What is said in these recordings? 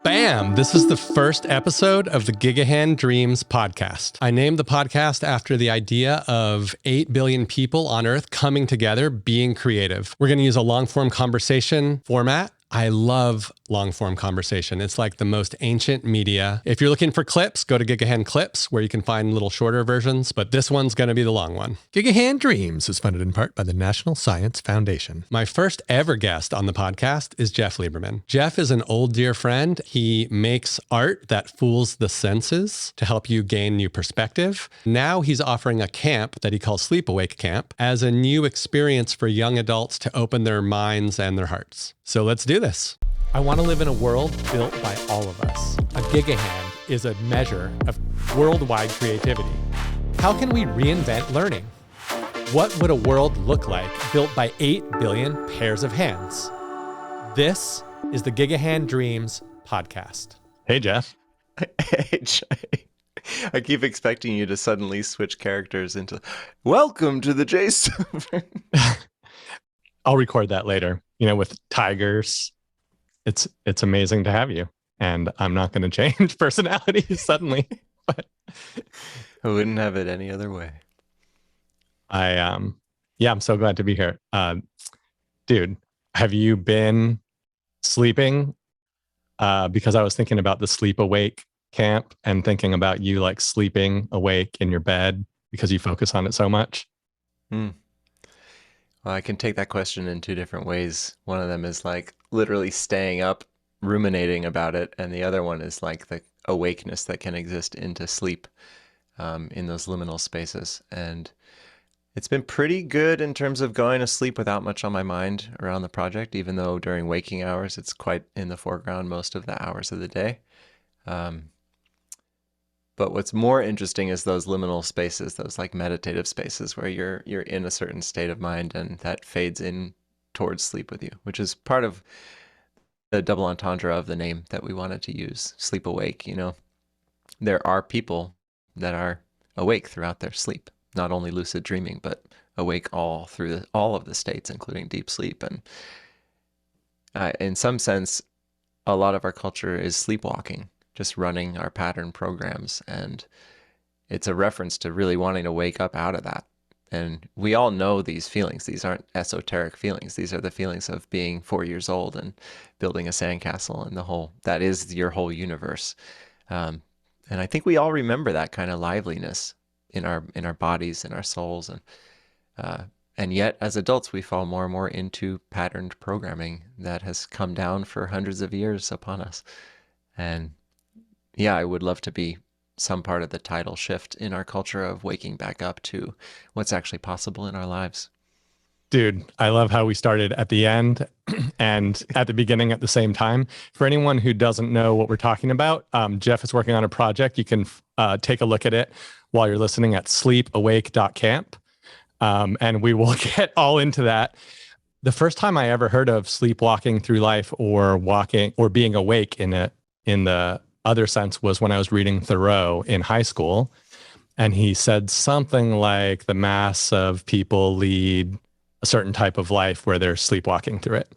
Bam! This is the first episode of the Gigahand Dreams podcast. I named the podcast after the idea of 8 billion people on Earth coming together, being creative. We're going to use a long-form conversation format. I love long-form conversation. It's like the most ancient media. If you're looking for clips, go to Gigahand Clips, where you can find little shorter versions, but this one's going to be the long one. Gigahand Dreams is funded in part by the National Science Foundation. My first ever guest on the podcast is Jeff Lieberman. Jeff is an old dear friend. He makes art that fools the senses to help you gain new perspective. Now he's offering a camp that he calls Sleep Awake Camp as a new experience for young adults to open their minds and their hearts. So let's do this. I want to live in a world built by all of us. A gigahand is a measure of worldwide creativity. How can we reinvent learning? What would a world look like built by 8 billion pairs of hands? This is the Gigahand Dreams podcast. Hey, Jeff. Hey, Jay. I keep expecting you to suddenly switch characters into, welcome to the Jason. I'll record that later, with tigers. It's amazing to have you. And I'm not going to change personalities suddenly. But I wouldn't have it any other way. I'm so glad to be here. Dude, have you been sleeping? Because I was thinking about the Sleep Awake camp and thinking about you like sleeping awake in your bed because you focus on it so much. Well, I can take that question in two different ways. One of them is like literally staying up, ruminating about it. And the other one is like the awakeness that can exist into sleep in those liminal spaces. And it's been pretty good in terms of going to sleep without much on my mind around the project, even though during waking hours, it's quite in the foreground most of the hours of the day. But what's more interesting is those liminal spaces, those like meditative spaces where you're in a certain state of mind and that fades in towards sleep with you, which is part of the double entendre of the name that we wanted to use, sleep awake. There are people that are awake throughout their sleep, not only lucid dreaming, but awake all through all of the states, including deep sleep. And in some sense, a lot of our culture is sleepwalking, just running our pattern programs. And it's a reference to really wanting to wake up out of that. And we all know these feelings. These aren't esoteric feelings. These are the feelings of being 4 years old and building a sandcastle and that is your whole universe. And I think we all remember that kind of liveliness in our bodies, in our souls. And yet as adults, we fall more and more into patterned programming that has come down for hundreds of years upon us. And yeah, I would love to be some part of the tidal shift in our culture of waking back up to what's actually possible in our lives. Dude, I love how we started at the end and at the beginning at the same time. For anyone who doesn't know what we're talking about, Jeff is working on a project. You can take a look at it while you're listening at sleepawake.camp. And we will get all into that. The first time I ever heard of sleepwalking through life or walking or being awake in the other sense was when I was reading Thoreau in high school. And he said something like the mass of people lead a certain type of life where they're sleepwalking through it.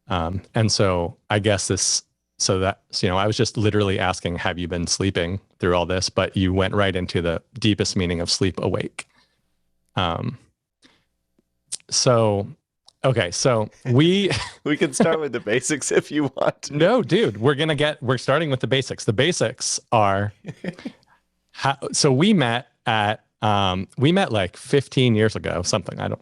And so I guess I was just literally asking, have you been sleeping through all this? But you went right into the deepest meaning of sleep awake. Okay, so we can start with the basics if you want. No, dude, we're starting with the basics. The basics are so we met like 15 years ago, something, and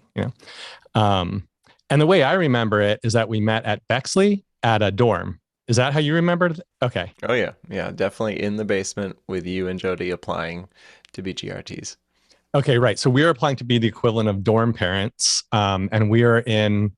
the way I remember it is that we met at Bexley at a dorm. Is that how you remembered? Okay. Oh yeah. Yeah, definitely in the basement with you and Jody applying to be GRTs. Okay, right. So we are applying to be the equivalent of dorm parents, and we are in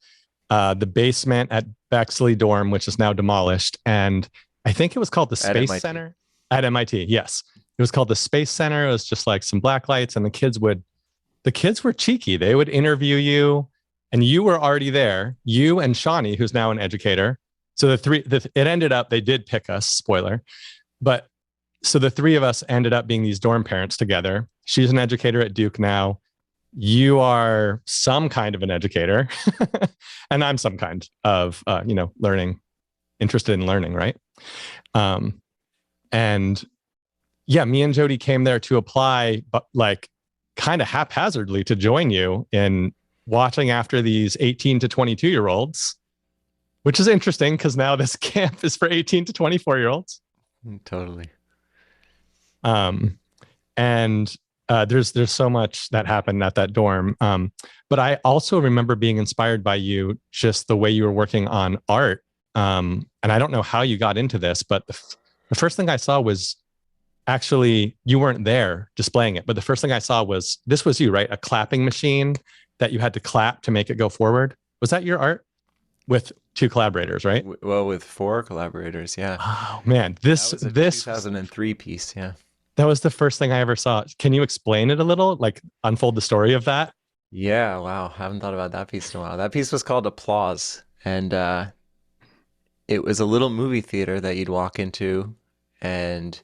the basement at Bexley dorm, which is now demolished. And I think it was called the Space Center at MIT. Yes, it was called the Space Center. It was just like some black lights, and the kids were cheeky. They would interview you, and you were already there. You and Shawnee, who's now an educator. So it ended up they did pick us. Spoiler, but. So the three of us ended up being these dorm parents together. She's an educator at Duke now. You are some kind of an educator and I'm some kind of, learning interested in learning, right? Um, and yeah, me and Jody came there to apply, but like kind of haphazardly to join you in watching after these 18 to 22-year-olds, which is interesting because now this camp is for 18 to 24-year-olds. Totally. Um, and there's so much that happened at that dorm. But I also remember being inspired by you, just the way you were working on art. And I don't know how you got into this, but the first thing I saw was actually, you weren't there displaying it, but the first thing I saw was, this was you, right? A clapping machine that you had to clap to make it go forward. Was that your art with two collaborators, right? Well, with 4 collaborators, yeah. Oh man, this 2003 piece, yeah. That was the first thing I ever saw. Can you explain it a little? Like unfold the story of that? Yeah, wow. Haven't thought about that piece in a while. That piece was called Applause. And it was a little movie theater that you'd walk into and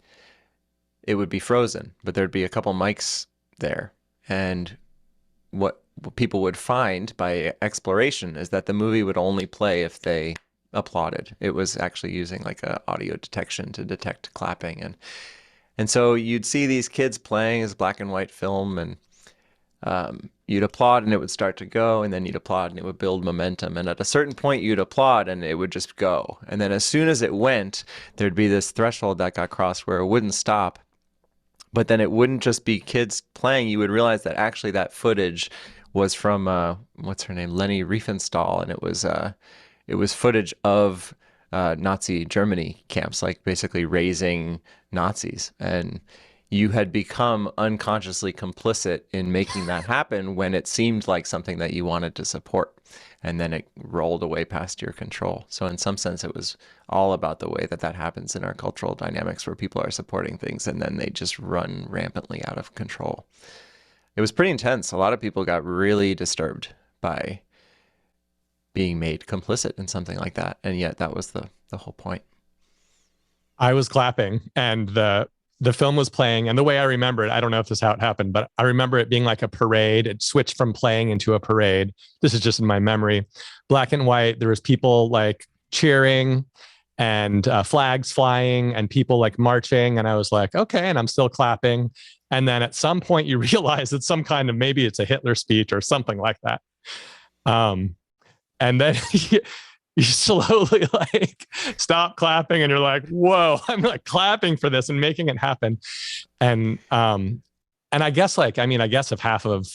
it would be frozen, but there'd be a couple mics there. And what people would find by exploration is that the movie would only play if they applauded. It was actually using like a audio detection to detect clapping. And so you'd see these kids playing as black and white film, and you'd applaud and it would start to go, and then you'd applaud and it would build momentum. And at a certain point, you'd applaud and it would just go. And then as soon as it went, there'd be this threshold that got crossed where it wouldn't stop. But then it wouldn't just be kids playing. You would realize that actually that footage was from, what's her name, Leni Riefenstahl, and it was footage of Nazi Germany camps, like basically raising Nazis. And you had become unconsciously complicit in making that happen when it seemed like something that you wanted to support. And then it rolled away past your control. So in some sense, it was all about the way that happens in our cultural dynamics, where people are supporting things and then they just run rampantly out of control. It was pretty intense. A lot of people got really disturbed by being made complicit in something like that. And yet that was the whole point. I was clapping and the film was playing, and the way I remember it, I don't know if this is how it happened, but I remember it being like a parade. It switched from playing into a parade. This is just in my memory. Black and white. There was people like cheering and flags flying and people like marching. And I was like, okay. And I'm still clapping. And then at some point you realize it's some kind of, maybe it's a Hitler speech or something like that. And then you slowly like stop clapping and you're like, whoa, I'm like clapping for this and making it happen. And I guess I guess if half of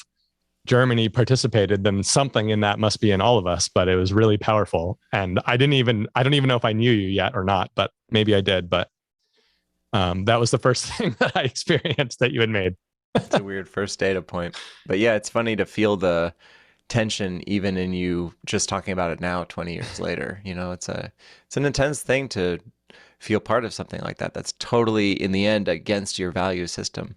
Germany participated, then something in that must be in all of us, but it was really powerful. And I don't even know if I knew you yet or not, but maybe I did. But that was the first thing that I experienced that you had made. It's a weird first data point. But yeah, it's funny to feel the tension even in you just talking about it now 20 years later. You know, it's an intense thing to feel part of something like that that's totally in the end against your value system.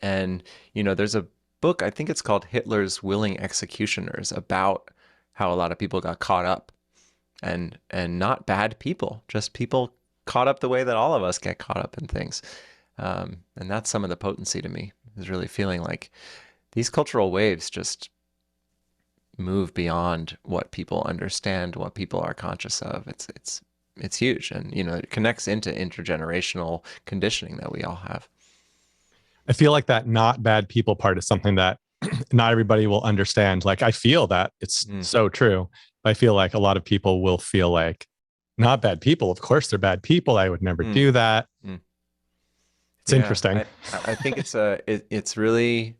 And you know, there's a book, I think it's called Hitler's Willing Executioners, about how a lot of people got caught up, and not bad people, just people caught up the way that all of us get caught up in things. And that's some of the potency to me, is really feeling like these cultural waves just move beyond what people understand, what people are conscious of. It's huge. And, you know, it connects into intergenerational conditioning that we all have. I feel like that not bad people part is something that not everybody will understand. Like, I feel that it's so true. I feel like a lot of people will feel like, not bad people. Of course, they're bad people. I would never do that. It's interesting. I think it's really,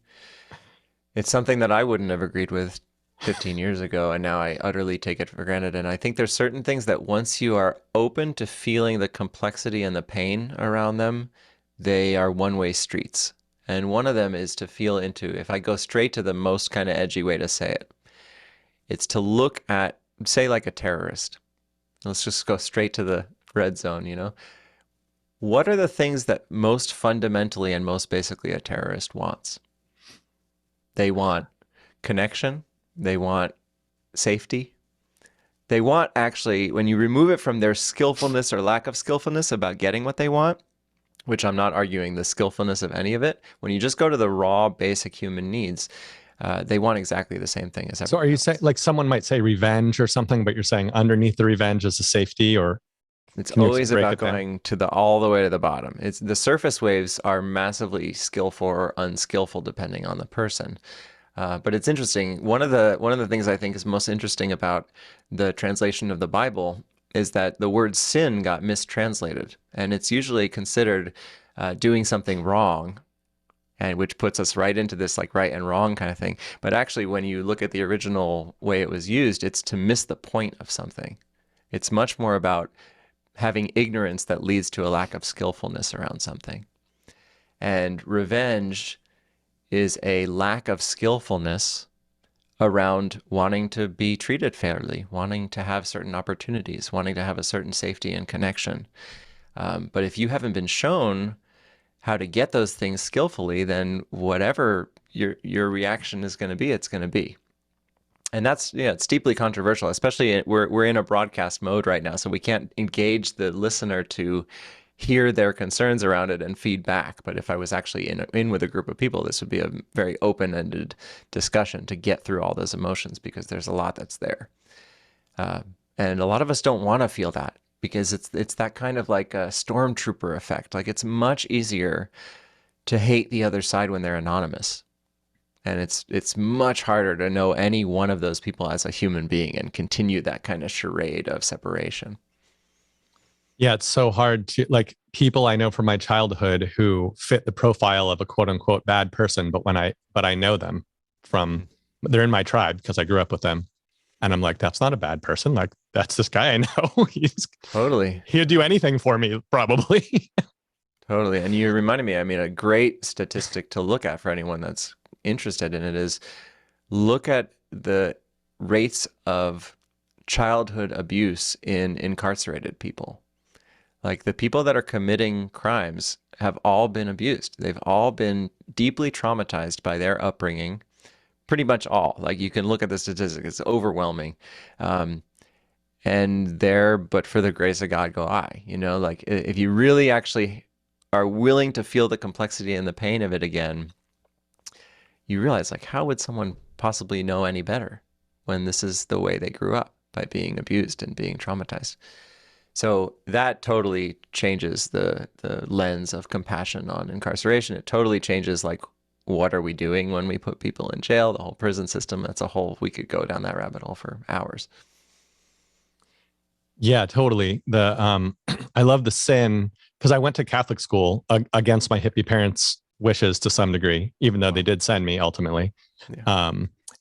it's something that I wouldn't have agreed with 15 years ago, and now I utterly take it for granted. And I think there's certain things that once you are open to feeling the complexity and the pain around them, they are one-way streets. And one of them is to feel into, if I go straight to the most kind of edgy way to say it, it's to look at, say, like a terrorist. Let's just go straight to the red zone, you know? What are the things that most fundamentally and most basically a terrorist wants? They want connection. They want safety. They want, actually, when you remove it from their skillfulness or lack of skillfulness about getting what they want, which I'm not arguing the skillfulness of any of it, when you just go to the raw basic human needs, they want exactly the same thing as So are everyone you else. saying, like, someone might say revenge or something, but you're saying underneath the revenge is a safety, or It's can you always break about it down? going to the all the way to the bottom. It's the surface waves are massively skillful or unskillful depending on the person. But it's interesting. One of the things I think is most interesting about the translation of the Bible is that the word sin got mistranslated, and it's usually considered doing something wrong, and which puts us right into this like right and wrong kind of thing. But actually, when you look at the original way it was used, it's to miss the point of something. It's much more about having ignorance that leads to a lack of skillfulness around something. And revenge is a lack of skillfulness around wanting to be treated fairly, wanting to have certain opportunities, wanting to have a certain safety and connection. But if you haven't been shown how to get those things skillfully, then whatever your reaction is going to be, it's going to be. And that's, yeah, it's deeply controversial, especially we're in a broadcast mode right now, so we can't engage the listener to hear their concerns around it and feedback. But if I was actually in with a group of people, this would be a very open-ended discussion to get through all those emotions, because there's a lot that's there. And a lot of us don't want to feel that, because it's that kind of like a stormtrooper effect. Like, it's much easier to hate the other side when they're anonymous. And it's much harder to know any one of those people as a human being and continue that kind of charade of separation. Yeah, it's so hard to, like, people I know from my childhood who fit the profile of a quote unquote bad person, but I know them from, they're in my tribe because I grew up with them. And I'm like, that's not a bad person. Like, that's this guy I know. Totally. He'd do anything for me, probably. Totally. And you reminded me, I mean, a great statistic to look at for anyone that's interested in it is look at the rates of childhood abuse in incarcerated people. Like, the people that are committing crimes have all been abused. They've all been deeply traumatized by their upbringing. Pretty much all. Like, you can look at the statistics, it's overwhelming. And there, but for the grace of God go I. Like, if you really actually are willing to feel the complexity and the pain of it again, you realize, like, how would someone possibly know any better when this is the way they grew up, by being abused and being traumatized? So that totally changes the lens of compassion on incarceration. It totally changes, like, what are we doing when we put people in jail, the whole prison system. That's a whole, we could go down that rabbit hole for hours. Yeah, totally. I love the sin, because I went to Catholic school against my hippie parents' wishes to some degree, even though they Wow. did send me ultimately. Yeah.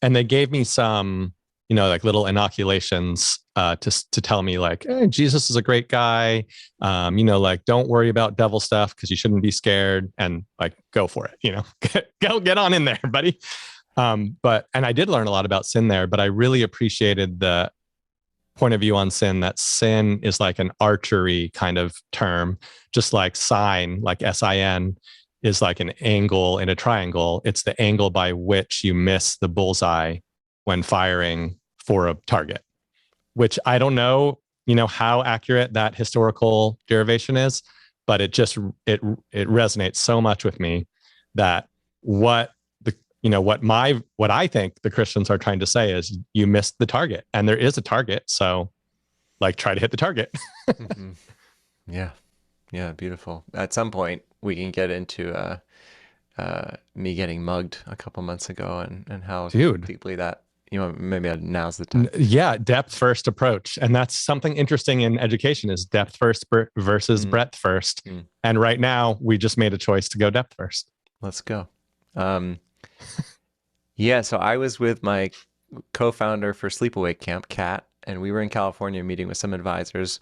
And they gave me some, like little inoculations to tell me, like, hey, Jesus is a great guy. Like, don't worry about devil stuff because you shouldn't be scared, and like, go for it. Get on in there, buddy. And I did learn a lot about sin there, but I really appreciated the point of view on sin, that sin is like an archery kind of term, just like sign, like SIN is like an angle in a triangle. It's the angle by which you miss the bullseye when firing for a target, which I don't know, how accurate that historical derivation is, but it resonates so much with me that what what I think the Christians are trying to say is you missed the target, and there is a target. So, like, try to hit the target. Mm-hmm. Yeah. Yeah. Beautiful. At some point, we can get into me getting mugged a couple months ago, and how Dude, deeply that, maybe now's the time. yeah, depth first approach. And that's something interesting in education, is depth first versus Mm. breadth first. Mm. And right now we just made a choice to go depth first. Let's go. Yeah, so I was with my co-founder for Sleepaway Camp, Kat, and we were in California meeting with some advisors,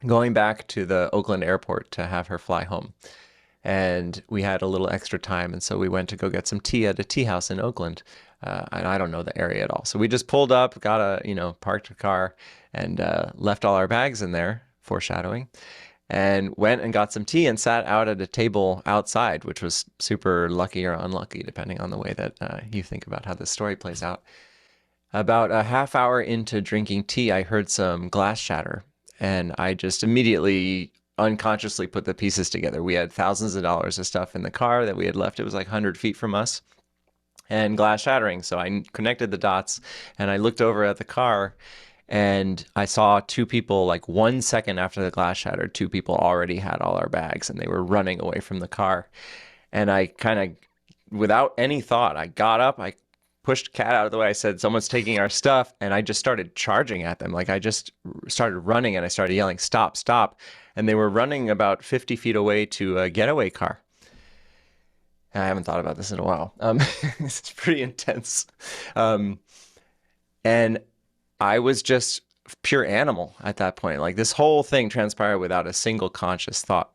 going back to the Oakland airport to have her fly home. And we had a little extra time, and so we went to go get some tea at a tea house in Oakland. And I don't know the area at all. So we just pulled up, parked a car, and left all our bags in there, foreshadowing, and went and got some tea and sat out at a table outside, which was super lucky or unlucky, depending on the way that you think about how this story plays out. About a half hour into drinking tea, I heard some glass shatter, and I just immediately unconsciously put the pieces together. We had thousands of dollars of stuff in the car that we had left. It was like 100 feet from us. and glass shattering. So I connected the dots, and I looked over at the car, and I saw two people, like 1 second after the glass shattered, two people already had all our bags and they were running away from the car. And I kind of, without any thought, I got up, I pushed Kat out of the way. I said, someone's taking our stuff. And I just started charging at them. Like I just started running and I started yelling, stop, stop. And they were running about 50 feet away to a getaway car. I haven't thought about this in a while. It's pretty intense. And I was just pure animal at that point. Like this whole thing transpired without a single conscious thought.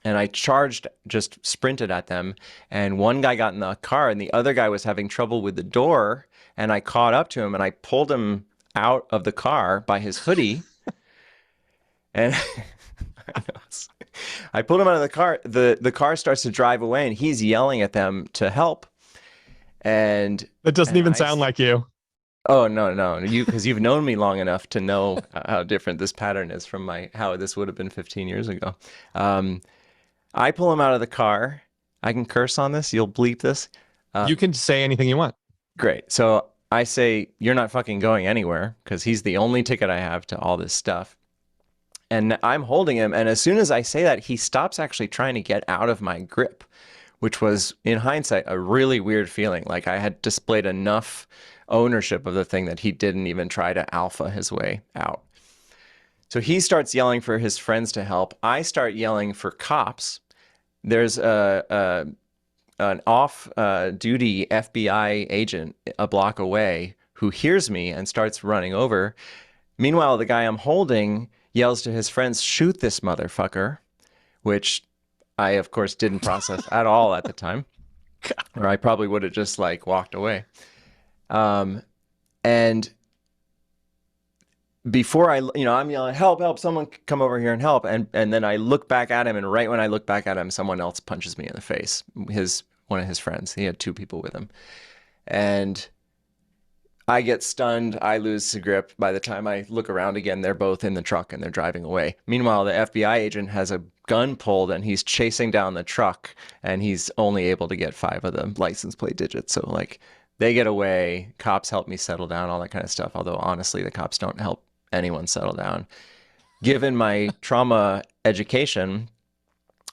And I charged, just sprinted at them. And one guy got in the car and the other guy was having trouble with the door. And I caught up to him and I pulled him out of the car by his hoodie. And I pulled him out of the car. The car starts to drive away and he's yelling at them to help. And That doesn't even sound like you. Oh, no, because you've known me long enough to know how different this pattern is from how this would have been 15 years ago. I pull him out of the car. I can curse on this. You'll bleep this. You can say anything you want. Great. So I say, you're not fucking going anywhere, because he's the only ticket I have to all this stuff. And I'm holding him. And as soon as I say that, he stops actually trying to get out of my grip, which was, in hindsight, a really weird feeling. Like I had displayed enough ownership of the thing that he didn't even try to alpha his way out. So he starts yelling for his friends to help. I start yelling for cops. There's an off-duty FBI agent a block away who hears me and starts running over. Meanwhile, the guy I'm holding yells to his friends, shoot this motherfucker, which I, of course, didn't process at all at the time, or I probably would have just like walked away. And before I'm yelling, help, someone come over here and help. And then I look back at him, and right when I look back at him, someone else punches me in the face. One of his friends. He had two people with him. And I get stunned. I lose the grip. By the time I look around again, they're both in the truck and they're driving away. Meanwhile, the FBI agent has a gun pulled and he's chasing down the truck, and he's only able to get 5 of the license plate digits. So like, they get away, cops help me settle down, all that kind of stuff. Although honestly, the cops don't help anyone settle down. Given my trauma education,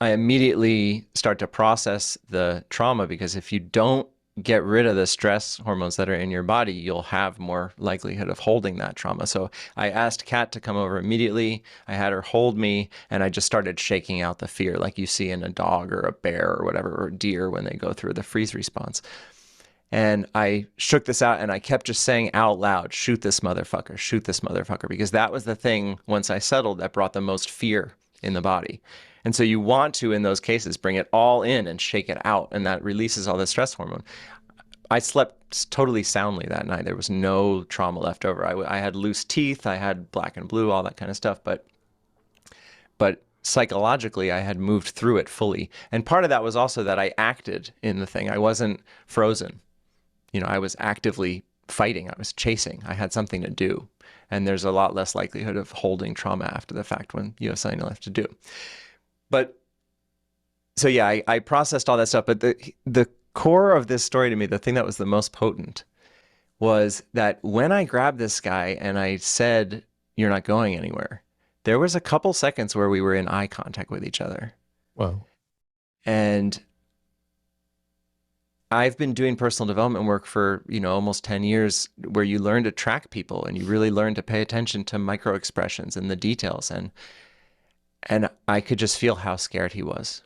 I immediately start to process the trauma, because if you don't get rid of the stress hormones that are in your body, you'll have more likelihood of holding that trauma. So I asked Kat to come over immediately. I had her hold me, and I just started shaking out the fear like you see in a dog or a bear or whatever, or a deer when they go through the freeze response. And I shook this out, and I kept just saying out loud, shoot this motherfucker, because that was the thing, once I settled, that brought the most fear in the body. And so you want to, in those cases, bring it all in and shake it out, and that releases all the stress hormone. I slept totally soundly that night. There was no trauma left over. I had loose teeth, I had black and blue, all that kind of stuff, but psychologically, I had moved through it fully. And part of that was also that I acted in the thing. I wasn't frozen. I was actively fighting. I was chasing. I had something to do. And there's a lot less likelihood of holding trauma after the fact when you have something left to do. But so yeah, I processed all that stuff. But the core of this story to me, the thing that was the most potent, was that when I grabbed this guy and I said, you're not going anywhere, there was a couple seconds where we were in eye contact with each other. Whoa. And I've been doing personal development work for, almost 10 years, where you learn to track people and you really learn to pay attention to micro expressions and the details. And I could just feel how scared he was.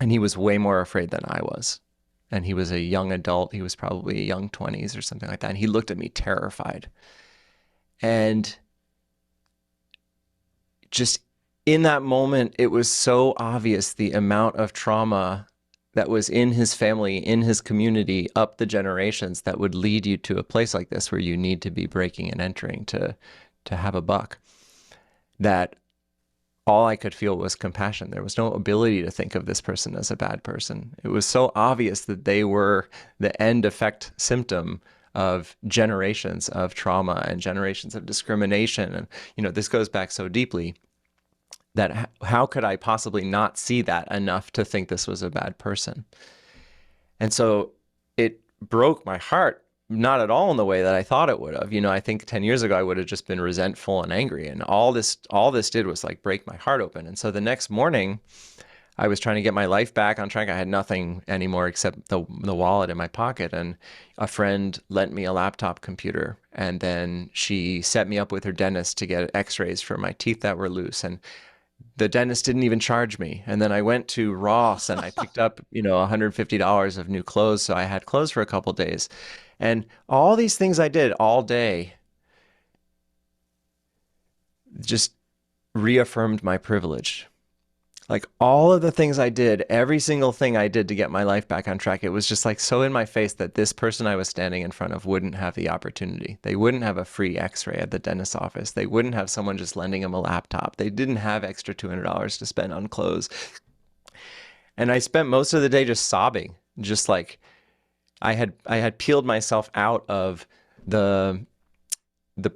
And he was way more afraid than I was. And he was a young adult. He was probably a young 20s or something like that. And he looked at me terrified. And just in that moment, it was so obvious the amount of trauma that was in his family, in his community, up the generations, that would lead you to a place like this where you need to be breaking and entering to have a buck. That all I could feel was compassion. There was no ability to think of this person as a bad person. It was so obvious that they were the end effect symptom of generations of trauma and generations of discrimination. And, this goes back so deeply that how could I possibly not see that enough to think this was a bad person? And so it broke my heart, not at all in the way that I thought it would have. I think 10 years ago I would have just been resentful and angry, and all this did was like break my heart open. And so the next morning I was trying to get my life back on track. I had nothing anymore except the wallet in my pocket, and a friend lent me a laptop computer, and then she set me up with her dentist to get x-rays for my teeth that were loose, and the dentist didn't even charge me. And then I went to Ross and I picked up, $150 of new clothes. So I had clothes for a couple days. And all these things I did all day just reaffirmed my privilege. Like all of the things I did, every single thing I did to get my life back on track, it was just like so in my face that this person I was standing in front of wouldn't have the opportunity. They wouldn't have a free x-ray at the dentist's office. They wouldn't have someone just lending them a laptop. They didn't have extra $200 to spend on clothes. And I spent most of the day just sobbing, just like I had peeled myself out of the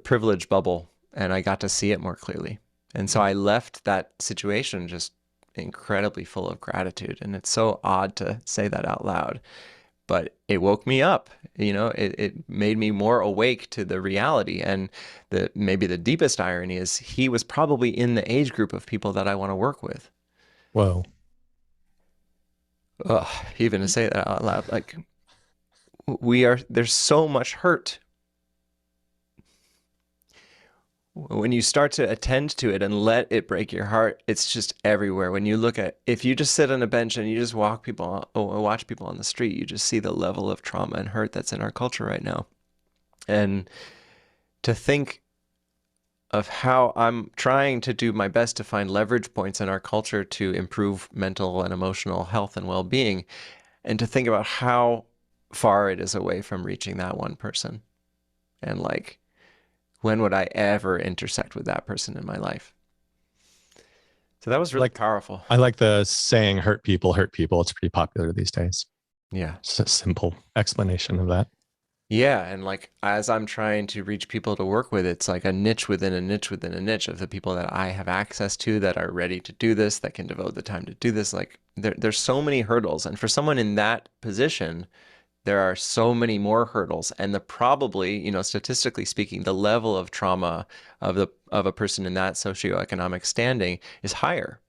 privilege bubble, and I got to see it more clearly. And so I left that situation just incredibly full of gratitude. And it's so odd to say that out loud, but it woke me up. It made me more awake to the reality. And maybe the deepest irony is he was probably in the age group of people that I want to work with. Whoa. Ugh, even to say that out loud, like there's so much hurt. When you start to attend to it and let it break your heart, it's just everywhere. When you look at, if you just sit on a bench and you just watch people on the street, you just see the level of trauma and hurt that's in our culture right now. And to think of how I'm trying to do my best to find leverage points in our culture to improve mental and emotional health and well-being, and to think about how far it is away from reaching that one person. And like, when would I ever intersect with that person in my life? So that was really powerful. I like the saying, hurt people, hurt people. It's pretty popular these days. Yeah. It's a simple explanation of that. Yeah. And like, as I'm trying to reach people to work with, it's like a niche within a niche within a niche of the people that I have access to that are ready to do this, that can devote the time to do this. Like there's so many hurdles. And for someone in that position, there are so many more hurdles, and probably, statistically speaking, the level of trauma of a person in that socioeconomic standing is higher.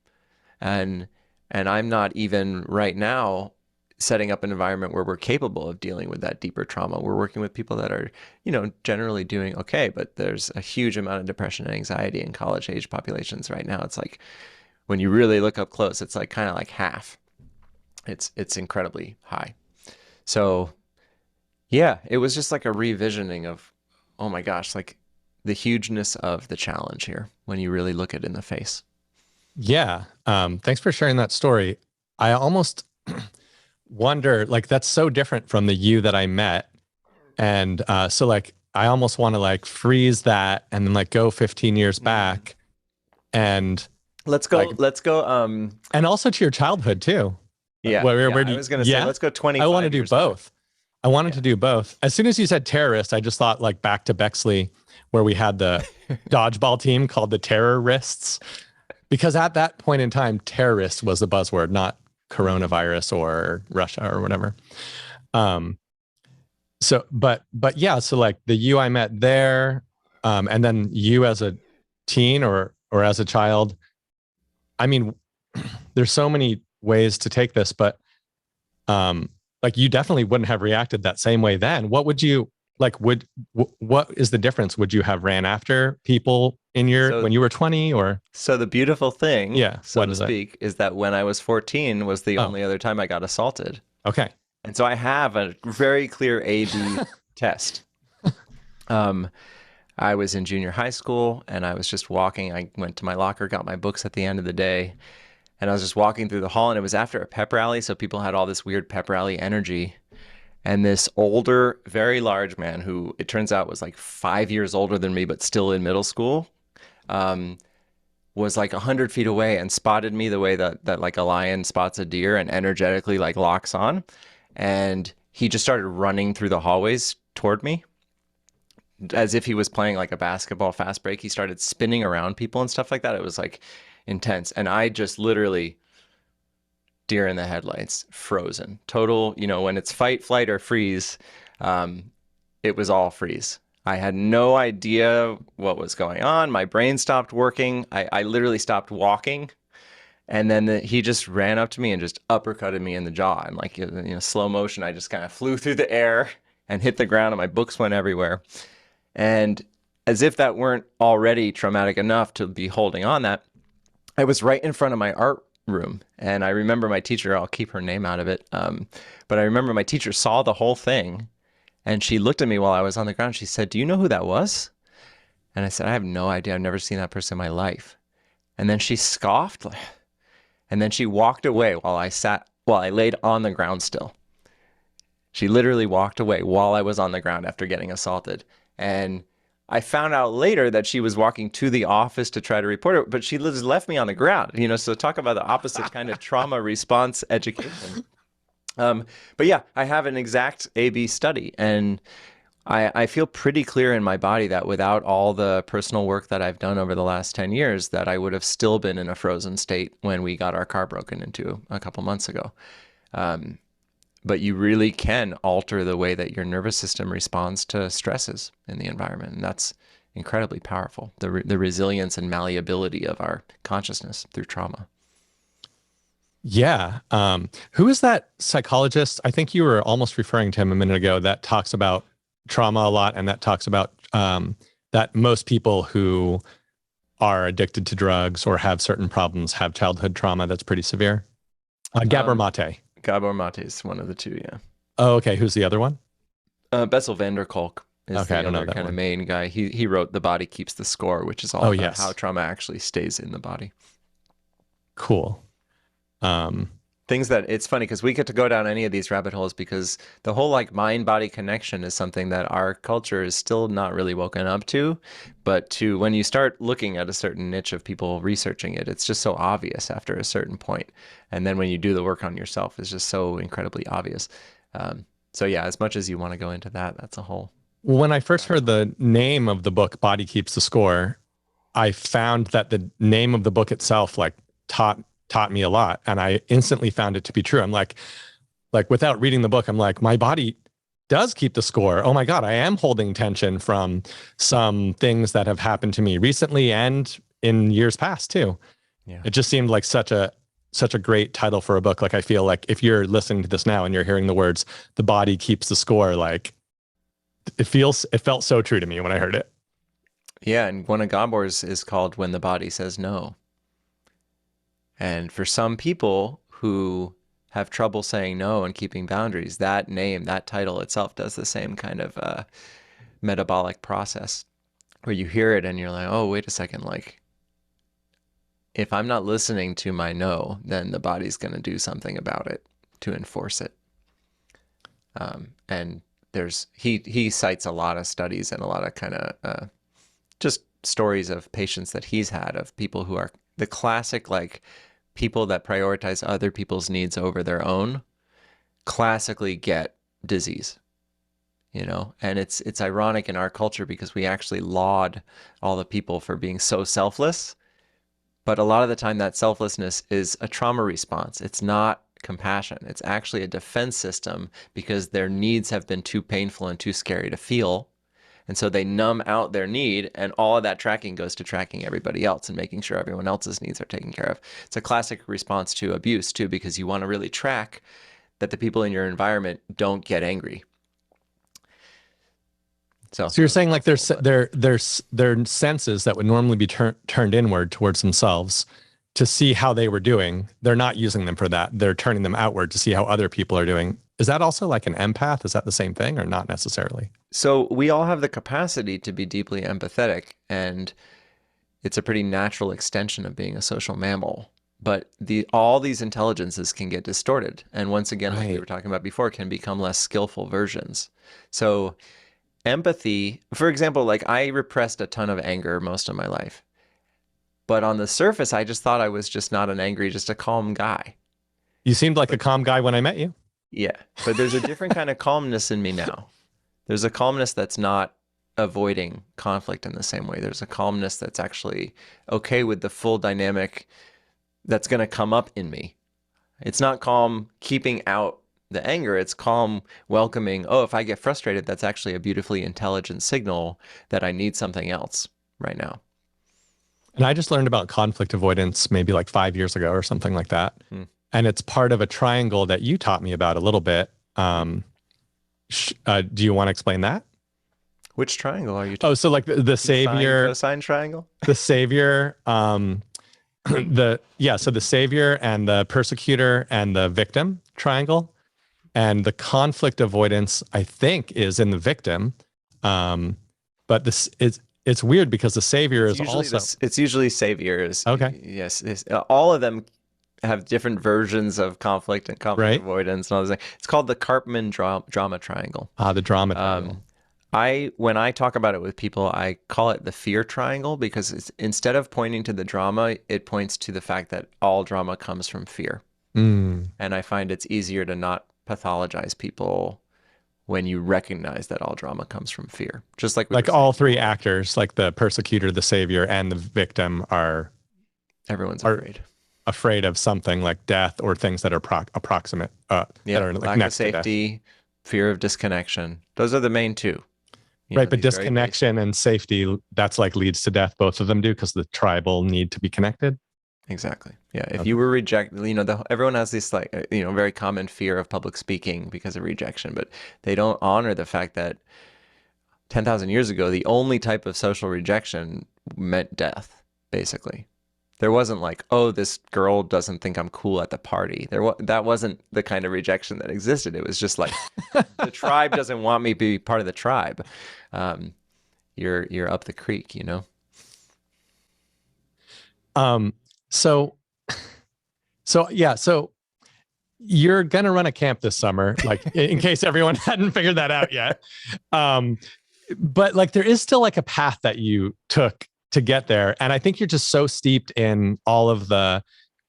And I'm not even right now setting up an environment where we're capable of dealing with that deeper trauma. We're working with people that are, generally doing okay, but there's a huge amount of depression and anxiety in college age populations right now. It's like, when you really look up close, it's like kind of like half. It's incredibly high. So yeah, it was just like a revisioning of, oh my gosh, like the hugeness of the challenge here when you really look it in the face. Yeah. Thanks for sharing that story. I almost wonder, like, that's so different from the you that I met. And so like, I almost want to like freeze that and then like go 15 years back and let's go. And also to your childhood too. Yeah. Where I was going to say, let's go 25 I want to do both. Back. I wanted to do both. As soon as you said terrorist, I just thought like back to Bexley, where we had the dodgeball team called the Terrorists, because at that point in time, terrorist was the buzzword, not coronavirus or Russia or whatever. So, but yeah, so like the you I met there, and then you as a teen or as a child. I mean, there's so many ways to take this, but like you definitely wouldn't have reacted that same way then. What would you like? What is the difference? Would you have ran after people in when you were 20 or? So the beautiful thing, so to speak, is that when I was 14 was the only other time I got assaulted. Okay. And so I have a very clear A/B test. I was in junior high school and I was just walking. I went to my locker, got my books at the end of the day. And I was just walking through the hall, and it was after a pep rally. So people had all this weird pep rally energy. And this older, very large man who it turns out was like 5 years older than me, but still in middle school, was like 100 feet away and spotted me the way that like a lion spots a deer and energetically like locks on. And he just started running through the hallways toward me as if he was playing like a basketball fast break. He started spinning around people and stuff like that. It was like intense. And I just literally deer in the headlights, frozen, total, when it's fight, flight, or freeze, it was all freeze. I had no idea what was going on. My brain stopped working. I literally stopped walking. And then he just ran up to me and just uppercutted me in the jaw. And like, slow motion, I just kind of flew through the air and hit the ground, and my books went everywhere. And as if that weren't already traumatic enough to be holding on that, I was right in front of my art room. And I remember my teacher, I'll keep her name out of it, but I remember my teacher saw the whole thing, and she looked at me while I was on the ground. She said, "Do you know who that was?" And I said, "I have no idea. I've never seen that person in my life." And then she scoffed, and then she walked away while I laid on the ground still. She literally walked away while I was on the ground after getting assaulted. And I found out later that she was walking to the office to try to report it, but she just left me on the ground. So talk about the opposite kind of trauma response education. But yeah, I have an exact A/B study, and I feel pretty clear in my body that without all the personal work that I've done over the last 10 years, that I would have still been in a frozen state when we got our car broken into a couple months ago. But you really can alter the way that your nervous system responds to stresses in the environment. And that's incredibly powerful, the resilience and malleability of our consciousness through trauma. Yeah. Who is that psychologist? I think you were almost referring to him a minute ago, that talks about trauma a lot, and that talks about that most people who are addicted to drugs or have certain problems have childhood trauma that's pretty severe. Gabor Mate. Gabor Mate is one of the two, yeah. Oh, okay. Who's the other one? Bessel van der Kolk is the other kind of main guy. He wrote The Body Keeps the Score, which is all about how trauma actually stays in the body. Cool. Things that, it's funny because we get to go down any of these rabbit holes because the whole like mind-body connection is something that our culture is still not really woken up to. But when you start looking at a certain niche of people researching it, it's just so obvious after a certain point. And then when you do the work on yourself, it's just so incredibly obvious. So yeah, as much as you want to go into that, that's a whole. When I first heard the name of the book, Body Keeps the Score, I found that the name of the book itself like taught me a lot, and I instantly found it to be true. I'm like without reading the book, I'm like, my body does keep the score. Oh my God, I am holding tension from some things that have happened to me recently and in years past too. Yeah. It just seemed like such a great title for a book. Like I feel like if you're listening to this now and you're hearing the words, the body keeps the score, like it felt so true to me when I heard it. Yeah, and one of Gabor's is called When the Body Says No. And for some people who have trouble saying no and keeping boundaries, that name, that title itself does the same kind of metabolic process where you hear it and you're like, oh, wait a second, like if I'm not listening to my no, then the body's going to do something about it to enforce it. And he cites a lot of studies and a lot of kind of just stories of patients that he's had of people who are the classic, like people that prioritize other people's needs over their own classically get disease, and it's ironic in our culture because we actually laud all the people for being so selfless. But a lot of the time that selflessness is a trauma response. It's not compassion. It's actually a defense system because their needs have been too painful and too scary to feel. And so they numb out their need, and all of that tracking goes to tracking everybody else and making sure everyone else's needs are taken care of. It's a classic response to abuse too, because you want to really track that the people in your environment don't get angry. So you're saying like their senses that would normally be turned inward towards themselves to see how they were doing, they're not using them for that. They're turning them outward to see how other people are doing. Is that also like an empath? Is that the same thing or not necessarily? So we all have the capacity to be deeply empathetic, and it's a pretty natural extension of being a social mammal. But all these intelligences can get distorted. And once again, like we were talking about before, can become less skillful versions. So empathy, for example, like I repressed a ton of anger most of my life. But on the surface, I just thought I was just not an angry, just a calm guy. You seemed like a calm guy when I met you. Yeah, but there's a different kind of calmness in me now. There's a calmness that's not avoiding conflict in the same way. There's a calmness that's actually okay with the full dynamic that's going to come up in me. It's not calm keeping out the anger. It's calm welcoming, oh, if I get frustrated, that's actually a beautifully intelligent signal that I need something else right now. And I just learned about conflict avoidance maybe like 5 years ago or something like that. And it's part of a triangle that you taught me about a little bit. Do you want to explain that? Which triangle are you talking? Oh, so like the savior, cosine triangle? the savior, so the savior and the persecutor and the victim triangle. And the conflict avoidance, I think, is in the victim. But this is, it's weird because the savior is also... It's usually saviors. Okay. Yes. All of them have different versions of conflict and conflict avoidance and all this thing. It's called the Karpman drama triangle. The drama triangle. When I talk about it with people, I call it the fear triangle because instead of pointing to the drama, it points to the fact that all drama comes from fear. And I find it's easier to not pathologize people when you recognize that all drama comes from fear. Just like all three actors, like the persecutor, the savior, and the victim are... Everyone's afraid of something like death or things that are approximate. That are like lack next of safety, fear of disconnection. Those are the main two. Right, but disconnection and safety, that's like leads to death. Both of them do because the tribal need to be connected. Exactly. Yeah. If you were rejected, everyone has this very common fear of public speaking because of rejection, but they don't honor the fact that 10,000 years ago, the only type of social rejection meant death, basically. There wasn't like, oh, this girl doesn't think I'm cool at the party. That wasn't the kind of rejection that existed. It was just like, the tribe doesn't want me to be part of the tribe. You're up the creek, So you're gonna run a camp this summer, like in case everyone hadn't figured that out yet. But like there is still like a path that you took to get there. And I think you're just so steeped in all of the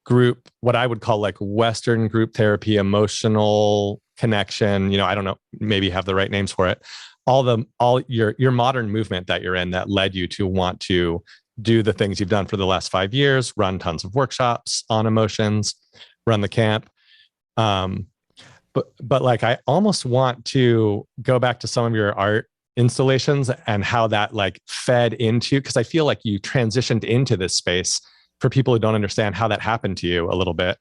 group, what I would call like Western group therapy, emotional connection, I don't know, maybe have the right names for it. All your modern movement that you're in that led you to want to do the things you've done for the last 5 years, run tons of workshops on emotions, run the camp. But like, I almost want to go back to some of your art installations and how that like fed into, because I feel like you transitioned into this space for people who don't understand how that happened to you a little bit.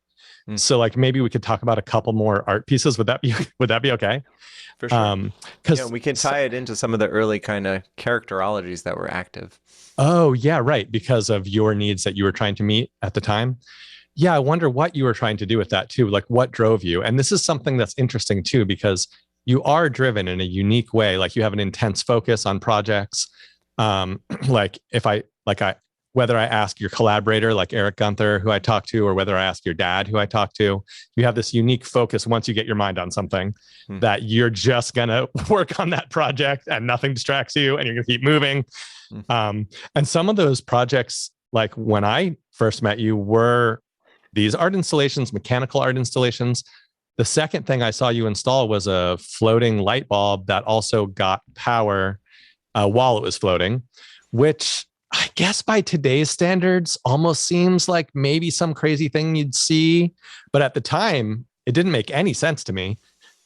So like maybe we could talk about a couple more art pieces. Would that be okay? For sure. Because we can tie it into some of the early kind of characterologies that were active. Oh yeah, right. Because of your needs that you were trying to meet at the time. Yeah, I wonder what you were trying to do with that too. Like what drove you? And this is something that's interesting too, because you are driven in a unique way. Like you have an intense focus on projects. Whether I ask your collaborator, like Eric Gunther, who I talked to, or whether I ask your dad, who I talked to, you have this unique focus once you get your mind on something that you're just going to work on that project and nothing distracts you and you're going to keep moving. And some of those projects, like when I first met you, were these art installations, mechanical art installations. The second thing I saw you install was a floating light bulb that also got power while it was floating, which I guess by today's standards almost seems like maybe some crazy thing you'd see. But at the time, it didn't make any sense to me.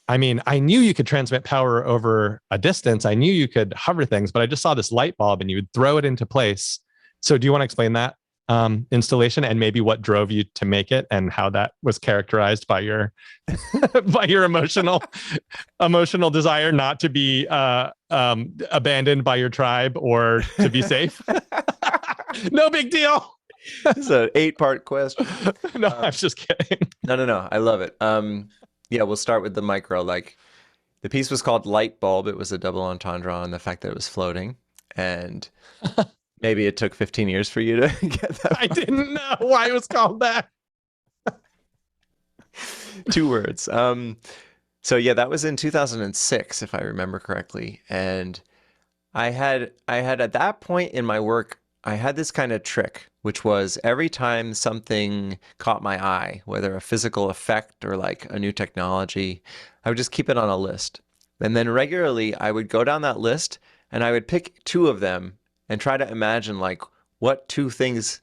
I mean, I knew you could transmit power over a distance. I knew you could hover things, but I just saw this light bulb and you would throw it into place. So do you want to explain that installation and maybe what drove you to make it and how that was characterized by your by your emotional desire not to be abandoned by your tribe or to be safe? No big deal. This is an 8-part question. No, I'm just kidding. No. I love it. Yeah, we'll start with the micro. Like the piece was called Light Bulb. It was a double entendre on the fact that it was floating. And maybe it took 15 years for you to get that. I didn't know why it was called that. 2 words. So yeah, that was in 2006, if I remember correctly. And I had at that point in my work, I had this kind of trick, which was every time something caught my eye, whether a physical effect or like a new technology, I would just keep it on a list. And then regularly I would go down that list and I would pick 2 of them and try to imagine like what 2 things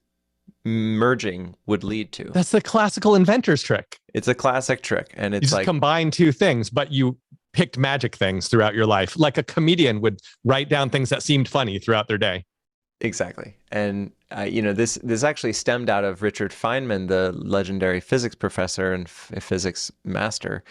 merging would lead to. That's the classical inventor's trick. It's a classic trick. And You it's just like, combine two things, but you picked magic things throughout your life. Like a comedian would write down things that seemed funny throughout their day. exactly. And this actually stemmed out of Richard Feynman, the legendary physics professor and physics master,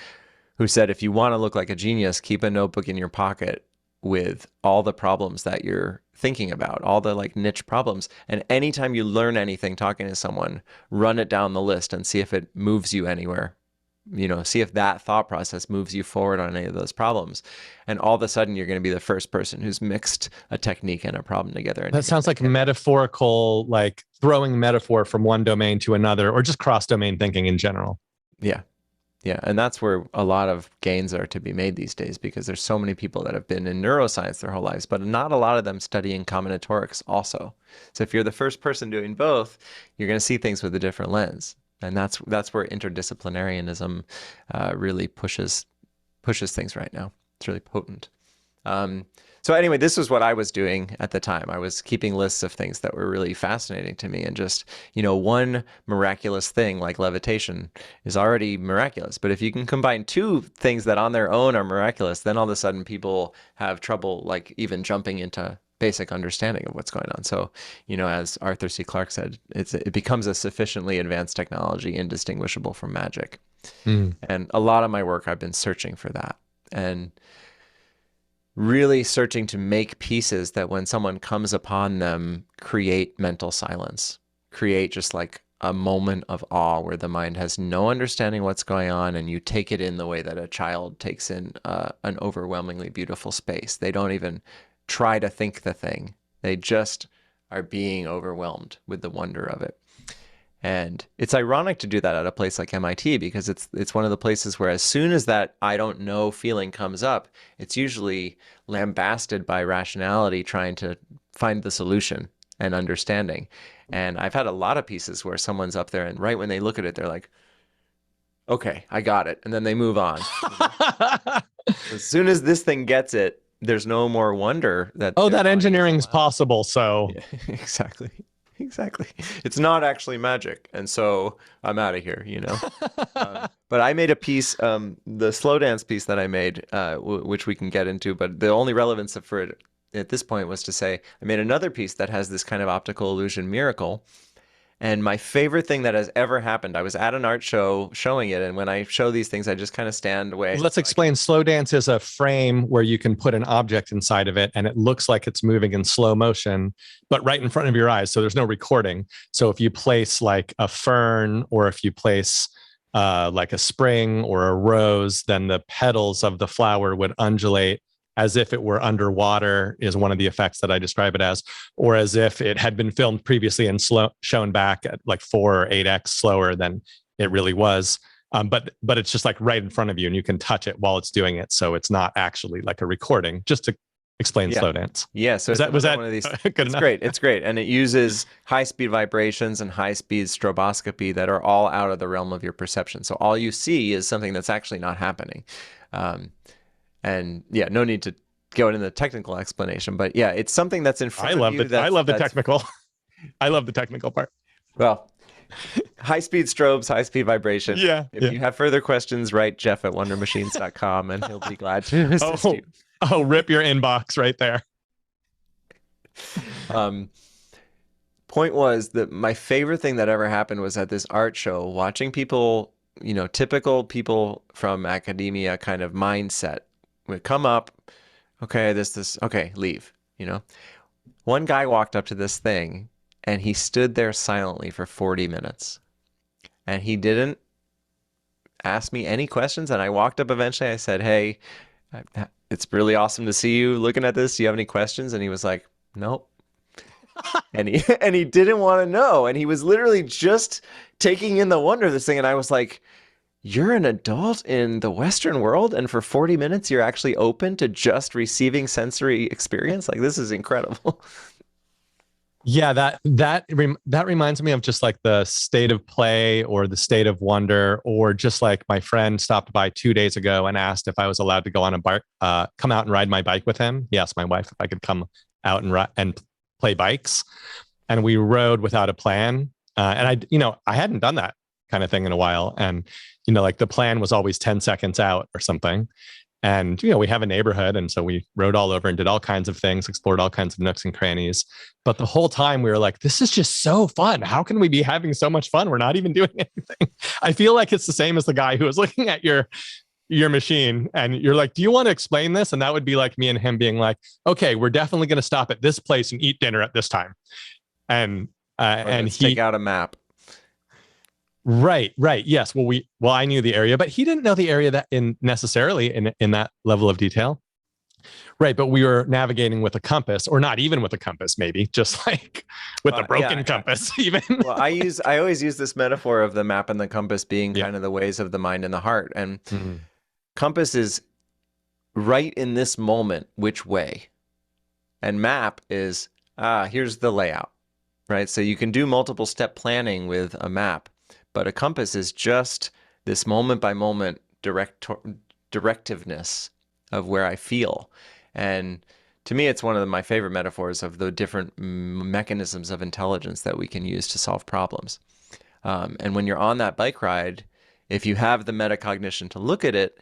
who said, if you want to look like a genius, keep a notebook in your pocket with all the problems that you're thinking about, all the like niche problems. And anytime you learn anything talking to someone, run it down the list and see if it moves you anywhere. See if that thought process moves you forward on any of those problems. And all of a sudden, you're going to be the first person who's mixed a technique and a problem together. And That sounds like metaphorical, like throwing metaphor from one domain to another, or just cross-domain thinking in general. Yeah. Yeah. And that's where a lot of gains are to be made these days, because there's so many people that have been in neuroscience their whole lives, but not a lot of them studying combinatorics also. So if you're the first person doing both, you're going to see things with a different lens. And that's where interdisciplinarianism really pushes things right now. It's really potent. So anyway, this was what I was doing at the time. I was keeping lists of things that were really fascinating to me, and just, one miraculous thing like levitation is already miraculous. But if you can combine two things that on their own are miraculous, then all of a sudden people have trouble like even jumping into basic understanding of what's going on. So, as Arthur C. Clarke said, it becomes a sufficiently advanced technology indistinguishable from magic. And a lot of my work, I've been searching for that, and really searching to make pieces that when someone comes upon them, create mental silence, create just like a moment of awe where the mind has no understanding what's going on, and you take it in the way that a child takes in an overwhelmingly beautiful space. They don't even try to think the thing. They just are being overwhelmed with the wonder of it. And it's ironic to do that at a place like MIT, because it's one of the places where as soon as that I don't know feeling comes up, it's usually lambasted by rationality trying to find the solution and understanding. And I've had a lot of pieces where someone's up there and right when they look at it, they're like, okay, I got it. And then they move on. As soon as this thing gets it, there's no more wonder that that engineering's possible. So yeah, exactly. It's not actually magic, and so I'm out of here, but I made a piece, the slow dance piece that I made, which we can get into, but the only relevance for it at this point was to say I made another piece that has this kind of optical illusion miracle. And my favorite thing that has ever happened, I was at an art show showing it, and when I show these things, I just kind of stand away. Let's explain. Slow dance is a frame where you can put an object inside of it, and it looks like it's moving in slow motion, but right in front of your eyes. So there's no recording. So if you place like a fern, or if you place like a spring or a rose, then the petals of the flower would undulate as if it were underwater, is one of the effects that I describe it as, or as if it had been filmed previously and shown back at like 4 or 8x slower than it really was. But it's just like right in front of you, and you can touch it while it's doing it. So it's not actually like a recording, just to explain slow dance. Yeah. So was that one of these? good It's enough? great. It's great. And it uses high-speed vibrations and high-speed stroboscopy that are all out of the realm of your perception. So all you see is something that's actually not happening. And yeah, no need to go into the technical explanation, but yeah, it's something that's in front of you. I love the technical. I love the technical part. Well, high-speed strobes, high-speed vibration. Yeah. If you have further questions, write Jeff@wondermachines.com and he'll be glad to assist you. Oh, rip your inbox right there. Point was that my favorite thing that ever happened was at this art show, watching people, typical people from academia kind of mindset would come up, okay, okay, leave, One guy walked up to this thing and he stood there silently for 40 minutes. And he didn't ask me any questions. And I walked up eventually. I said, hey, it's really awesome to see you looking at this. Do you have any questions? And he was like, nope. and he didn't want to know. And he was literally just taking in the wonder of this thing. And I was like, you're an adult in the Western world, and for 40 minutes, you're actually open to just receiving sensory experience? Like, this is incredible. Yeah, that reminds me of just like the state of play or the state of wonder, or just like my friend stopped by 2 days ago and asked if I was allowed to go on a bike, come out and ride my bike with him. He asked my wife if I could come out and play bikes, and we rode without a plan. And I hadn't done that kind of thing in a while. And, like the plan was always 10 seconds out or something. And, we have a neighborhood. And so we rode all over and did all kinds of things, explored all kinds of nooks and crannies. But the whole time we were like, this is just so fun. How can we be having so much fun? We're not even doing anything. I feel like it's the same as the guy who was looking at your machine and you're like, do you want to explain this? And that would be like me and him being like, okay, we're definitely going to stop at this place and eat dinner at this time. And he take out a map. Right. Yes. Well, I knew the area, but he didn't know the area necessarily in that level of detail. Right. But we were navigating with a compass, or not even with a compass, maybe just like with a broken compass, even. Well, I always use this metaphor of the map and the compass being kind of the ways of the mind and the heart. And compass is right in this moment, which way? And map is, here's the layout, right? So you can do multiple step planning with a map. But a compass is just this moment by moment directiveness of where I feel. And to me, it's one of my favorite metaphors of the different mechanisms of intelligence that we can use to solve problems. And when you're on that bike ride, if you have the metacognition to look at it,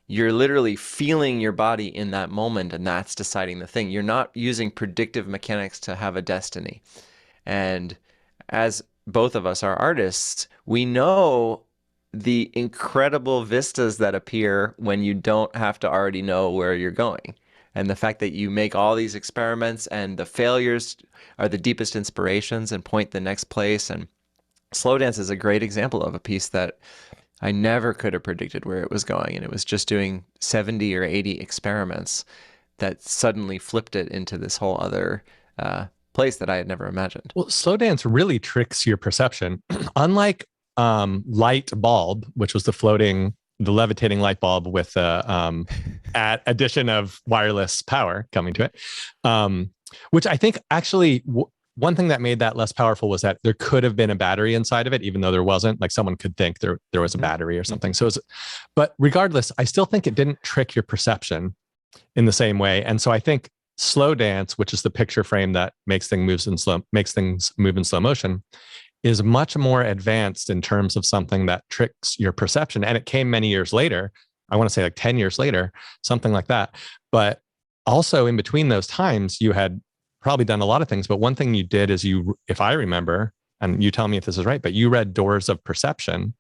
you're literally feeling your body in that moment, and that's deciding the thing. You're not using predictive mechanics to have a destiny. And as both of us are artists, we know the incredible vistas that appear when you don't have to already know where you're going. And the fact that you make all these experiments and the failures are the deepest inspirations and point the next place. And Slow Dance is a great example of a piece that I never could have predicted where it was going. And it was just doing 70 or 80 experiments that suddenly flipped it into this whole other place that I had never imagined. Well, Slow Dance really tricks your perception. Unlike Light Bulb, which was the levitating light bulb with addition of wireless power coming to it, which I think actually one thing that made that less powerful was that there could have been a battery inside of it, even though there wasn't. Like someone could think there was a battery or something. So, but regardless, I still think it didn't trick your perception in the same way. And so I think Slow Dance, which is the picture frame that makes things move in slow motion, is much more advanced in terms of something that tricks your perception. And it came many years later. I want to say like 10 years later, something like that. But also in between those times, you had probably done a lot of things. But one thing you did is if I remember, and you tell me if this is right, but you read Doors of Perception,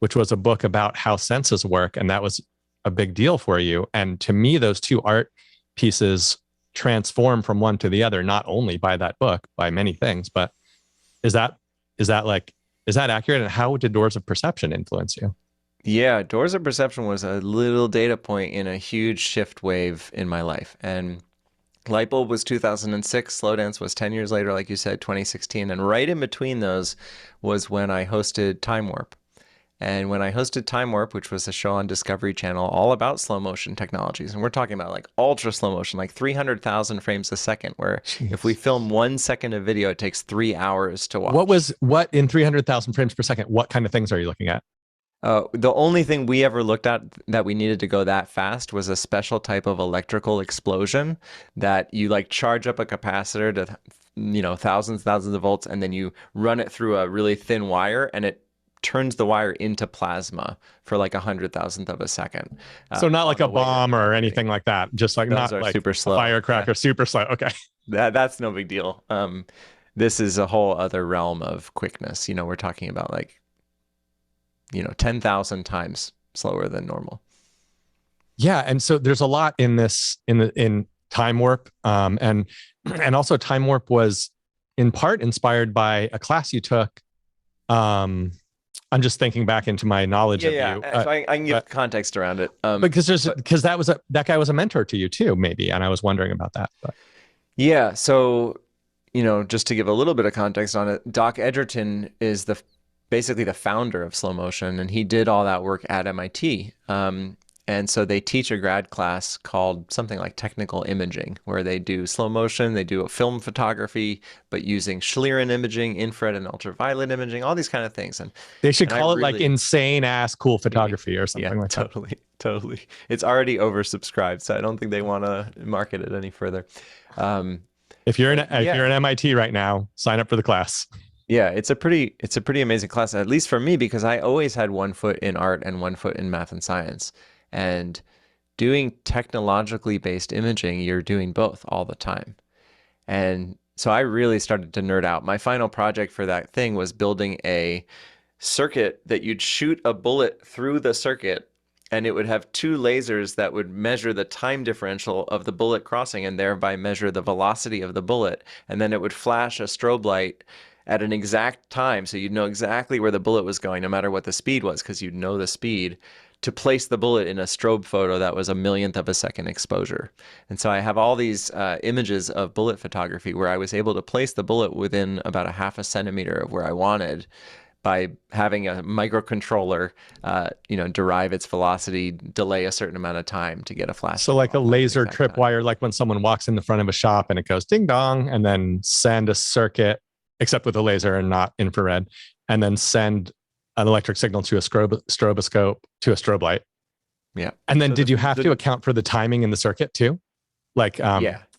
which was a book about how senses work. And that was a big deal for you. And to me, those two art pieces transform from one to the other, not only by that book, by many things. But is that accurate? And how did Doors of Perception influence you? Yeah, Doors of Perception was a little data point in a huge shift wave in my life. And Lightbulb was 2006. Slow Dance was 10 years later, like you said, 2016. And right in between those was when I hosted Time Warp. And when I hosted Time Warp, which was a show on Discovery Channel all about slow motion technologies, and we're talking about like ultra slow motion, like 300,000 frames a second, where if we film 1 second of video, it takes 3 hours to watch. What in 300,000 frames per second, what kind of things are you looking at? The only thing we ever looked at that we needed to go that fast was a special type of electrical explosion that you like charge up a capacitor to, thousands of volts, and then you run it through a really thin wire, and it turns the wire into plasma for like 100,000th of a second. So not like a bomb or anything like that. Just like not like super slow. A firecracker, super slow. Okay. That's no big deal. This is a whole other realm of quickness. We're talking about like, 10,000 times slower than normal. Yeah. And so there's a lot in this, in Time Warp. And also Time Warp was in part inspired by a class you took. I'm just thinking back into my knowledge of you. So I can give context around it. Because that guy was a mentor to you too, maybe. And I was wondering about that. But. Yeah. So, just to give a little bit of context on it, Doc Edgerton is basically the founder of slow motion, and he did all that work at MIT. And so they teach a grad class called something like technical imaging, where they do slow motion, they do a film photography, but using Schlieren imaging, infrared and ultraviolet imaging, all these kind of things. And they should call it like insane ass cool photography or something like that. Totally. It's already oversubscribed, so I don't think they want to market it any further. If you're in MIT right now, sign up for the class. Yeah, it's a pretty amazing class, at least for me, because I always had one foot in art and one foot in math and science. And doing technologically based imaging, you're doing both all the time. And so I really started to nerd out. My final project for that thing was building a circuit that you'd shoot a bullet through the circuit, and it would have two lasers that would measure the time differential of the bullet crossing and thereby measure the velocity of the bullet. And then it would flash a strobe light at an exact time, so you'd know exactly where the bullet was going, no matter what the speed was, because you'd know the speed, to place the bullet in a strobe photo that was a millionth of a second exposure. And so I have all these images of bullet photography where I was able to place the bullet within about a half a centimeter of where I wanted by having a microcontroller, derive its velocity, delay a certain amount of time to get a flash. So like a laser tripwire, like when someone walks in the front of a shop and it goes ding dong, and then send a circuit, except with a laser and not infrared, and then send an electric signal to a stroboscope to a strobe light. Yeah. And then did you have to account for the timing in the circuit too? Like,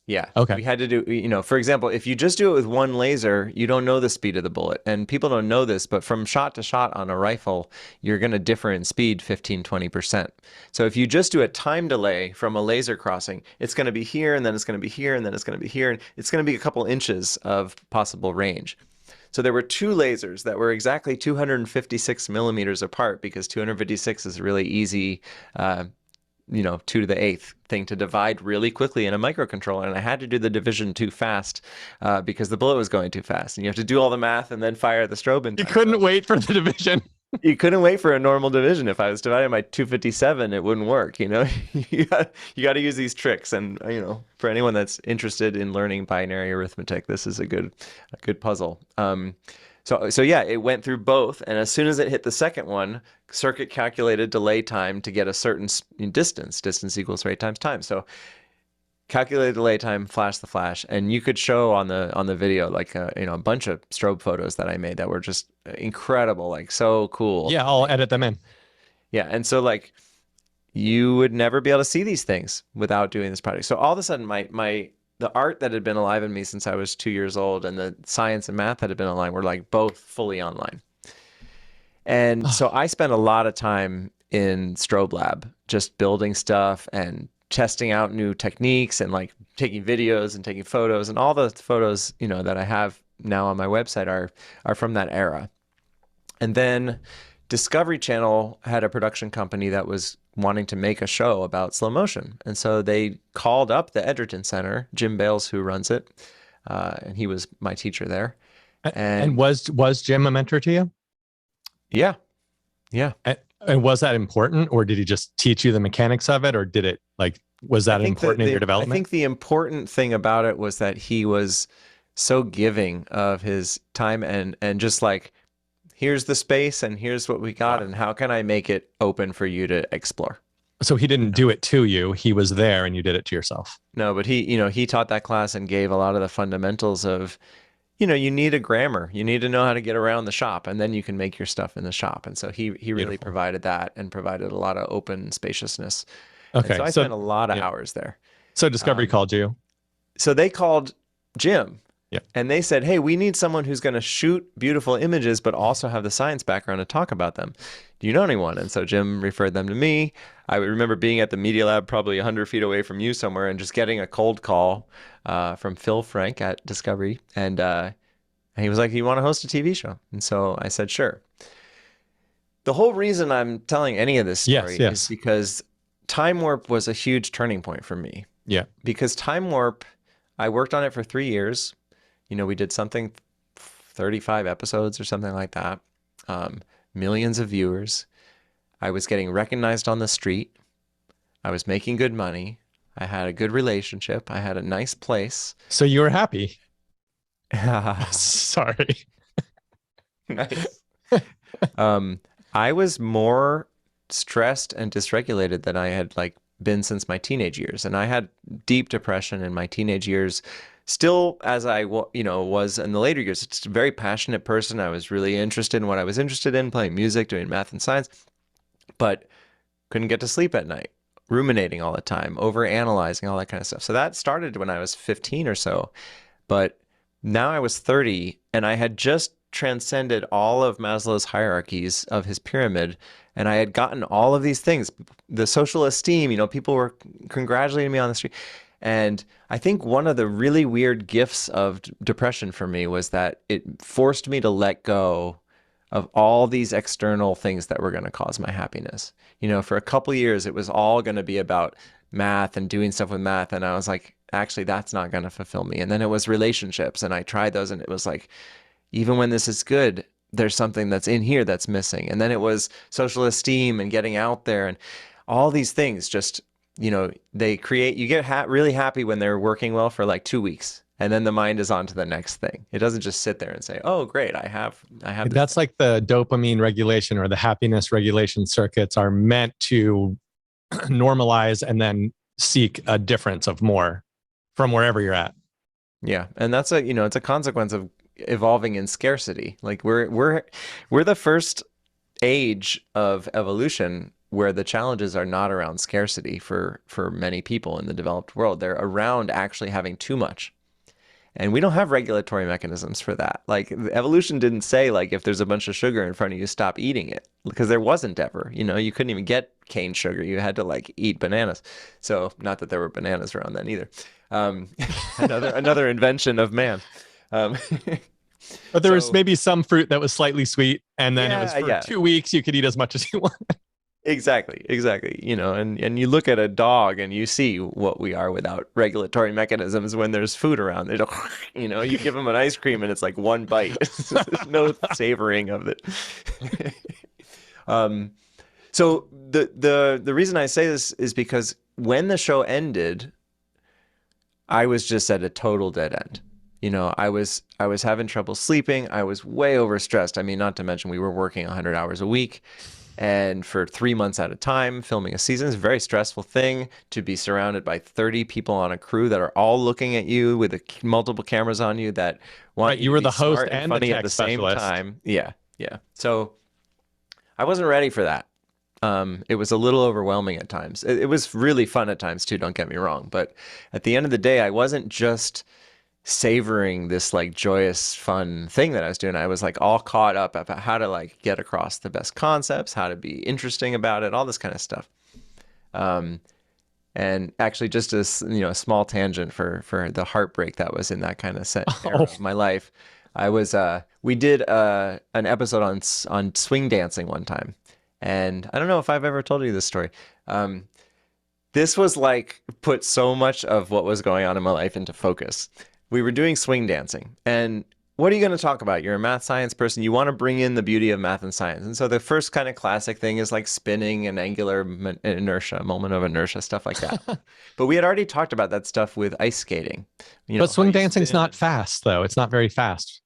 Yeah. Okay. We had to do, for example, if you just do it with one laser, you don't know the speed of the bullet. And people don't know this, but from shot to shot on a rifle, you're going to differ in speed 15, 20%. So if you just do a time delay from a laser crossing, it's going to be here, and then it's going to be here, and then it's going to be here, and it's going to be a couple inches of possible range. So there were two lasers that were exactly 256 millimeters apart, because 256 is a really easy 2 to the eighth thing to divide really quickly in a microcontroller. And I had to do the division too fast because the bullet was going too fast. And you have to do all the math and then fire the strobe in. You couldn't wait for the division. You couldn't wait for a normal division. If I was dividing by 257, it wouldn't work. You got to use these tricks. And, for anyone that's interested in learning binary arithmetic, this is a good puzzle. So yeah, it went through both, and as soon as it hit the second one, circuit calculated delay time to get a certain distance. Distance equals rate times time. So calculated delay time, flash the flash, and you could show on the video like a bunch of strobe photos that I made that were just incredible, like so cool. Yeah, I'll edit them in. Yeah, and so like you would never be able to see these things without doing this project. So all of a sudden, the art that had been alive in me since I was 2 years old and the science and math that had been online were like both fully online. And so I spent a lot of time in Strobe Lab just building stuff and testing out new techniques and like taking videos and taking photos, and all the photos, that I have now on my website are from that era. And then Discovery Channel had a production company that was wanting to make a show about slow motion. And so they called up the Edgerton Center, Jim Bales, who runs it. And he was my teacher there. And was Jim a mentor to you? Yeah. Yeah. And was that important, or did he just teach you the mechanics of it, or did it was that important in your development? I think the important thing about it was that he was so giving of his time and just like, here's the space and here's what we got, and how can I make it open for you to explore? So he didn't do it to you. He was there and you did it to yourself. No, but he taught that class and gave a lot of the fundamentals of, you need a grammar. You need to know how to get around the shop, and then you can make your stuff in the shop. And so he really provided that and provided a lot of open spaciousness. Okay. And so I spent a lot of hours there. So Discovery called you. So they called Jim. Yeah. And they said, hey, we need someone who's going to shoot beautiful images, but also have the science background to talk about them. Do you know anyone? And so Jim referred them to me. I remember being at the Media Lab probably 100 feet away from you somewhere and just getting a cold call from Phil Frank at Discovery. And he was like, you want to host a TV show? And so I said, sure. The whole reason I'm telling any of this story is because Time Warp was a huge turning point for me. Yeah. Because Time Warp, I worked on it for 3 years. We did something 35 episodes or something like that. Millions of viewers. I was getting recognized on the street. I was making good money. I had a good relationship. I had a nice place. So you were happy. Sorry. Nice. I was more stressed and dysregulated than I had been since my teenage years. And I had deep depression in my teenage years. Still, as I was in the later years, just a very passionate person. I was really interested in what I was interested in, playing music, doing math and science, but couldn't get to sleep at night, ruminating all the time, overanalyzing, all that kind of stuff. So that started when I was 15 or so. But now I was 30, and I had just transcended all of Maslow's hierarchies of his pyramid, and I had gotten all of these things, the social esteem, people were congratulating me on the street. And I think one of the really weird gifts of depression for me was that it forced me to let go of all these external things that were going to cause my happiness. For a couple of years, it was all going to be about math and doing stuff with math. And I was like, actually, that's not going to fulfill me. And then it was relationships, and I tried those, and it was like, even when this is good, there's something that's in here that's missing. And then it was social esteem and getting out there, and all these things just, they create, you get really happy when they're working well for like 2 weeks. And then the mind is on to the next thing. It doesn't just sit there and say, oh, great, I have. That's like the dopamine regulation or the happiness regulation circuits are meant to normalize and then seek a difference of more from wherever you're at. Yeah. And that's it's a consequence of evolving in scarcity. Like we're the first age of evolution where the challenges are not around scarcity for many people in the developed world. They're around actually having too much. And we don't have regulatory mechanisms for that. Like evolution didn't say like, if there's a bunch of sugar in front of you, stop eating it, because there wasn't ever, you couldn't even get cane sugar. You had to like eat bananas. So not that there were bananas around then either. Another invention of man. But there was maybe some fruit that was slightly sweet, and then it was for 2 weeks you could eat as much as you want. Exactly. And you look at a dog and you see what we are without regulatory mechanisms when there's food around. They don't, you give them an ice cream and it's like one bite. There's no savoring of it. So the reason I say this is because when the show ended, I was just at a total dead end. I was having trouble sleeping. I was way overstressed. I mean, not to mention we were working 100 hours a week. And for 3 months at a time, filming a season is a very stressful thing, to be surrounded by 30 people on a crew that are all looking at you with multiple cameras on you that want you were the host and funny the at the specialist. same time. Yeah. So I wasn't ready for that. It was a little overwhelming at times. It was really fun at times too, don't get me wrong. But at the end of the day, I wasn't just savoring this like joyous, fun thing that I was doing. I was like all caught up about how to like get across the best concepts, how to be interesting about it, all this kind of stuff. And actually, just a small tangent for the heartbreak that was in that kind of era of my life. We did an episode on swing dancing one time, and I don't know if I've ever told you this story. This was like put so much of what was going on in my life into focus. We were doing swing dancing, and what are you going to talk about? You're a math science person. You want to bring in the beauty of math and science. And so the first kind of classic thing is like spinning and angular inertia, moment of inertia, stuff like that. But we had already talked about that stuff with ice skating. But swing dancing's not fast, though. It's not very fast.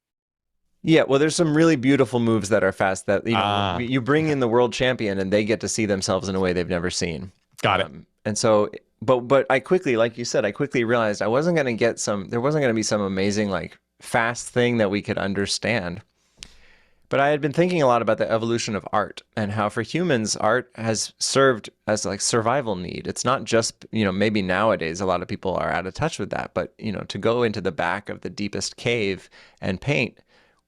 Yeah, well, there's some really beautiful moves that are fast that, you bring in the world champion and they get to see themselves in a way they've never seen. Got it. And so... But I quickly, like you said, realized there wasn't going to be some amazing, like, fast thing that we could understand. But I had been thinking a lot about the evolution of art and how for humans, art has served as like survival need. It's not just, maybe nowadays a lot of people are out of touch with that, but, to go into the back of the deepest cave and paint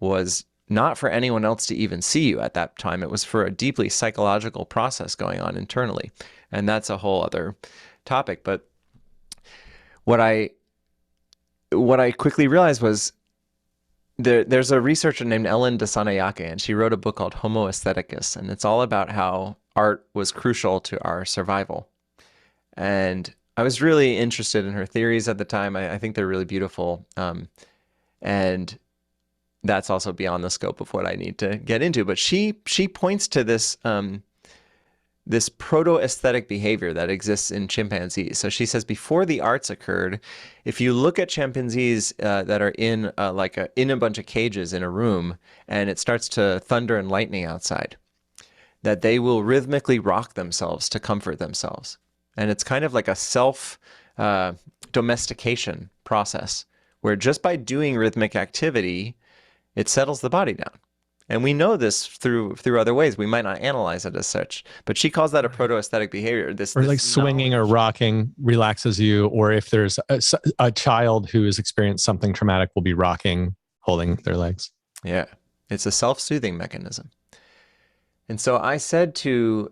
was not for anyone else to even see you at that time. It was for a deeply psychological process going on internally. And that's a whole other topic. But what I quickly realized was there's a researcher named Ellen Dissanayake, and she wrote a book called Homo Aestheticus, and it's all about how art was crucial to our survival. And I was really interested in her theories at the time. I think they're really beautiful. And that's also beyond the scope of what I need to get into. But she points to this this proto-aesthetic behavior that exists in chimpanzees. So she says before the arts occurred, if you look at chimpanzees that are in a bunch of cages in a room, and it starts to thunder and lightning outside, that they will rhythmically rock themselves to comfort themselves. And it's kind of like a self-domestication process, where just by doing rhythmic activity, it settles the body down. And we know this through other ways. We might not analyze it as such, but she calls that a proto-aesthetic behavior. This like swinging or rocking relaxes you, or if there's a child who has experienced something traumatic, will be rocking, holding their legs. Yeah. It's a self-soothing mechanism. And so I said to,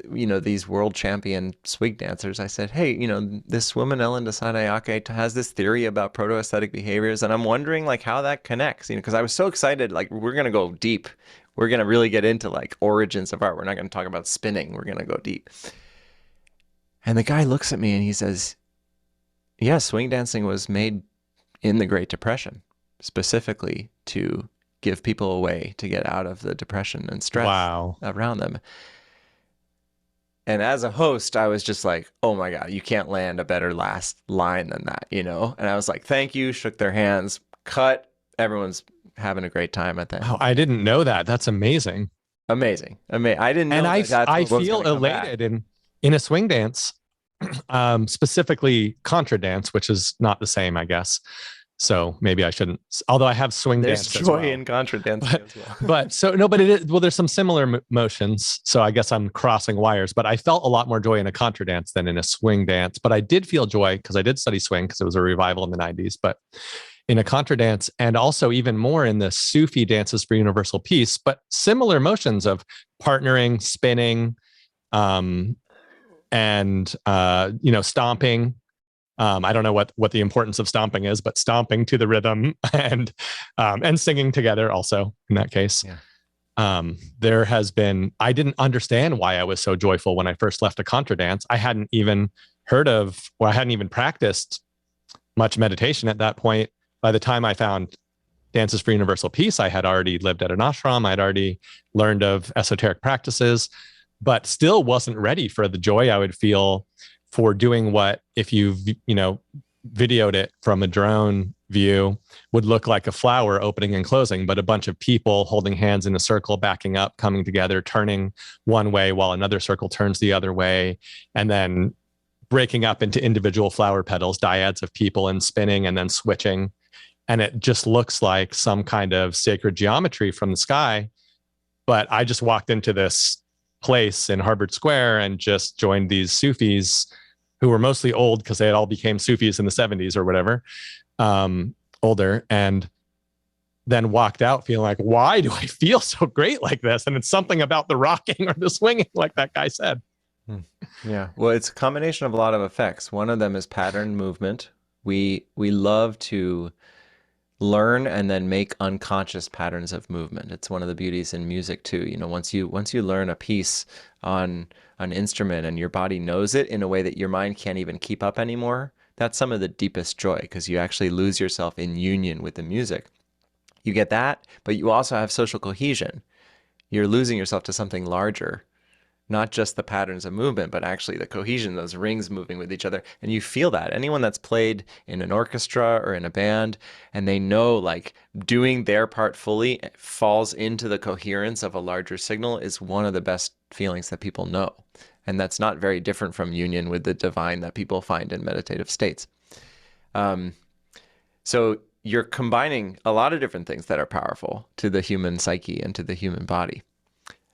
these world champion swing dancers, I said, hey, this woman, Ellen Desai has this theory about proto-aesthetic behaviors. And I'm wondering like how that connects, because I was so excited, like we're going to go deep. We're going to really get into like origins of art. We're not going to talk about spinning. We're going to go deep. And the guy looks at me and he says, yeah, swing dancing was made in the Great Depression, specifically to give people a way to get out of the depression and stress around them. And as a host, I was just like, oh my God, you can't land a better last line than that, And I was like, thank you, shook their hands, cut. Everyone's having a great time at that. Oh, I didn't know that. That's amazing. Amazing. I didn't know and I feel elated in a swing dance, specifically contra dance, which is not the same, I guess. So maybe I shouldn't, although I have swing dance as well. There's joy in contra dancing as well. but it is, well, there's some similar motions. So I guess I'm crossing wires, but I felt a lot more joy in a contra dance than in a swing dance. But I did feel joy because I did study swing because it was a revival in the 90s, but in a contra dance, and also even more in the Sufi dances for universal peace, but similar motions of partnering, spinning, and stomping. I don't know what the importance of stomping is, but stomping to the rhythm and singing together also in that case. Yeah. There has been, I didn't understand why I was so joyful when I first left a contra dance. I hadn't even heard of, or I hadn't even practiced much meditation at that point. By the time I found Dances for Universal Peace, I had already lived at an ashram. I'd already learned of esoteric practices, but still wasn't ready for the joy I would feel for doing what, if you videoed it from a drone view, would look like a flower opening and closing, but a bunch of people holding hands in a circle, backing up, coming together, turning one way while another circle turns the other way, and then breaking up into individual flower petals, dyads of people, and spinning and then switching. And it just looks like some kind of sacred geometry from the sky. But I just walked into this place in Harvard Square and just joined these Sufis who were mostly old because they had all became Sufis in the 70s or whatever, older, and then walked out feeling like, why do I feel so great like this? And it's something about the rocking or the swinging, like that guy said. Yeah. Well, it's a combination of a lot of effects. One of them is pattern movement. We love to learn and then make unconscious patterns of movement. It's one of the beauties in music too. Once you learn a piece on an instrument and your body knows it in a way that your mind can't even keep up anymore, that's some of the deepest joy, because you actually lose yourself in union with the music. You get that, but you also have social cohesion. You're losing yourself to something larger, not just the patterns of movement, but actually the cohesion, those rings moving with each other. And you feel that. Anyone that's played in an orchestra or in a band, and they know like doing their part fully falls into the coherence of a larger signal, is one of the best feelings that people know. And that's not very different from union with the divine that people find in meditative states. So you're combining a lot of different things that are powerful to the human psyche and to the human body.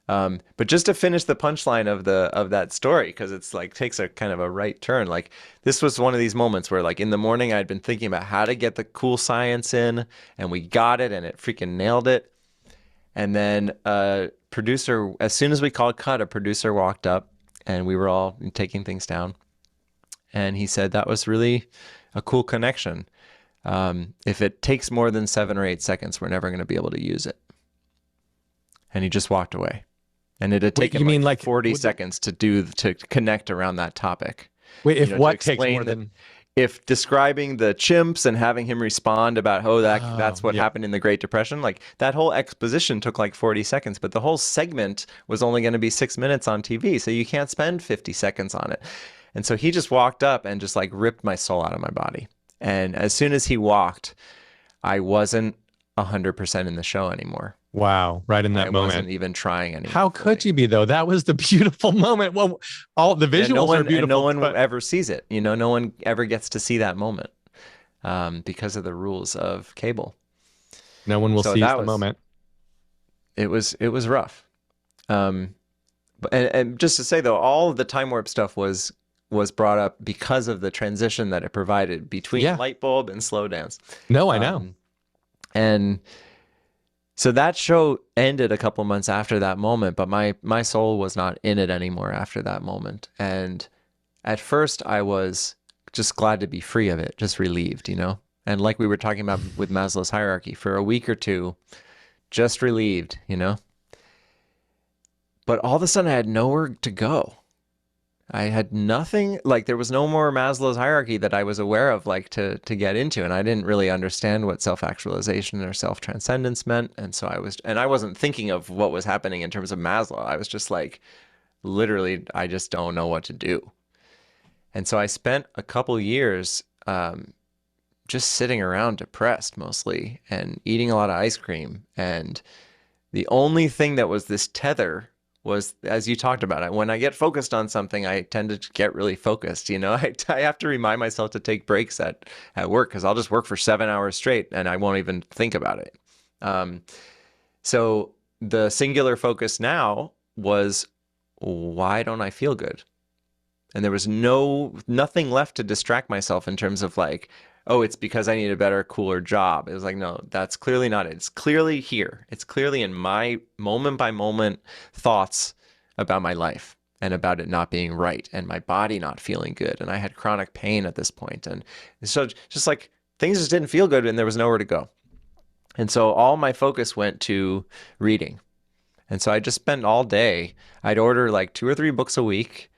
But just to finish the punchline of that story, because it's like takes a kind of a right turn. Like this was one of these moments where like in the morning I'd been thinking about how to get the cool science in, and we got it, and it freaking nailed it. And then a producer, as soon as we called cut, a producer walked up, and we were all taking things down, and he said that was really a cool connection. If it takes more than 7 or 8 seconds, we're never going to be able to use it. And he just walked away. And it had taken like 40 seconds to connect around that topic. Wait, if what takes more than... If describing the chimps and having him respond about, that's what happened in the Great Depression, like that whole exposition took like 40 seconds, but the whole segment was only going to be 6 minutes on TV, so you can't spend 50 seconds on it. And so he just walked up and just like ripped my soul out of my body. And as soon as he walked, I wasn't 100% in the show anymore. Wow. Right in that moment. I wasn't even trying anymore. How could you be though? That was the beautiful moment. Well, all the visuals are beautiful. And no one ever sees it. No one ever gets to see that moment because of the rules of cable. No one will seize the moment. It was rough. And just to say though, all of the time warp stuff was brought up because of the transition that it provided between light bulb and slow dance. No, I know. And So that show ended a couple months after that moment, but my soul was not in it anymore after that moment. And at first I was just glad to be free of it, just relieved, you know? And like we were talking about with Maslow's hierarchy, for a week or two, just relieved, you know? But all of a sudden I had nowhere to go. I had nothing, like there was no more Maslow's hierarchy that I was aware of, like to get into. And I didn't really understand what self-actualization or self-transcendence meant. And so I wasn't thinking of what was happening in terms of Maslow. I was just like, literally, I just don't know what to do. And so I spent a couple years just sitting around depressed mostly and eating a lot of ice cream. And the only thing that was this tether was, as you talked about it, when I get focused on something, I tend to get really focused. You know, I have to remind myself to take breaks at work, because I'll just work for 7 hours straight and I won't even think about it. So the singular focus now was, why don't I feel good? And there was nothing left to distract myself in terms of like, oh, it's because I need a better, cooler job. It was like, no, that's clearly not it. It's clearly here. It's clearly in my moment by moment thoughts about my life and about it not being right and my body not feeling good. And I had chronic pain at this point. And so just like things just didn't feel good and there was nowhere to go. And so all my focus went to reading. And so I just spent all day, I'd order like 2 or 3 books a week.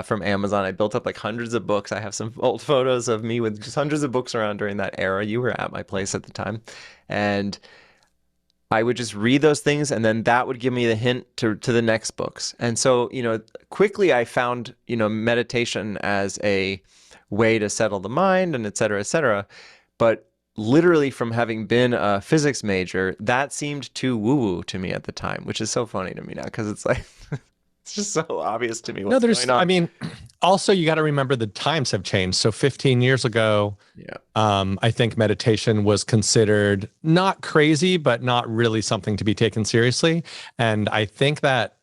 From Amazon. I built up like hundreds of books. I have some old photos of me with just hundreds of books around during that era. You were at my place at the time. And I would just read those things, and then that would give me the hint to the next books. And so, you know, quickly I found, you know, meditation as a way to settle the mind and et cetera, et cetera. But literally from having been a physics major, that seemed too woo-woo to me at the time, which is so funny to me now, because it's like... It's just so obvious to me what's going on. I mean, also you got to remember the times have changed. So 15 years ago, I think meditation was considered not crazy, but not really something to be taken seriously. And I think that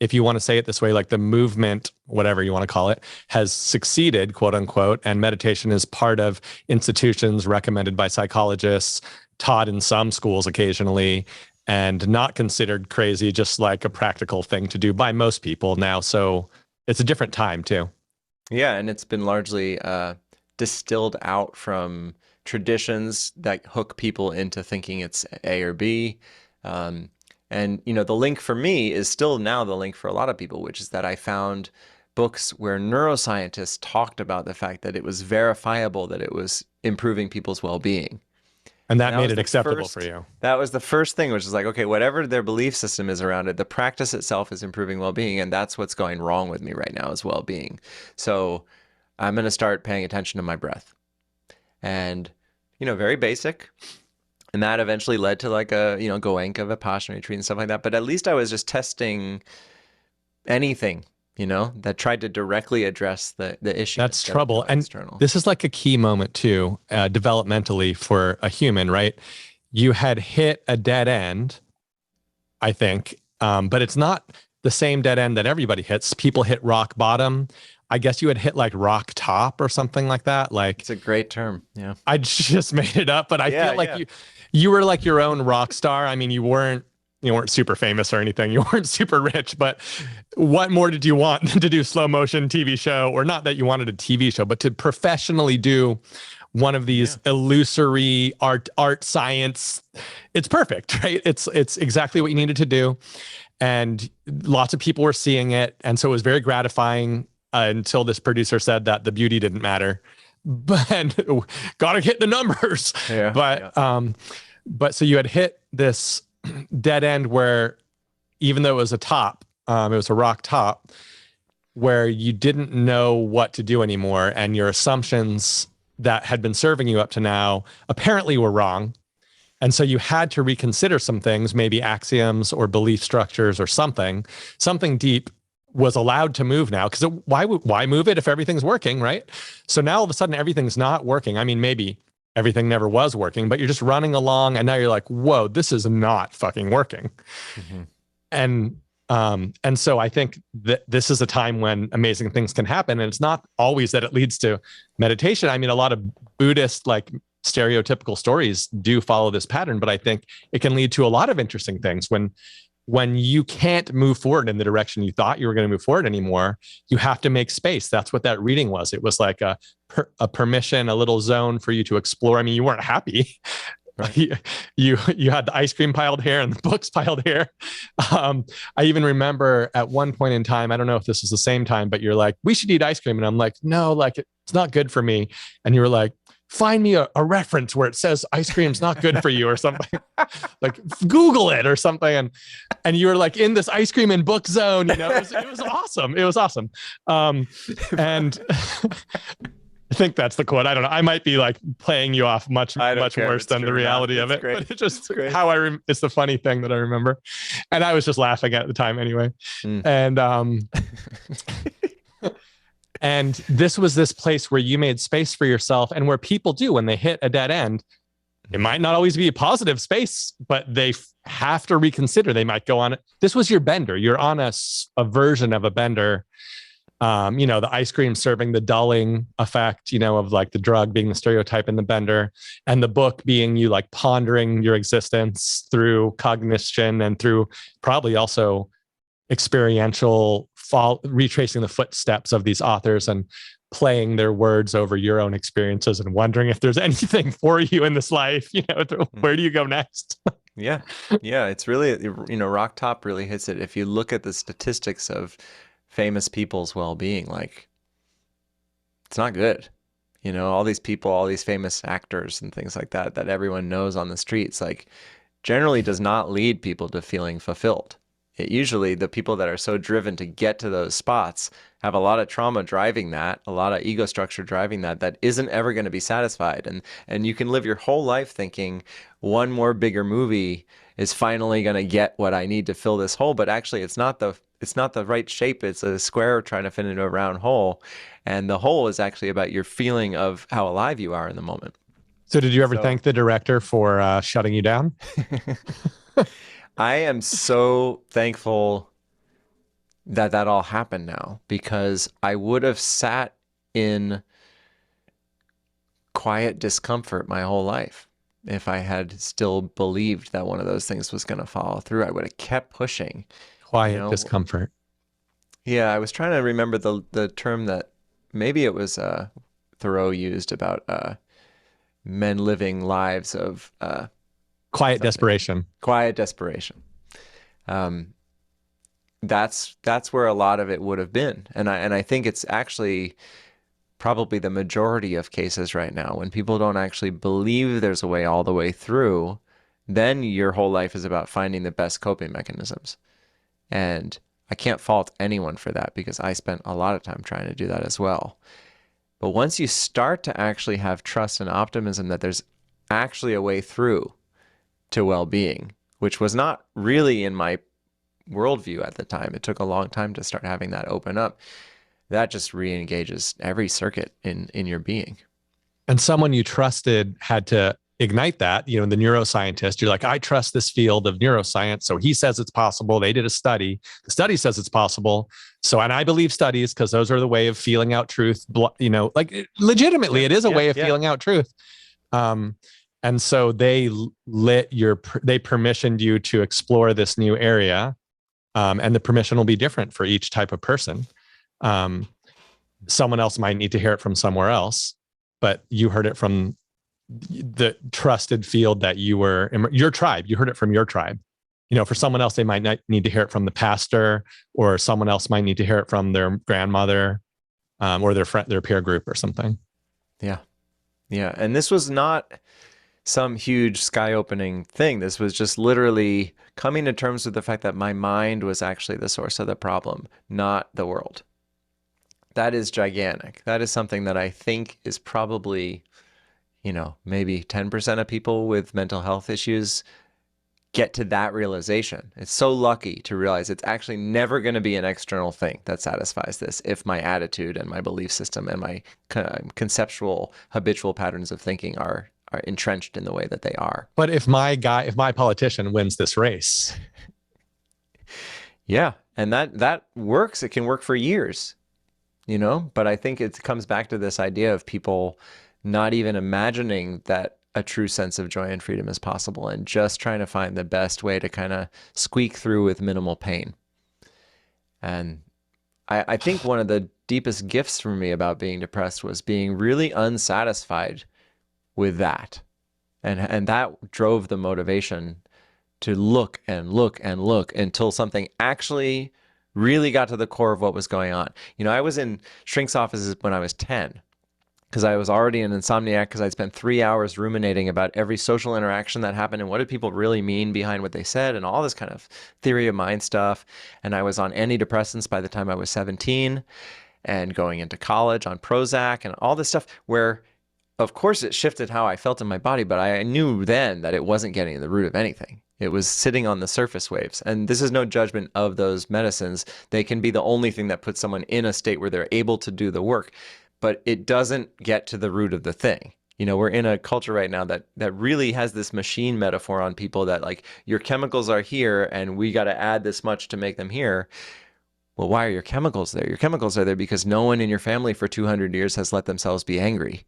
if you want to say it this way, like the movement, whatever you want to call it, has succeeded, quote unquote, and meditation is part of institutions recommended by psychologists, taught in some schools occasionally, and not considered crazy, just like a practical thing to do by most people now. So it's a different time too. Yeah, and it's been largely distilled out from traditions that hook people into thinking it's A or B. And, you know, the link for me is still now the link for a lot of people, which is that I found books where neuroscientists talked about the fact that it was verifiable that it was improving people's well-being. And that made it acceptable for you. That was the first thing, which is like, okay, whatever their belief system is around it, the practice itself is improving well-being. And that's what's going wrong with me right now is well-being. So I'm going to start paying attention to my breath. And, you know, very basic. And that eventually led to like a, you know, Goenka Vipassana retreat and stuff like that. But at least I was just testing anything, you know, that tried to directly address the issue. That's trouble. And this is like a key moment too, developmentally for a human, right? You had hit a dead end, I think, but it's not the same dead end that everybody hits. People hit rock bottom. I guess you had hit like rock top or something like that. Like, it's a great term. Yeah. I just made it up, but I feel like you were like your own rock star. I mean, you weren't super famous or anything. You weren't super rich, but what more did you want than to do slow motion TV show? Or not that you wanted a TV show, but to professionally do one of these illusory art science. It's perfect, right? It's exactly what you needed to do. And lots of people were seeing it. And so it was very gratifying until this producer said that the beauty didn't matter. But gotta hit the numbers. But so you had hit this dead end where, even though it was a top, it was a rock top, where you didn't know what to do anymore, and your assumptions that had been serving you up to now apparently were wrong. And so you had to reconsider some things, maybe axioms or belief structures or something deep was allowed to move now, because why move it if everything's working, right? So now all of a sudden everything's not working. I mean, maybe everything never was working, but you're just running along, and now you're like, whoa, this is not fucking working. Mm-hmm. And so I think that this is a time when amazing things can happen. And it's not always that it leads to meditation. I mean, a lot of Buddhist like stereotypical stories do follow this pattern, but I think it can lead to a lot of interesting things when you can't move forward in the direction you thought you were going to move forward anymore. You have to make space. That's what that reading was. It was like a permission, a little zone for you to explore. I mean, you weren't happy. Right. You had the ice cream piled here and the books piled here. I even remember at one point in time, I don't know if this was the same time, but you're like, we should eat ice cream. And I'm like, no, like it's not good for me. And you were like, find me a reference where it says ice cream's not good for you or something. Like Google it or something. And you were like in this ice cream and book zone, you know, it was awesome. It was awesome. And I think that's the quote. I don't know. I might be like playing you off much worse than the reality of it. But it's just how it's the funny thing that I remember. And I was just laughing at the time anyway. And and this was this place where you made space for yourself, and where people do when they hit a dead end. It might not always be a positive space, but they have to reconsider. They might go on it. This was your bender. You're on a version of a bender. You know, the ice cream serving the dulling effect, you know, of like the drug being the stereotype in the bender, and the book being you like pondering your existence through cognition and through probably also experiential retracing the footsteps of these authors and playing their words over your own experiences and wondering if there's anything for you in this life, you know, where do you go next? Yeah. It's really, you know, Rock Top really hits it. If you look at the statistics of famous people's well-being, like it's not good. You know, all these people, all these famous actors and things like that everyone knows on the streets, like generally does not lead people to feeling fulfilled. It usually, the people that are so driven to get to those spots have a lot of trauma driving that, a lot of ego structure driving that isn't ever going to be satisfied. And you can live your whole life thinking one more bigger movie is finally going to get what I need to fill this hole, but actually it's not the right shape. It's a square trying to fit into a round hole, and the hole is actually about your feeling of how alive you are in the moment. So did you ever thank the director for shutting you down? I am so thankful that all happened now, because I would have sat in quiet discomfort my whole life if I had still believed that one of those things was going to follow through. I would have kept pushing. Quiet discomfort. Yeah, I was trying to remember the term that maybe it was Thoreau used about men living lives of quiet desperation. Quiet desperation. That's where a lot of it would have been, and I think it's actually probably the majority of cases right now when people don't actually believe there's a way all the way through. Then your whole life is about finding the best coping mechanisms, and I can't fault anyone for that, because I spent a lot of time trying to do that as well. But once you start to actually have trust and optimism that there's actually a way through to well-being, which was not really in my worldview at the time. It took a long time to start having that open up. That just re-engages every circuit in your being. And someone you trusted had to ignite that, you know, the neuroscientist. You're like, I trust this field of neuroscience. So he says it's possible. They did a study. The study says it's possible. So, and I believe studies, because those are the way of feeling out truth. You know, like legitimately, it is a way of feeling out truth. And so they permissioned you to explore this new area. And the permission will be different for each type of person. Someone else might need to hear it from somewhere else, but you heard it from the trusted field that you were, your tribe. You heard it from your tribe. You know, for someone else, they might not need to hear it from the pastor, or someone else might need to hear it from their grandmother, or their friend, their peer group or something. Yeah. And this was not some huge sky-opening thing. This was just literally coming to terms with the fact that my mind was actually the source of the problem, not the world. That is gigantic. That is something that I think is probably, you know, maybe 10% of people with mental health issues get to that realization. It's so lucky to realize it's actually never going to be an external thing that satisfies this, if my attitude and my belief system and my conceptual habitual patterns of thinking are entrenched in the way that they are. But if my politician wins this race. Yeah. And that works. It can work for years, you know, but I think it comes back to this idea of people not even imagining that a true sense of joy and freedom is possible, and just trying to find the best way to kind of squeak through with minimal pain. And I think one of the deepest gifts for me about being depressed was being really unsatisfied with that. And that drove the motivation to look and look and look until something actually really got to the core of what was going on. I was in shrinks offices when I was 10 because I was already an insomniac because I'd spent 3 hours ruminating about every social interaction that happened and what did people really mean behind what they said and all this kind of theory of mind stuff. And I was on antidepressants by the time I was 17 and going into college on Prozac and all this stuff where, of course, it shifted how I felt in my body, but I knew then that it wasn't getting to the root of anything. It was sitting on the surface waves. And this is no judgment of those medicines. They can be the only thing that puts someone in a state where they're able to do the work, but it doesn't get to the root of the thing. We're in a culture right now that really has this machine metaphor on people that like your chemicals are here and we got to add this much to make them here. Well, why are your chemicals there? Your chemicals are there because no one in your family for 200 years has let themselves be angry.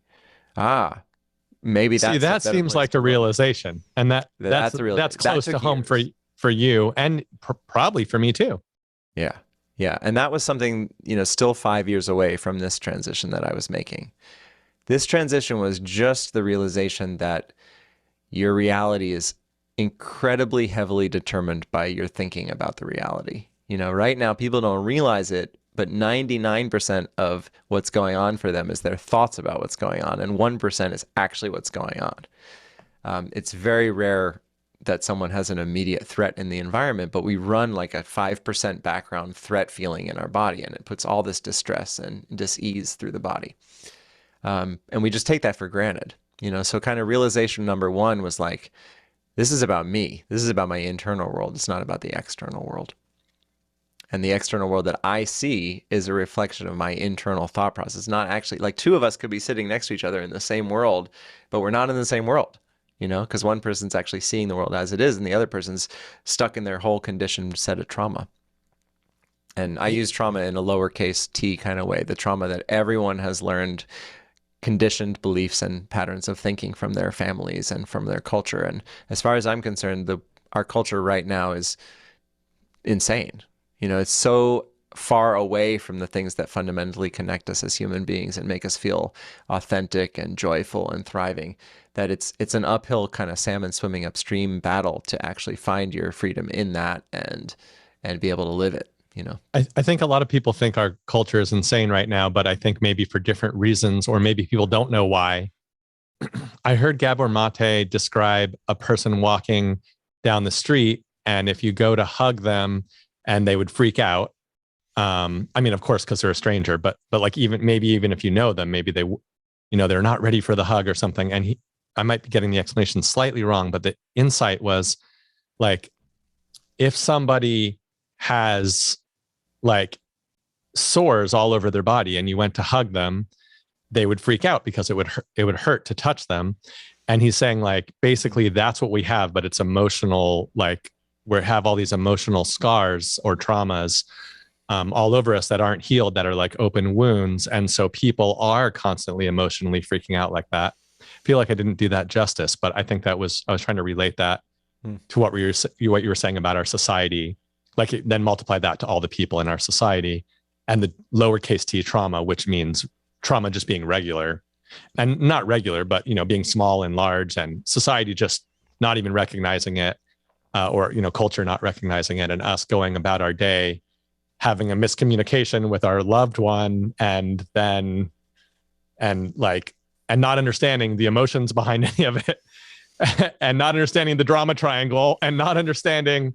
Maybe See, that's that seems like a realization, and that's the realization. That's close to home for you, and probably for me too. Yeah, and that was something still 5 years away from this transition that I was making. This transition was just the realization that your reality is incredibly heavily determined by your thinking about the reality. Right now people don't realize it, but 99% of what's going on for them is their thoughts about what's going on, and 1% is actually what's going on. It's very rare that someone has an immediate threat in the environment, but we run like a 5% background threat feeling in our body, and it puts all this distress and dis-ease through the body. And we just take that for granted. So kind of realization number one was like, this is about me. This is about my internal world. It's not about the external world. And the external world that I see is a reflection of my internal thought process. Not actually, like two of us could be sitting next to each other in the same world, but we're not in the same world, because one person's actually seeing the world as it is and the other person's stuck in their whole conditioned set of trauma. And I use trauma in a lowercase t kind of way, the trauma that everyone has learned, conditioned beliefs and patterns of thinking from their families and from their culture. And as far as I'm concerned, our culture right now is insane. It's so far away from the things that fundamentally connect us as human beings and make us feel authentic and joyful and thriving, that it's an uphill kind of salmon swimming upstream battle to actually find your freedom in that and be able to live it. I think a lot of people think our culture is insane right now, but I think maybe for different reasons, or maybe people don't know why. I heard Gabor Mate describe a person walking down the street, and if you go to hug them, and they would freak out. I mean, of course, because they're a stranger, but like even if you know them, maybe they, they're not ready for the hug or something. And I might be getting the explanation slightly wrong, but the insight was like, if somebody has like sores all over their body and you went to hug them, they would freak out because it would hurt to touch them. And he's saying like, basically that's what we have, but it's emotional, like, we have all these emotional scars or traumas all over us that aren't healed, that are like open wounds. And so people are constantly emotionally freaking out like that. I feel like I didn't do that justice, but I think I was trying to relate that to what you were saying about our society, like then multiply that to all the people in our society and the lowercase t trauma, which means trauma just being regular and not regular, but, being small and large, and society just not even recognizing it. Or culture not recognizing it, and us going about our day having a miscommunication with our loved one, and not understanding the emotions behind any of it, and not understanding the drama triangle, and not understanding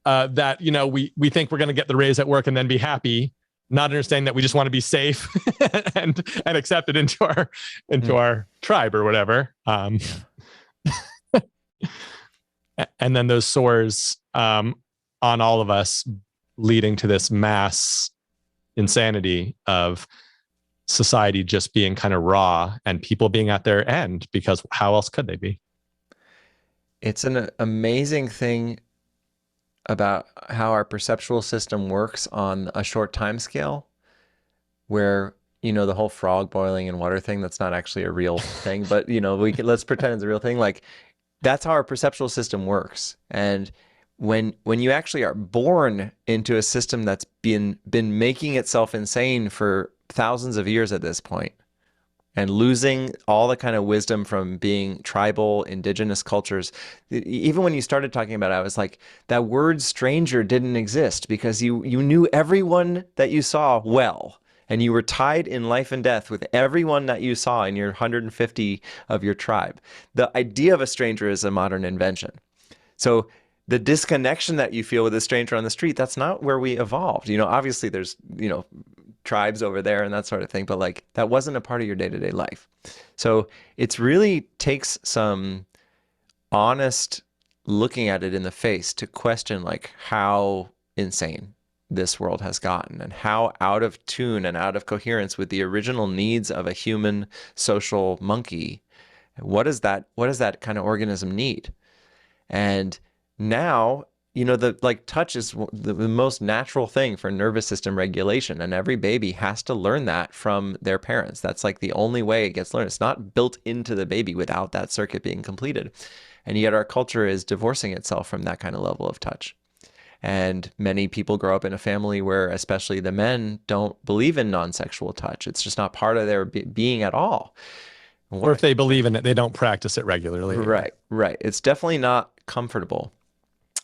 that we think we're going to get the raise at work and then be happy, not understanding that we just want to be safe and accepted into our tribe or whatever. And then those sores on all of us, leading to this mass insanity of society just being kind of raw and people being at their end, because how else could they be? It's an amazing thing about how our perceptual system works on a short time scale, where the whole frog boiling in water thing, that's not actually a real thing, but let's pretend it's a real thing. Like, that's how our perceptual system works. And when you actually are born into a system that's been making itself insane for thousands of years at this point, and losing all the kind of wisdom from being tribal, indigenous cultures. Even when you started talking about it, I was like, that word stranger didn't exist because you knew everyone that you saw well. And you were tied in life and death with everyone that you saw in your 150 of your tribe. The idea of a stranger is a modern invention. So the disconnection that you feel with a stranger on the street, that's not where we evolved. Obviously there's, tribes over there and that sort of thing, but like that wasn't a part of your day-to-day life. So it's really takes some honest looking at it in the face to question like how insane this world has gotten and how out of tune and out of coherence with the original needs of a human social monkey. What does that kind of organism need? And now, the like touch is the most natural thing for nervous system regulation, and every baby has to learn that from their parents. That's like the only way it gets learned. It's not built into the baby without that circuit being completed. And yet our culture is divorcing itself from that kind of level of touch. And many people grow up in a family where especially the men don't believe in non-sexual touch. It's just not part of their being at all. Or if they believe in it, they don't practice it regularly. Right. It's definitely not comfortable.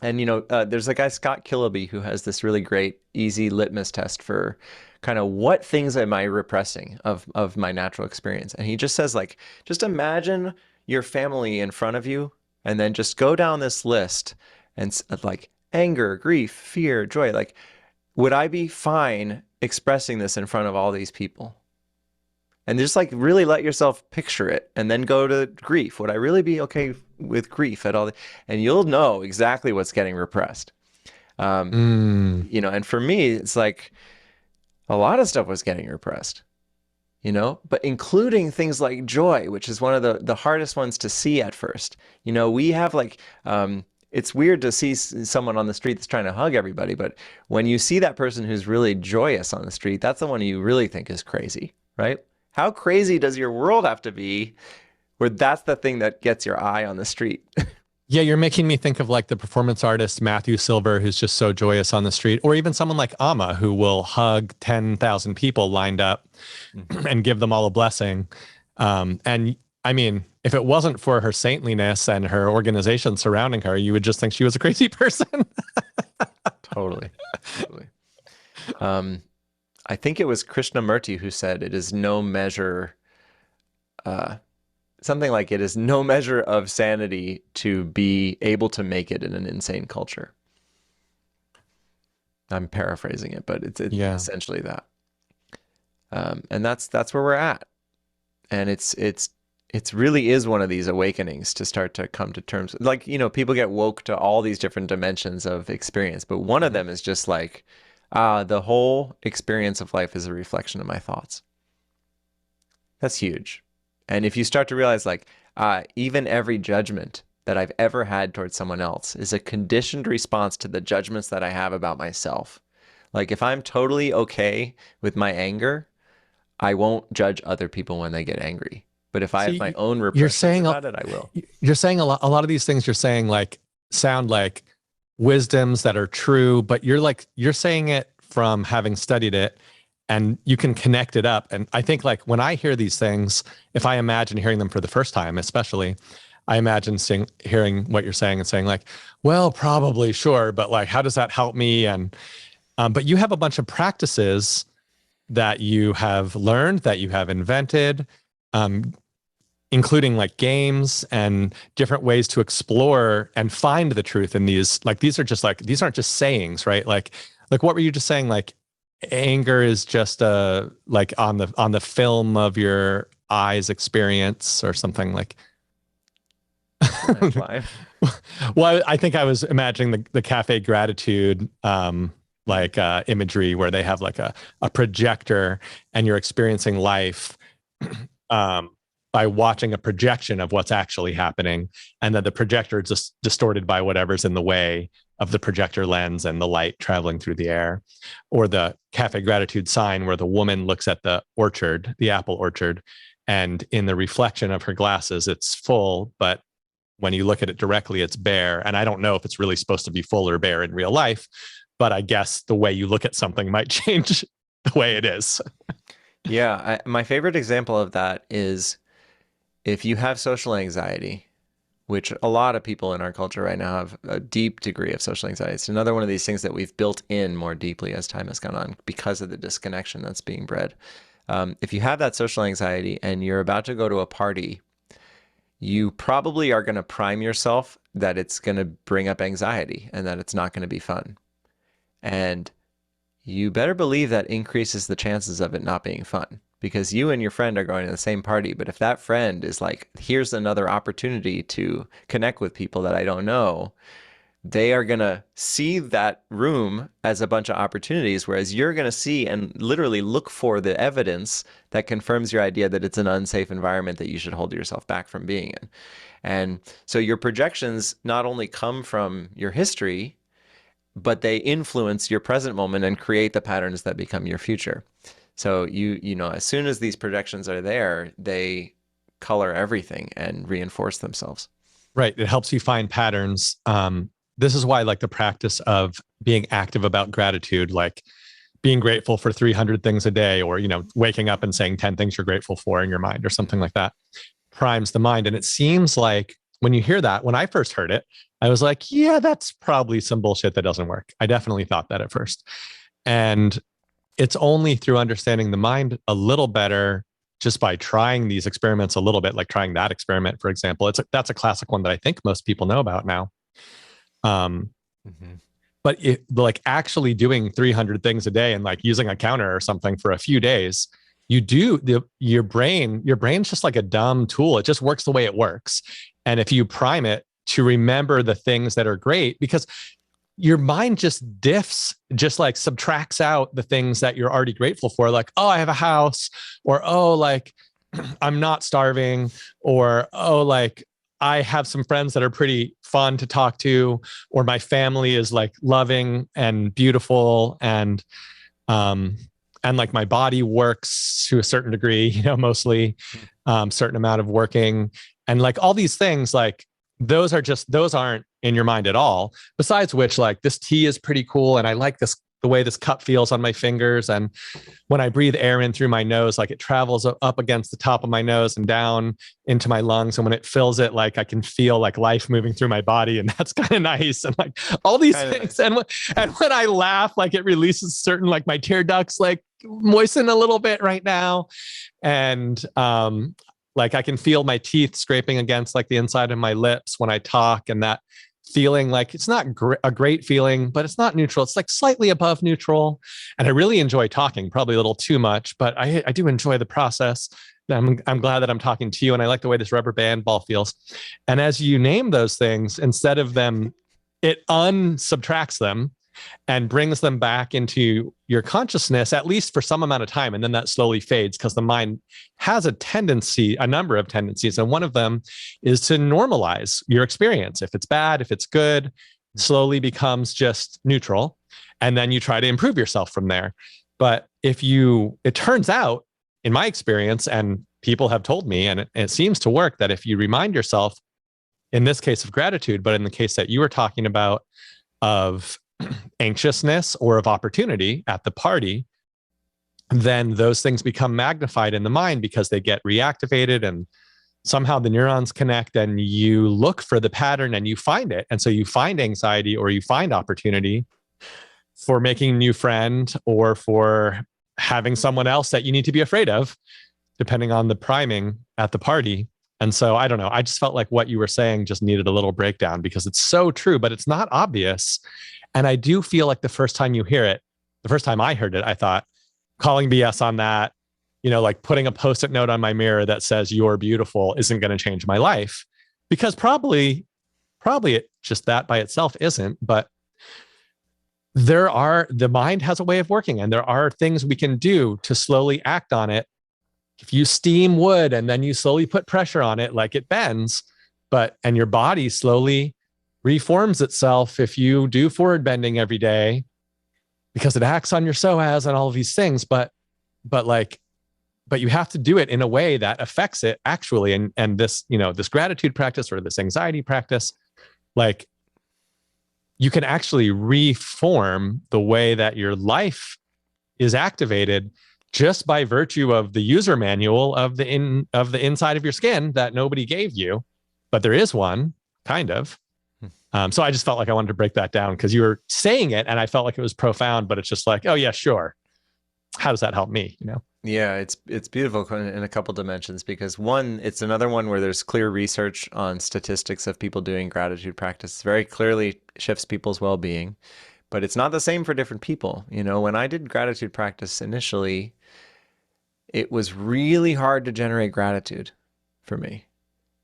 And, there's a guy, Scott Killaby, who has this really great, easy litmus test for kind of what things am I repressing of my natural experience. And he just says, like, just imagine your family in front of you and then just go down this list and like anger, grief, fear, joy. Like, would I be fine expressing this in front of all these people? And just like really let yourself picture it and then go to grief. Would I really be okay with grief at all? And you'll know exactly what's getting repressed. And for me, it's like a lot of stuff was getting repressed, but including things like joy, which is one of the hardest ones to see at first. We have like, it's weird to see someone on the street that's trying to hug everybody. But when you see that person who's really joyous on the street, that's the one you really think is crazy, right? How crazy does your world have to be where that's the thing that gets your eye on the street? Yeah, you're making me think of like the performance artist Matthew Silver, who's just so joyous on the street, or even someone like Amma, who will hug 10,000 people lined up and give them all a blessing. And I mean, if it wasn't for her saintliness and her organization surrounding her, you would just think she was a crazy person. Totally. I think it was Krishnamurti who said it is no measure, something like it is no measure of sanity to be able to make it in an insane culture. I'm paraphrasing it, but it's essentially that. And that's where we're at. And it's really is one of these awakenings to start to come to terms. Like, people get woke to all these different dimensions of experience, but one of them is just like, the whole experience of life is a reflection of my thoughts. That's huge. And if you start to realize like, even every judgment that I've ever had towards someone else is a conditioned response to the judgments that I have about myself. Like if I'm totally okay with my anger, I won't judge other people when they get angry. But if I have my own repressions about it, I will. You're saying a lot of these things you're saying like sound like wisdoms that are true, but you're saying it from having studied it and you can connect it up. And I think like when I hear these things, if I imagine hearing them for the first time, especially, I imagine hearing what you're saying and saying like, well, probably sure, but like, how does that help me? And, but you have a bunch of practices that you have learned, that you have invented, including like games and different ways to explore and find the truth in these. Like, these aren't just sayings, right? Like what were you just saying? Like anger is just like on the film of your eyes experience or something like. Well, I think I was imagining the Cafe Gratitude, imagery where they have like a projector and you're experiencing life, by watching a projection of what's actually happening, and then the projector is just distorted by whatever's in the way, of the projector lens and the light traveling through the air, or the cafe gratitude sign where the woman looks at the orchard, the apple orchard, and in the reflection of her glasses, it's full, but when you look at it directly, it's bare. And I don't know if it's really supposed to be full or bare in real life, but I guess the way you look at something might change the way it is. Yeah, my favorite example of that is if you have social anxiety, which a lot of people in our culture right now have a deep degree of social anxiety. It's another one of these things that we've built in more deeply as time has gone on because of the disconnection that's being bred. If you have that social anxiety and you're about to go to a party, you probably are going to prime yourself that it's going to bring up anxiety and that it's not going to be fun. And you better believe that increases the chances of it not being fun, because you and your friend are going to the same party. But if that friend is like, here's another opportunity to connect with people that I don't know, they are going to see that room as a bunch of opportunities, whereas you're going to see and literally look for the evidence that confirms your idea that it's an unsafe environment that you should hold yourself back from being in. And so your projections not only come from your history, but they influence your present moment and create the patterns that become your future. So you know, as soon as these projections are there, they color everything and reinforce themselves. Right. It helps you find patterns. This is why, like, the practice of being active about gratitude, like being grateful for 300 things a day, or, you know, waking up and saying 10 things you're grateful for in your mind or something like that, primes the mind. And it seems like when you hear that, when I first heard it, I was like, yeah, that's probably some bullshit that doesn't work. I definitely thought that at first. And it's only through understanding the mind a little better, just by trying these experiments a little bit, like trying that experiment, for example. That's a classic one that I think most people know about now. But like actually doing 300 things a day and like using a counter or something for a few days, your brain's just like a dumb tool. It just works the way it works. And if you prime it to remember the things that are great, because your mind just diffs, just like subtracts out the things that you're already grateful for. Like, oh, I have a house, or, oh, like I'm not starving, or, oh, like I have some friends that are pretty fun to talk to, or my family is like loving and beautiful, and like my body works to a certain degree, you know, mostly certain amount of working, and like all these things, like those aren't in your mind at all. Besides which, like, this tea is pretty cool, and I like the way this cup feels on my fingers, and when I breathe air in through my nose, like it travels up against the top of my nose and down into my lungs, and when it fills it, like I can feel like life moving through my body, and that's kind of nice. And like all these things, nice. And when I laugh, like it releases certain, like my tear ducts like moisten a little bit right now, and like I can feel my teeth scraping against like the inside of my lips when I talk, and that feeling, like it's not a great feeling, but it's not neutral. It's like slightly above neutral. And I really enjoy talking, probably a little too much, but I do enjoy the process. I'm glad that I'm talking to you, and I like the way this rubber band ball feels. And as you name those things, instead of them, it unsubtracts them and brings them back into your consciousness, at least for some amount of time. And then that slowly fades, because the mind has a number of tendencies. And one of them is to normalize your experience. If it's bad, if it's good, slowly becomes just neutral. And then you try to improve yourself from there. But it turns out, in my experience, and people have told me, and it seems to work, that if you remind yourself, in this case of gratitude, but in the case that you were talking about of anxiousness or of opportunity at the party, then those things become magnified in the mind because they get reactivated, and somehow the neurons connect, and you look for the pattern and you find it. And so you find anxiety, or you find opportunity for making a new friend, or for having someone else that you need to be afraid of, depending on the priming at the party. And so I don't know, I just felt like what you were saying just needed a little breakdown, because it's so true, but it's not obvious. And I do feel like the first time I heard it, I thought, calling BS on that, you know, like putting a Post-it note on my mirror that says "you're beautiful" isn't going to change my life, because probably it just, that by itself isn't. But the mind has a way of working, and there are things we can do to slowly act on it. If you steam wood and then you slowly put pressure on it, like it bends, and your body slowly reforms itself if you do forward bending every day because it acts on your psoas and all of these things. But you have to do it in a way that affects it actually. And this, this gratitude practice or this anxiety practice, like you can actually reform the way that your life is activated just by virtue of the user manual of the inside of your skin that nobody gave you, but there is one, kind of. So I just felt like I wanted to break that down because you were saying it and I felt like it was profound, but it's just like, oh yeah, sure. How does that help me? Yeah, it's beautiful in a couple dimensions because one, it's another one where there's clear research on statistics of people doing gratitude practice. Very clearly shifts people's well-being, but it's not the same for different people. When I did gratitude practice initially, it was really hard to generate gratitude for me.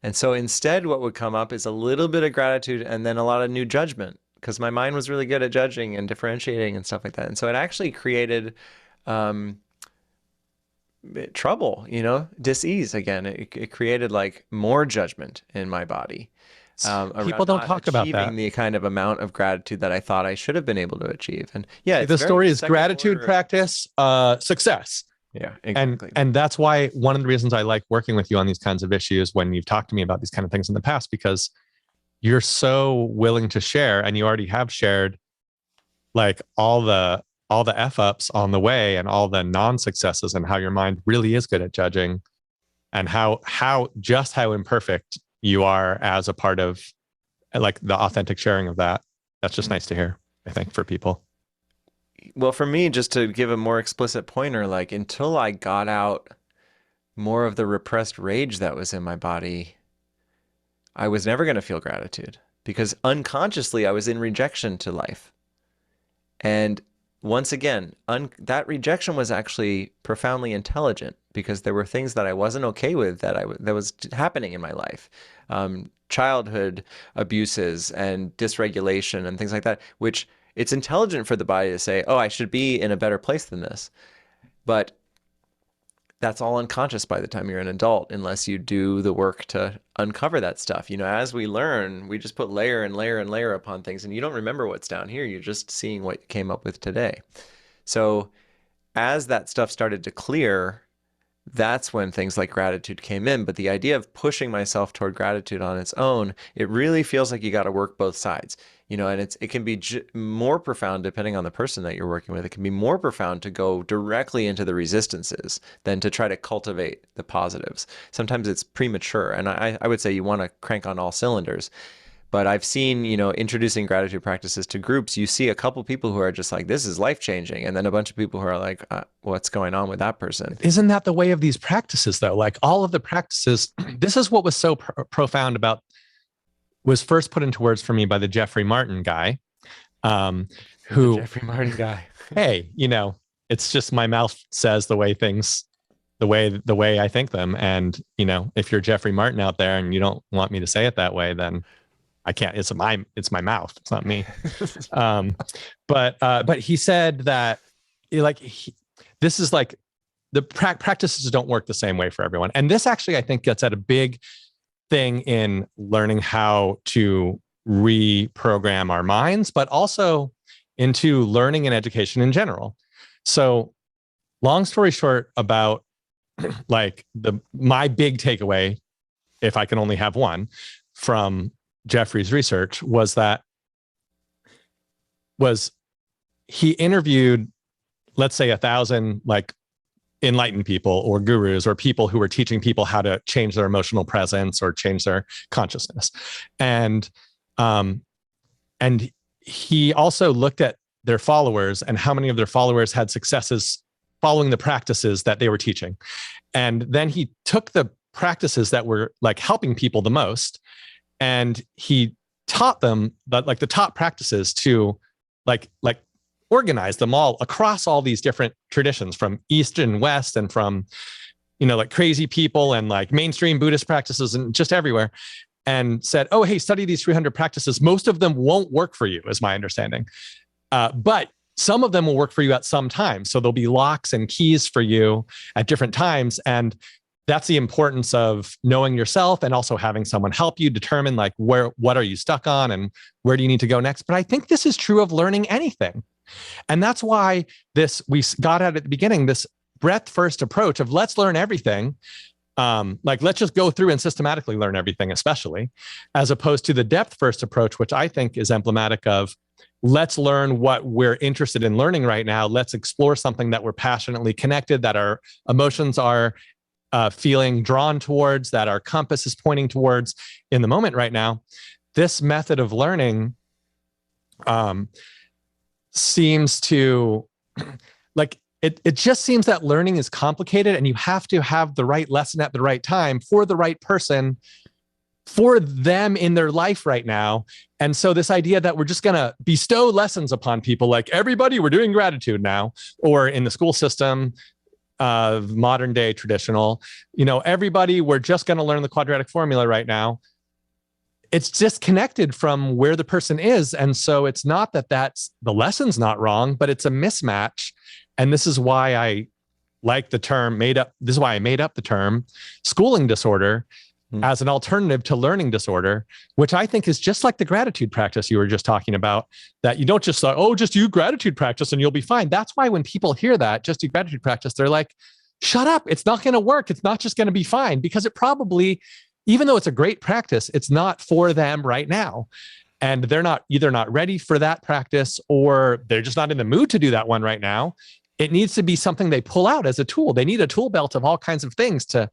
And so instead, what would come up is a little bit of gratitude and then a lot of new judgment because my mind was really good at judging and differentiating and stuff like that. And so it actually created trouble, dis-ease again. It created like more judgment in my body. People don't talk about that. Achieving the kind of amount of gratitude that I thought I should have been able to achieve. And yeah, the story is gratitude practice, success. Yeah, exactly. And that's why one of the reasons I like working with you on these kinds of issues when you've talked to me about these kind of things in the past, because you're so willing to share and you already have shared like all the F-ups on the way and all the non-successes and how your mind really is good at judging and how imperfect you are as a part of like the authentic sharing of that. That's just nice to hear, I think, for people. Well, for me, just to give a more explicit pointer, like until I got out more of the repressed rage that was in my body, I was never going to feel gratitude because unconsciously I was in rejection to life. And once again, that rejection was actually profoundly intelligent because there were things that I wasn't okay with that was happening in my life. Childhood abuses and dysregulation and things like that, which it's intelligent for the body to say, oh, I should be in a better place than this. But that's all unconscious by the time you're an adult, unless you do the work to uncover that stuff. As we learn, we just put layer and layer and layer upon things, and you don't remember what's down here. You're just seeing what you came up with today. So as that stuff started to clear, that's when things like gratitude came in. But the idea of pushing myself toward gratitude on its own, it really feels like you got to work both sides. And it can be more profound depending on the person that you're working with. It can be more profound to go directly into the resistances than to try to cultivate the positives. Sometimes it's premature. And I would say you want to crank on all cylinders. But I've seen, introducing gratitude practices to groups, you see a couple people who are just like, this is life-changing. And then a bunch of people who are like, what's going on with that person? Isn't that the way of these practices, though? Like all of the practices, this is what was so profound about, was first put into words for me by the Jeffrey Martin guy, who, the Jeffrey Martin guy. Hey, it's just my mouth says the way I think them. And, if you're Jeffrey Martin out there and you don't want me to say it that way, then I can't. It's my mouth. It's not me. But he said that this is like the practices don't work the same way for everyone. And this actually, I think, gets at a big thing in learning how to reprogram our minds, but also into learning and education in general. So long story short about like my big takeaway, if I can only have one, from Jeffrey's research was he interviewed, let's say 1,000 like enlightened people or gurus or people who were teaching people how to change their emotional presence or change their consciousness. And he also looked at their followers and how many of their followers had successes following the practices that they were teaching. And then he took the practices that were like helping people the most, and he taught them that like the top practices to like organize them all across all these different traditions from East and West and from, like crazy people and like mainstream Buddhist practices and just everywhere, and said, oh, hey, study these 300 practices. Most of them won't work for you, is my understanding. But some of them will work for you at some time. So there'll be locks and keys for you at different times. And that's the importance of knowing yourself and also having someone help you determine like what are you stuck on and where do you need to go next. But I think this is true of learning anything. And that's why we got at the beginning, this breadth first approach of let's learn everything. Like let's just go through and systematically learn everything, especially as opposed to the depth first approach, which I think is emblematic of let's learn what we're interested in learning right now. Let's explore something that we're passionately connected, that our emotions are feeling drawn towards, that our compass is pointing towards in the moment right now. This method of learning seems to like it just seems that learning is complicated and you have to have the right lesson at the right time for the right person, for them in their life right now. And so this idea that we're just going to bestow lessons upon people, like everybody, we're doing gratitude now, or in the school system, modern day traditional, everybody, we're just going to learn the quadratic formula right now. It's disconnected from where the person is. And so it's not that's the lesson's not wrong, but it's a mismatch. And this is why I like the term this is why I made up the term schooling disorder as an alternative to learning disorder, which I think is just like the gratitude practice you were just talking about, that you don't just say, oh, just do gratitude practice and you'll be fine. That's why when people hear that, just do gratitude practice, they're like, shut up. It's not going to work. It's not just going to be fine, because it probably, even though it's a great practice, it's not for them right now. And they're either not ready for that practice or they're just not in the mood to do that one right now. It needs to be something they pull out as a tool. They need a tool belt of all kinds of things to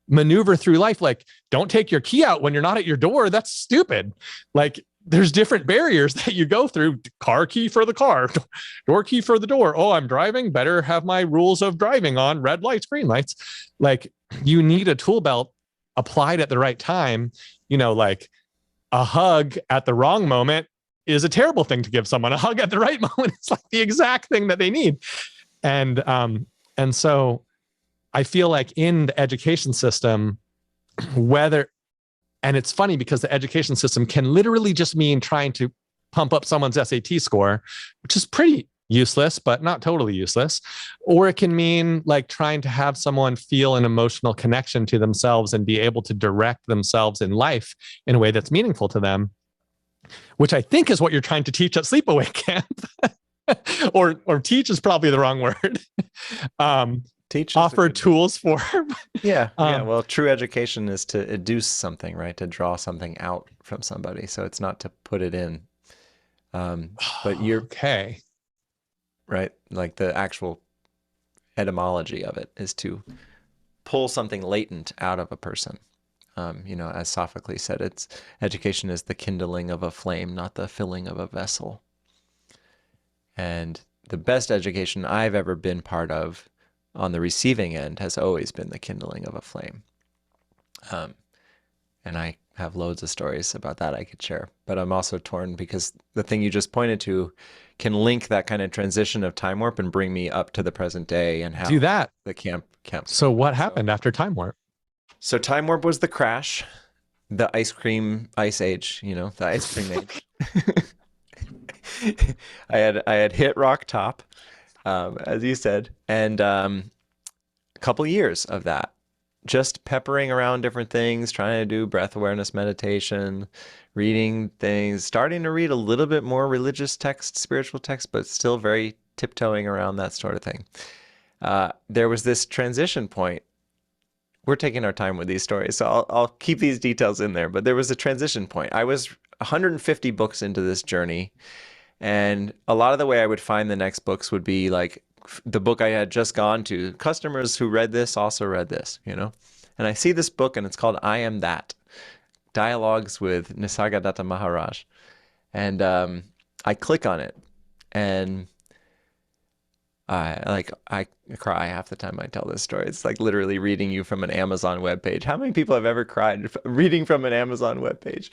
maneuver through life. Like, don't take your key out when you're not at your door. That's stupid. Like, there's different barriers that you go through. Car key for the car, door key for the door. Oh, I'm driving. Better have my rules of driving on: red lights, green lights. Like, you need a tool belt applied at the right time. Like a hug at the wrong moment is a terrible thing to give someone. A hug at the right moment is like the exact thing that they need. And so I feel like in the education system, and it's funny because the education system can literally just mean trying to pump up someone's SAT score, which is pretty useless, but not totally useless. Or it can mean like trying to have someone feel an emotional connection to themselves and be able to direct themselves in life in a way that's meaningful to them, which I think is what you're trying to teach at Sleepaway Camp. or teach is probably the wrong word. Teach offer tools for. Yeah. Well, true education is to educe something, right? To draw something out from somebody. So it's not to put it in. But you're okay, right? Like the actual etymology of it is to pull something latent out of a person. As Sophocles said, education is the kindling of a flame, not the filling of a vessel. And the best education I've ever been part of on the receiving end has always been the kindling of a flame. And I have loads of stories about that I could share, but I'm also torn because the thing you just pointed to can link that kind of transition of time warp and bring me up to the present day and how do that. The camp. So what happened after time warp? So time warp was the crash, the ice age, the ice cream age. I had hit rock top, as you said, and a couple years of that, just peppering around different things, trying to do breath awareness meditation, reading things, starting to read a little bit more religious text, spiritual text, but still very tiptoeing around that sort of thing. There was this transition point. We're taking our time with these stories, so I'll keep these details in there, but there was a transition point. I was 150 books into this journey, and a lot of the way I would find the next books would be like the book I had just gone to. Customers who read this also read this, And I see this book and it's called I Am That, Dialogues with Nisargadatta Maharaj. And I click on it and I cry half the time I tell this story. It's like literally reading you from an Amazon webpage. How many people have ever cried reading from an Amazon webpage?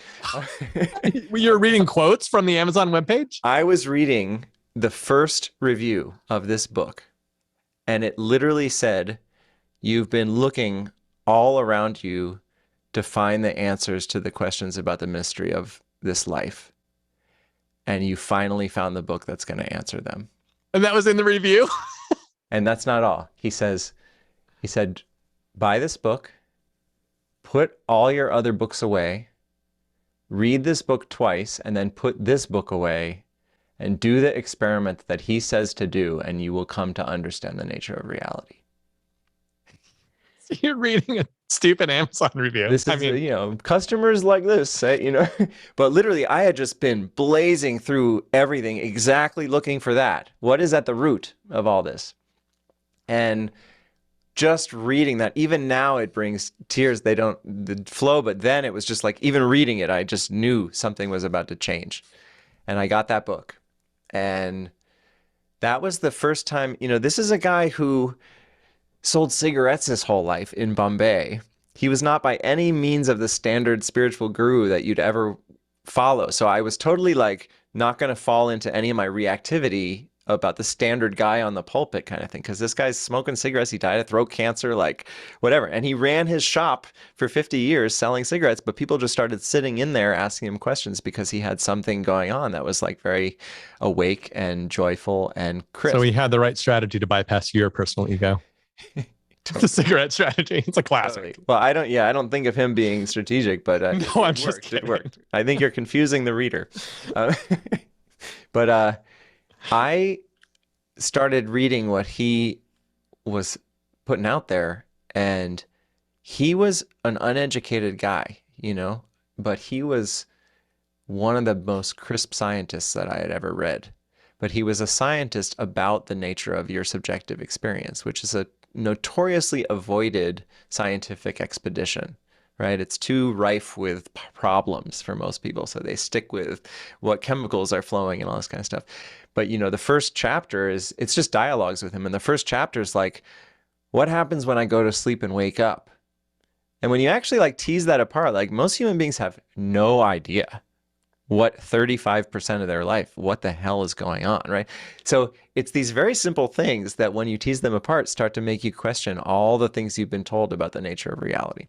You're reading quotes from the Amazon webpage? I was reading the first review of this book, and it literally said, "You've been looking all around you to find the answers to the questions about the mystery of this life, and you finally found the book that's going to answer them." And that was in the review? And that's not all. He said, buy this book, put all your other books away, read this book twice, and then put this book away and do the experiment that he says to do, and you will come to understand the nature of reality. You're reading a stupid Amazon review. This is, you know, customers like this say, you know, but literally I had just been blazing through everything, exactly looking for that. What is at the root of all this? And just reading that, even now it brings tears. They don't flow, but then it was just like, even reading it, I just knew something was about to change. And I got that book. And that was the first time, you know, this is a guy who sold cigarettes his whole life in Bombay. He was not by any means of the standard spiritual guru that you'd ever follow. So I was totally like not going to fall into any of my reactivity about the standard guy on the pulpit kind of thing, because this guy's smoking cigarettes. He died of throat cancer, like whatever. And he ran his shop for 50 years selling cigarettes, but people just started sitting in there asking him questions because he had something going on that was like very awake and joyful and crisp. So he had the right strategy to bypass your personal ego. The cigarette strategy. It's a classic. Totally. Well, I don't think of him being strategic, but no, I'm just kidding. It worked. I think you're confusing the reader. But I started reading what he was putting out there, and he was an uneducated guy, you know, but he was one of the most crisp scientists that I had ever read. But he was a scientist about the nature of your subjective experience, which is a notoriously avoided scientific expedition, right? It's too rife with problems for most people. So they stick with what chemicals are flowing and all this kind of stuff. But, you know, the first chapter it's just dialogues with him. And the first chapter is like, what happens when I go to sleep and wake up? And when you actually like tease that apart, like most human beings have no idea what 35% of their life, what the hell is going on, right? So it's these very simple things that when you tease them apart start to make you question all the things you've been told about the nature of reality.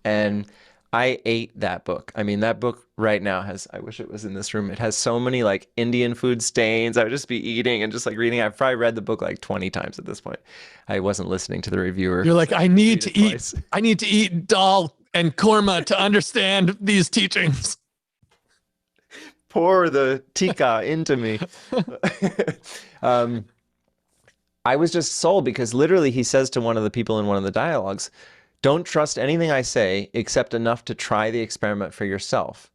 And I ate that book. I mean, that book right now has, I wish it was in this room, it has so many like Indian food stains. I would just be eating and just like reading. I've probably read the book like 20 times at this point. I wasn't listening to the reviewer. You're like, I need to eat dal and korma to understand these teachings. Pour the tikka into me. I was just sold because literally he says to one of the people in one of the dialogues, don't trust anything I say except enough to try the experiment for yourself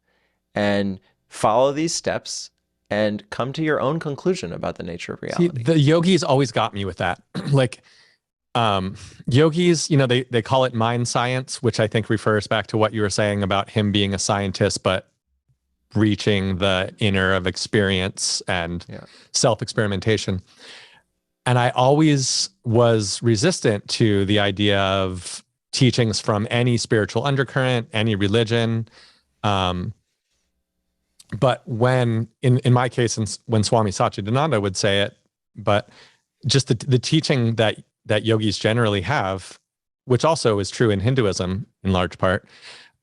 and follow these steps and come to your own conclusion about the nature of reality. See, the yogis always got me with that. Like yogis, you know, they call it mind science, which I think refers back to what you were saying about him being a scientist, but reaching the inner of experience and self-experimentation. And I always was resistant to the idea of teachings from any spiritual undercurrent, any religion. But when, in my case, when Swami Satchidananda would say it, but just the teaching that yogis generally have, which also is true in Hinduism in large part,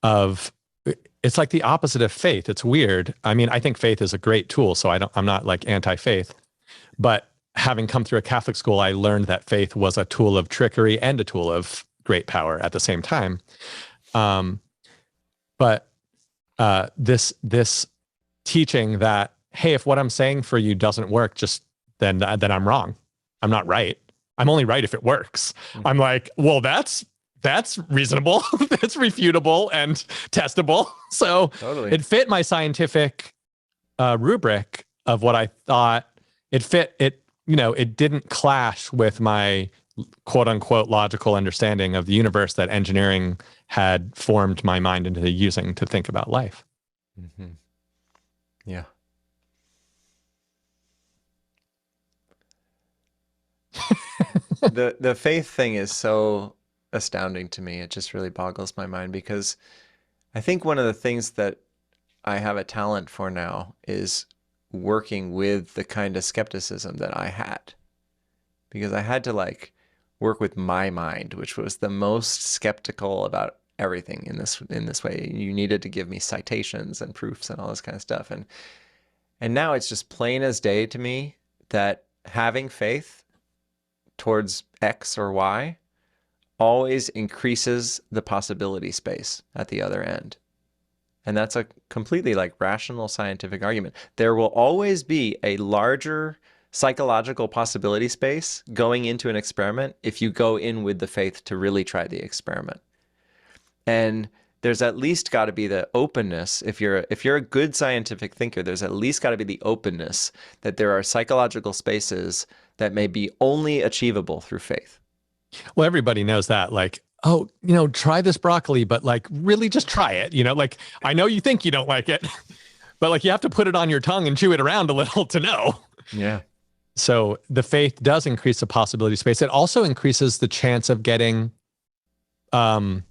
of it's like the opposite of faith. It's weird. I mean, I think faith is a great tool, so I'm not like anti-faith. But having come through a Catholic school, I learned that faith was a tool of trickery and a tool of great power at the same time. But this teaching that, hey, if what I'm saying for you doesn't work, then I'm wrong. I'm not right. I'm only right if it works. Mm-hmm. I'm like, well, that's reasonable. That's refutable and testable. So totally. It fit my scientific rubric of what I thought. It fit it. You know, it didn't clash with my quote unquote logical understanding of the universe that engineering had formed my mind into using to think about life. Mm-hmm. Yeah. The faith thing is so astounding to me. It just really boggles my mind because I think one of the things that I have a talent for now is working with the kind of skepticism that I had, because I had to like work with my mind, which was the most skeptical about everything in this way. You needed to give me citations and proofs and all this kind of stuff. And now it's just plain as day to me that having faith towards X or Y always increases the possibility space at the other end. And that's a completely like rational scientific argument. There will always be a larger psychological possibility space going into an experiment if you go in with the faith to really try the experiment. And there's at least got to be the openness. If you're a good scientific thinker, there's at least got to be the openness that there are psychological spaces that may be only achievable through faith. Well, everybody knows that, like, oh, try this broccoli, but like really just try it. Like, I know you think you don't like it, but like you have to put it on your tongue and chew it around a little to know. Yeah. So the faith does increase the possibility space. It also increases the chance of getting confused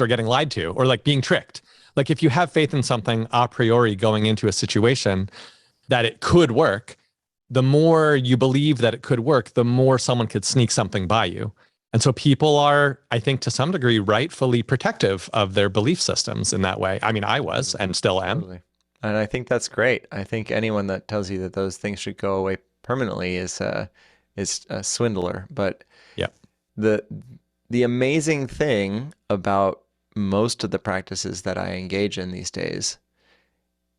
or getting lied to or like being tricked. Like if you have faith in something a priori going into a situation that it could work, the more you believe that it could work, the more someone could sneak something by you. And so people are, I think to some degree, rightfully protective of their belief systems in that way. I mean, I was and still am. Totally. And I think that's great. I think anyone that tells you that those things should go away permanently is a swindler. But yeah, the amazing thing about most of the practices that I engage in these days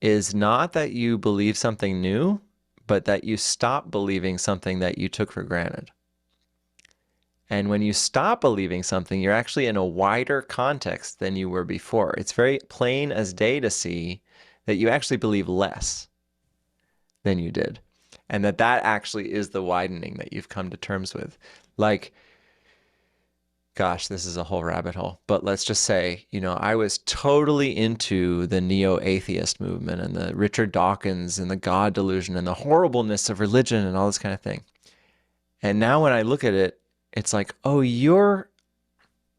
is not that you believe something new, but that you stop believing something that you took for granted. And when you stop believing something, you're actually in a wider context than you were before. It's very plain as day to see that you actually believe less than you did. And that actually is the widening that you've come to terms with. Like, gosh, this is a whole rabbit hole. But let's just say, I was totally into the neo-atheist movement and the Richard Dawkins and the God delusion and the horribleness of religion and all this kind of thing. And now when I look at it, it's like, oh, you're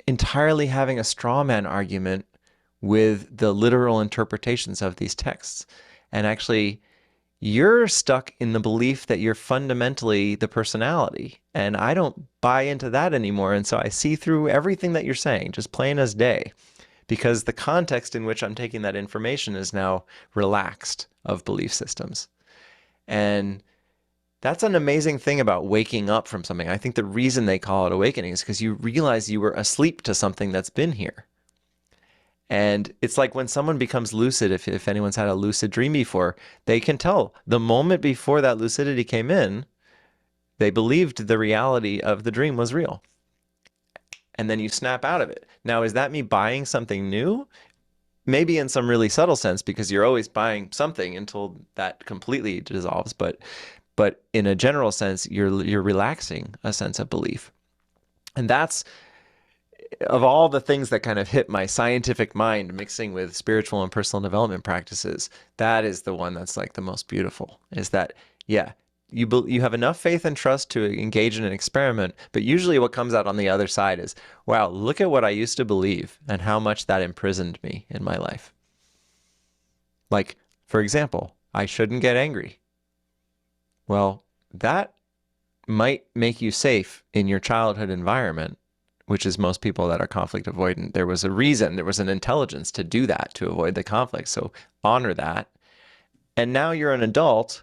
entirely having a straw man argument with the literal interpretations of these texts. And actually, you're stuck in the belief that you're fundamentally the personality. And I don't buy into that anymore. And so I see through everything that you're saying, just plain as day, because the context in which I'm taking that information is now relaxed of belief systems. And that's an amazing thing about waking up from something. I think the reason they call it awakening is because you realize you were asleep to something that's been here. And it's like when someone becomes lucid, if anyone's had a lucid dream before, they can tell the moment before that lucidity came in, they believed the reality of the dream was real. And then you snap out of it. Now, is that me buying something new? Maybe in some really subtle sense, because you're always buying something until that completely dissolves. But in a general sense, you're relaxing a sense of belief. And that's, of all the things that kind of hit my scientific mind mixing with spiritual and personal development practices, that is the one that's like the most beautiful, is that, yeah, you have enough faith and trust to engage in an experiment, but usually what comes out on the other side is, wow, look at what I used to believe and how much that imprisoned me in my life. Like, for example, I shouldn't get angry. Well, that might make you safe in your childhood environment, which is most people that are conflict avoidant. There was a reason, there was an intelligence to do that, to avoid the conflict. So honor that. And now you're an adult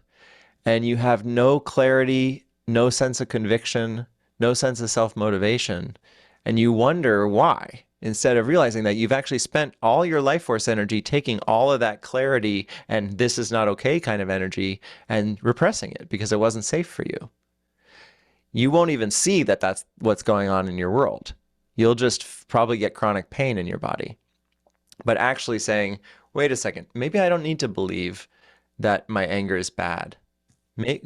and you have no clarity, no sense of conviction, no sense of self-motivation. And you wonder why, instead of realizing that you've actually spent all your life force energy taking all of that clarity and this is not okay kind of energy and repressing it because it wasn't safe for you. You won't even see that that's what's going on in your world. You'll just probably get chronic pain in your body. But actually saying, wait a second, maybe I don't need to believe that my anger is bad.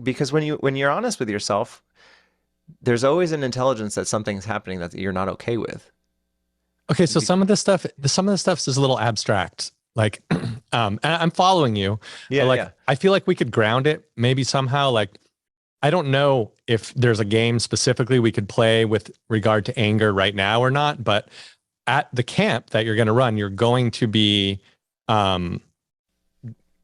Because when you're honest with yourself, there's always an intelligence that something's happening that you're not okay with. Okay, so some of this stuff is a little abstract. Like, and I'm following you. Yeah, but like, yeah. I feel like we could ground it maybe somehow. Like, I don't know if there's a game specifically we could play with regard to anger right now or not, but at the camp that you're going to run, you're going to be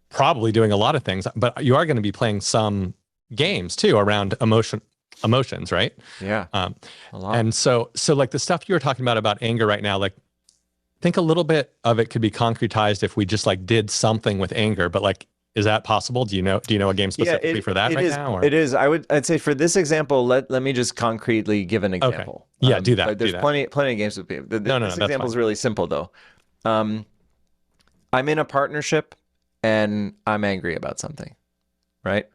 probably doing a lot of things, but you are going to be playing some games too around emotions, right? Yeah, a lot. And so like the stuff you were talking about anger right now, like I think a little bit of it could be concretized if we just like did something with anger, but like Is that possible? Do you know a game specifically for that right now? Or? It is. I'd say for this example, let me just concretely give an example. Okay. Yeah, do that. But there's plenty of games with people. This example is really simple though. I'm in a partnership and I'm angry about something, right?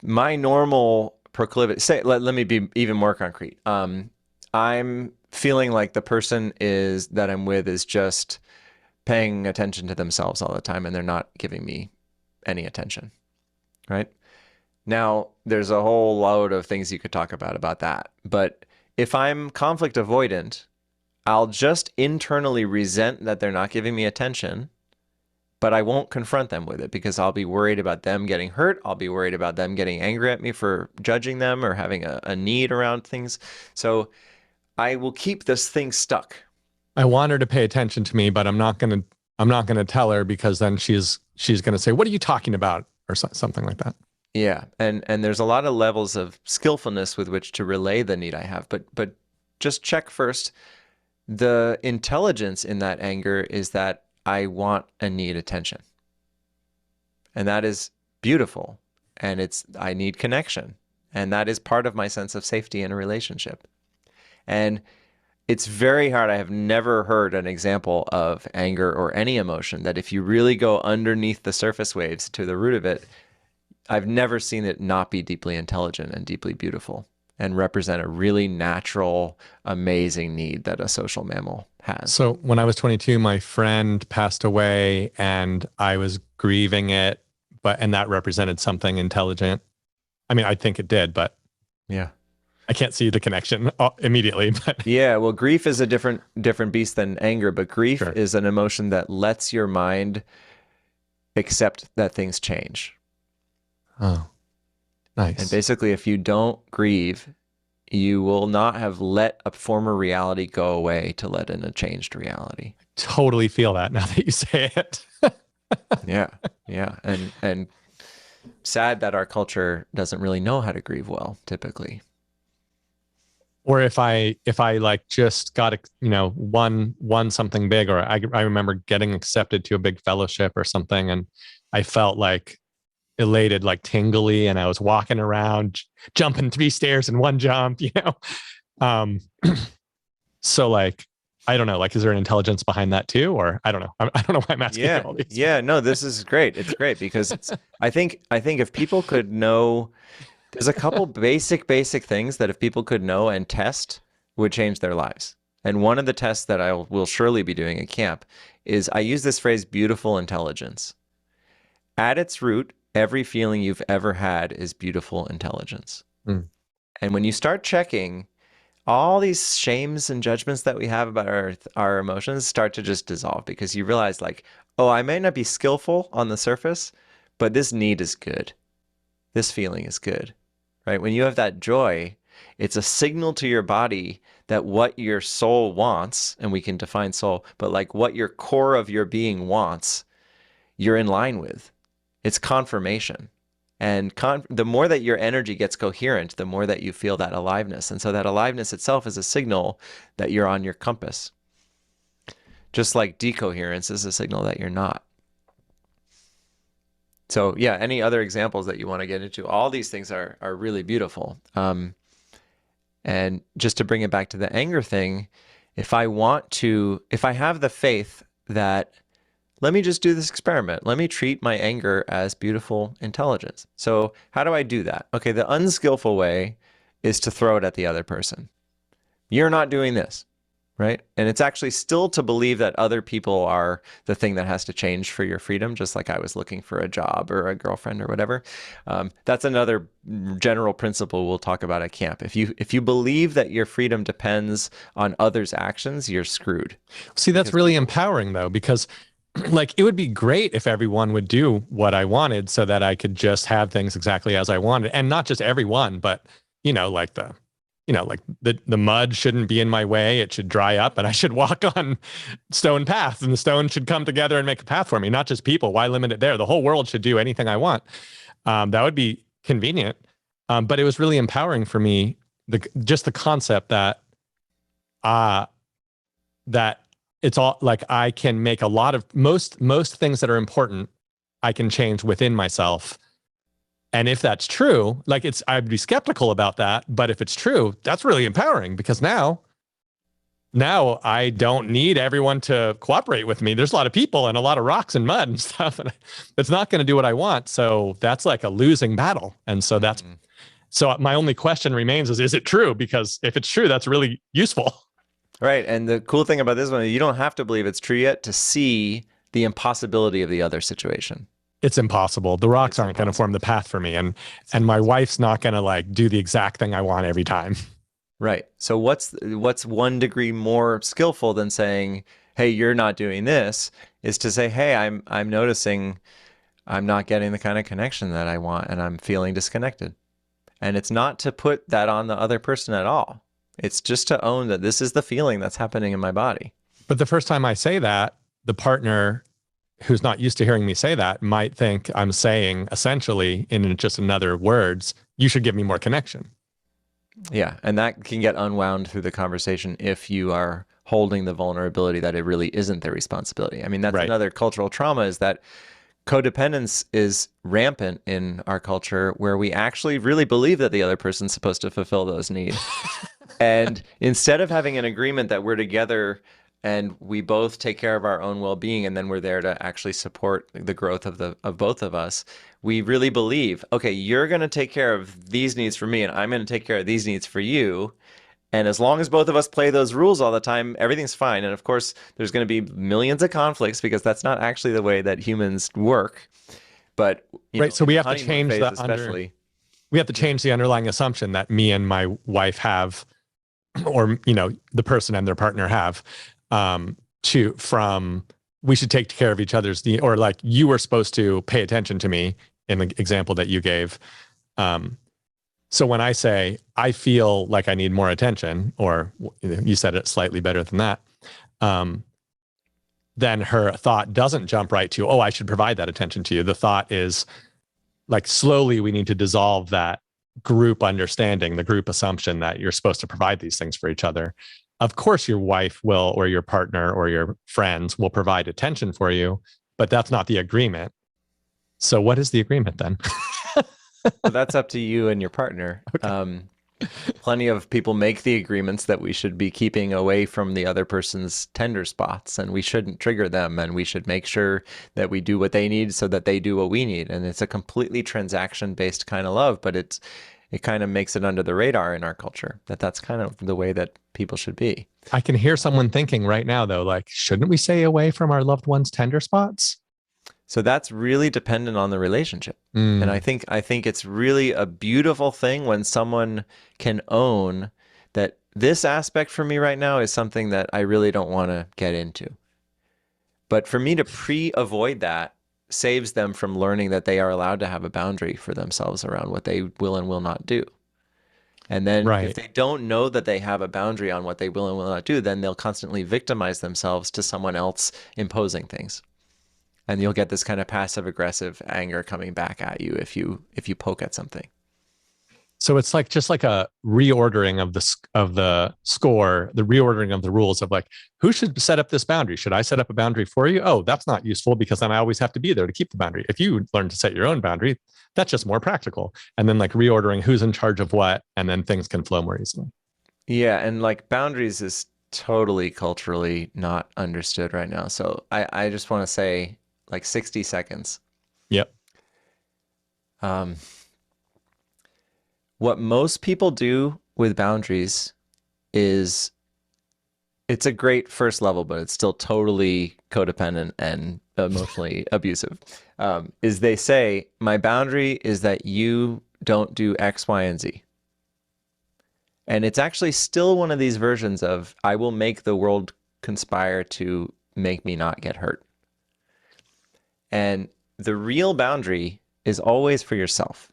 My normal proclivity, let me be even more concrete. I'm feeling like the person that I'm with is just paying attention to themselves all the time and they're not giving me any attention, right? Now, there's a whole load of things you could talk about that. But if I'm conflict avoidant, I'll just internally resent that they're not giving me attention, but I won't confront them with it because I'll be worried about them getting hurt. I'll be worried about them getting angry at me for judging them or having a need around things. So I will keep this thing stuck. I want her to pay attention to me, but I'm not gonna tell her because then she's gonna say, "What are you talking about?" or something like that. Yeah, and there's a lot of levels of skillfulness with which to relay the need I have, but just check first. The intelligence in that anger is that I want and need attention, and that is beautiful, and I need connection, and that is part of my sense of safety in a relationship, and it's very hard. I have never heard an example of anger or any emotion that if you really go underneath the surface waves to the root of it, I've never seen it not be deeply intelligent and deeply beautiful and represent a really natural, amazing need that a social mammal has. So when I was 22, my friend passed away and I was grieving it, and that represented something intelligent. I mean, I think it did, but yeah. I can't see the connection immediately. But yeah, well, grief is a different beast than anger, but grief is an emotion that lets your mind accept that things change. Oh, nice. And basically, if you don't grieve, you will not have let a former reality go away to let in a changed reality. I totally feel that now that you say it. Yeah. And sad that our culture doesn't really know how to grieve well, typically. Or if I like just got, won something big, or I remember getting accepted to a big fellowship or something, and I felt like elated, like tingly, and I was walking around jumping 3 stairs in one jump, so like, I don't know, like, is there an intelligence behind that too? Or I don't know. I don't know why I'm asking all these. Yeah, no, this is great. It's great because I think if people could know, there's a couple basic things that if people could know and test would change their lives. And one of the tests that I will surely be doing at camp is I use this phrase, beautiful intelligence. At its root, every feeling you've ever had is beautiful intelligence. Mm. And when you start checking, all these shames and judgments that we have about our emotions start to just dissolve because you realize like, oh, I may not be skillful on the surface, but this need is good. This feeling is good, right? When you have that joy, it's a signal to your body that what your soul wants, and we can define soul, but like what your core of your being wants, you're in line with. It's confirmation. And the more that your energy gets coherent, the more that you feel that aliveness. And so that aliveness itself is a signal that you're on your compass. Just like decoherence is a signal that you're not. So yeah, any other examples that you want to get into? All these things are really beautiful. And just to bring it back to the anger thing, if I have the faith that, let me just do this experiment. Let me treat my anger as beautiful intelligence. So how do I do that? Okay, the unskillful way is to throw it at the other person. You're not doing this, right? And it's actually still to believe that other people are the thing that has to change for your freedom, just like I was looking for a job or a girlfriend or whatever. That's another general principle we'll talk about at camp. If you believe that your freedom depends on others' actions, you're screwed. See, that's really empowering though, because like it would be great if everyone would do what I wanted so that I could just have things exactly as I wanted. And not just everyone, but like the mud shouldn't be in my way. It should dry up and I should walk on stone paths and the stone should come together and make a path for me, not just people. Why limit it there? The whole world should do anything I want. That would be convenient. But it was really empowering for me. Just the concept that it's all like I can make a lot of most things that are important I can change within myself. And if that's true, like I'd be skeptical about that. But if it's true, that's really empowering, because now I don't need everyone to cooperate with me. There's a lot of people and a lot of rocks and mud and stuff, and it's not going to do what I want. So that's like a losing battle. And so so my only question remains is it true? Because if it's true, that's really useful. Right. And the cool thing about this one is you don't have to believe it's true yet to see the impossibility of the other situation. It's impossible. The rocks aren't going to form the path for me. And my wife's not going to like do the exact thing I want every time. Right. So what's 1 degree more skillful than saying, hey, you're not doing this, is to say, hey, I'm noticing I'm not getting the kind of connection that I want, and I'm feeling disconnected. And it's not to put that on the other person at all. It's just to own that this is the feeling that's happening in my body. But the first time I say that, the partner who's not used to hearing me say that might think I'm saying essentially in just another words, you should give me more connection. Yeah. And that can get unwound through the conversation if you are holding the vulnerability that it really isn't their responsibility. I mean, that's another cultural trauma, is that codependence is rampant in our culture, where we actually really believe that the other person's supposed to fulfill those needs. And instead of having an agreement that we're together and we both take care of our own well-being, and then we're there to actually support the growth of both of us, we really believe, okay, you're going to take care of these needs for me, and I'm going to take care of these needs for you. And as long as both of us play those rules all the time, everything's fine. And of course, there's going to be millions of conflicts, because that's not actually the way that humans work. But so we have to change we have to change the underlying assumption that me and my wife have, or the person and their partner have, from we should take care of each other's needs, or like you were supposed to pay attention to me in the example that you gave. So when I say I feel like I need more attention, or you said it slightly better than that, then her thought doesn't jump right to, oh, I should provide that attention to you. The thought is like, slowly we need to dissolve that group understanding, the group assumption that you're supposed to provide these things for each other. Of course, your wife will, or your partner or your friends will provide attention for you, but that's not the agreement. So what is the agreement then? So that's up to you and your partner. Okay. Plenty of people make the agreements that we should be keeping away from the other person's tender spots, and we shouldn't trigger them, and we should make sure that we do what they need so that they do what we need. And it's a completely transaction-based kind of love, but it kind of makes it under the radar in our culture, that's kind of the way that people should be. I can hear someone thinking right now, though, like, shouldn't we stay away from our loved ones' tender spots? So that's really dependent on the relationship. And I think it's really a beautiful thing when someone can own that this aspect for me right now is something that I really don't want to get into. But for me to avoid that saves them from learning that they are allowed to have a boundary for themselves around what they will and will not do. And then if they don't know that they have a boundary on what they will and will not do, then they'll constantly victimize themselves to someone else imposing things. And you'll get this kind of passive aggressive anger coming back at you if you poke at something. So it's like just like a reordering of the score, the reordering of the rules of like, who should set up this boundary? Should I set up a boundary for you? Oh, that's not useful, because then I always have to be there to keep the boundary. If you learn to set your own boundary, that's just more practical. And then like reordering who's in charge of what, and then things can flow more easily. Yeah, and like boundaries is totally culturally not understood right now. So I just want to say, like 60 seconds. Yep. What most people do with boundaries is, it's a great first level, but it's still totally codependent and emotionally abusive, is they say, my boundary is that you don't do X, Y, and Z. And it's actually still one of these versions of, I will make the world conspire to make me not get hurt. And the real boundary is always for yourself.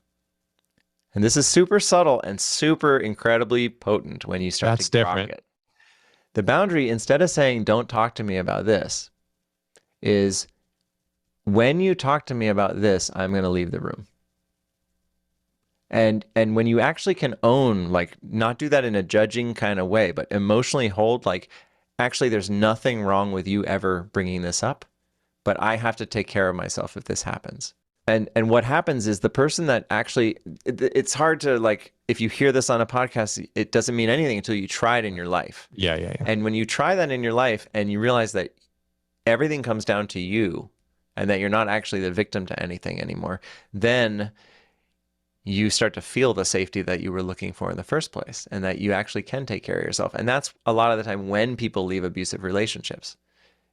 And this is super subtle and super incredibly potent when you start to grok it. The boundary, instead of saying, don't talk to me about this, is, when you talk to me about this, I'm going to leave the room. And when you actually can own, like, not do that in a judging kind of way, but emotionally hold, like, actually, there's nothing wrong with you ever bringing this up, but I have to take care of myself if this happens. And what happens is the person that actually, it's hard to like, if you hear this on a podcast, it doesn't mean anything until you try it in your life. Yeah. And when you try that in your life and you realize that everything comes down to you and that you're not actually the victim to anything anymore, then you start to feel the safety that you were looking for in the first place, and that you actually can take care of yourself. And that's a lot of the time when people leave abusive relationships,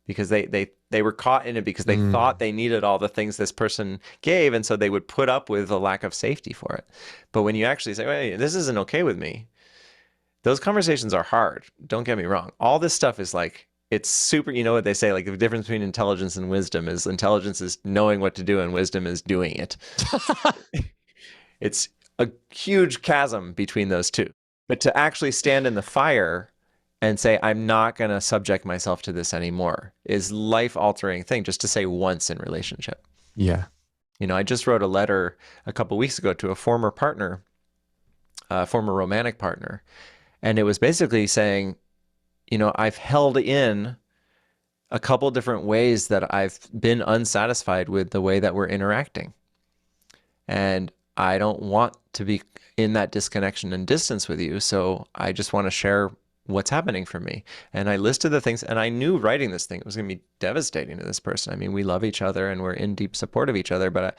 because they were caught in it because they thought they needed all the things this person gave, and so they would put up with a lack of safety for it. But when you actually say, "Wait, this isn't okay with me," those conversations are hard. Don't get me wrong. All this stuff is like, it's super, you know what they say, like the difference between intelligence and wisdom is intelligence is knowing what to do and wisdom is doing it. It's a huge chasm between those two. But to actually stand in the fire and say, I'm not going to subject myself to this anymore, is life-altering thing, just to say once in relationship. Yeah. You know, I just wrote a letter a couple of weeks ago to a former partner, a former romantic partner, and it was basically saying, you know, I've held in a couple different ways that I've been unsatisfied with the way that we're interacting. And I don't want to be in that disconnection and distance with you, so I just want to share what's happening for me. And I listed the things, and I knew writing this thing, it was going to be devastating to this person. I mean, we love each other and we're in deep support of each other, but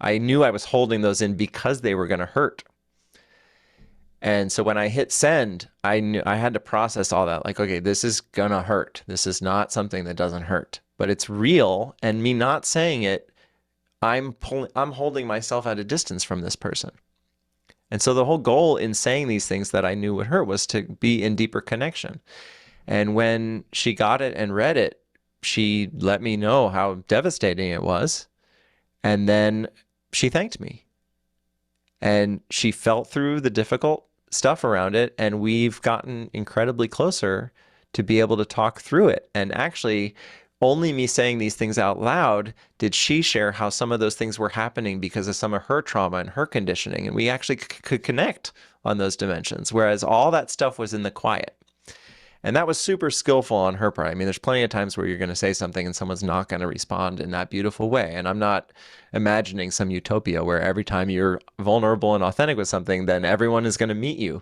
I knew I was holding those in because they were going to hurt. And so when I hit send, I knew I had to process all that. Like, okay, this is going to hurt. This is not something that doesn't hurt, but it's real. And me not saying it, I'm holding myself at a distance from this person. And so the whole goal in saying these things that I knew would hurt was to be in deeper connection. And when she got it and read it, she let me know how devastating it was. And then she thanked me. And she felt through the difficult stuff around it. And we've gotten incredibly closer to be able to talk through it. And actually, only me saying these things out loud did she share how some of those things were happening because of some of her trauma and her conditioning. And we actually could connect on those dimensions, whereas all that stuff was in the quiet. And that was super skillful on her part. I mean, there's plenty of times where you're going to say something and someone's not going to respond in that beautiful way. And I'm not imagining some utopia where every time you're vulnerable and authentic with something, then everyone is going to meet you.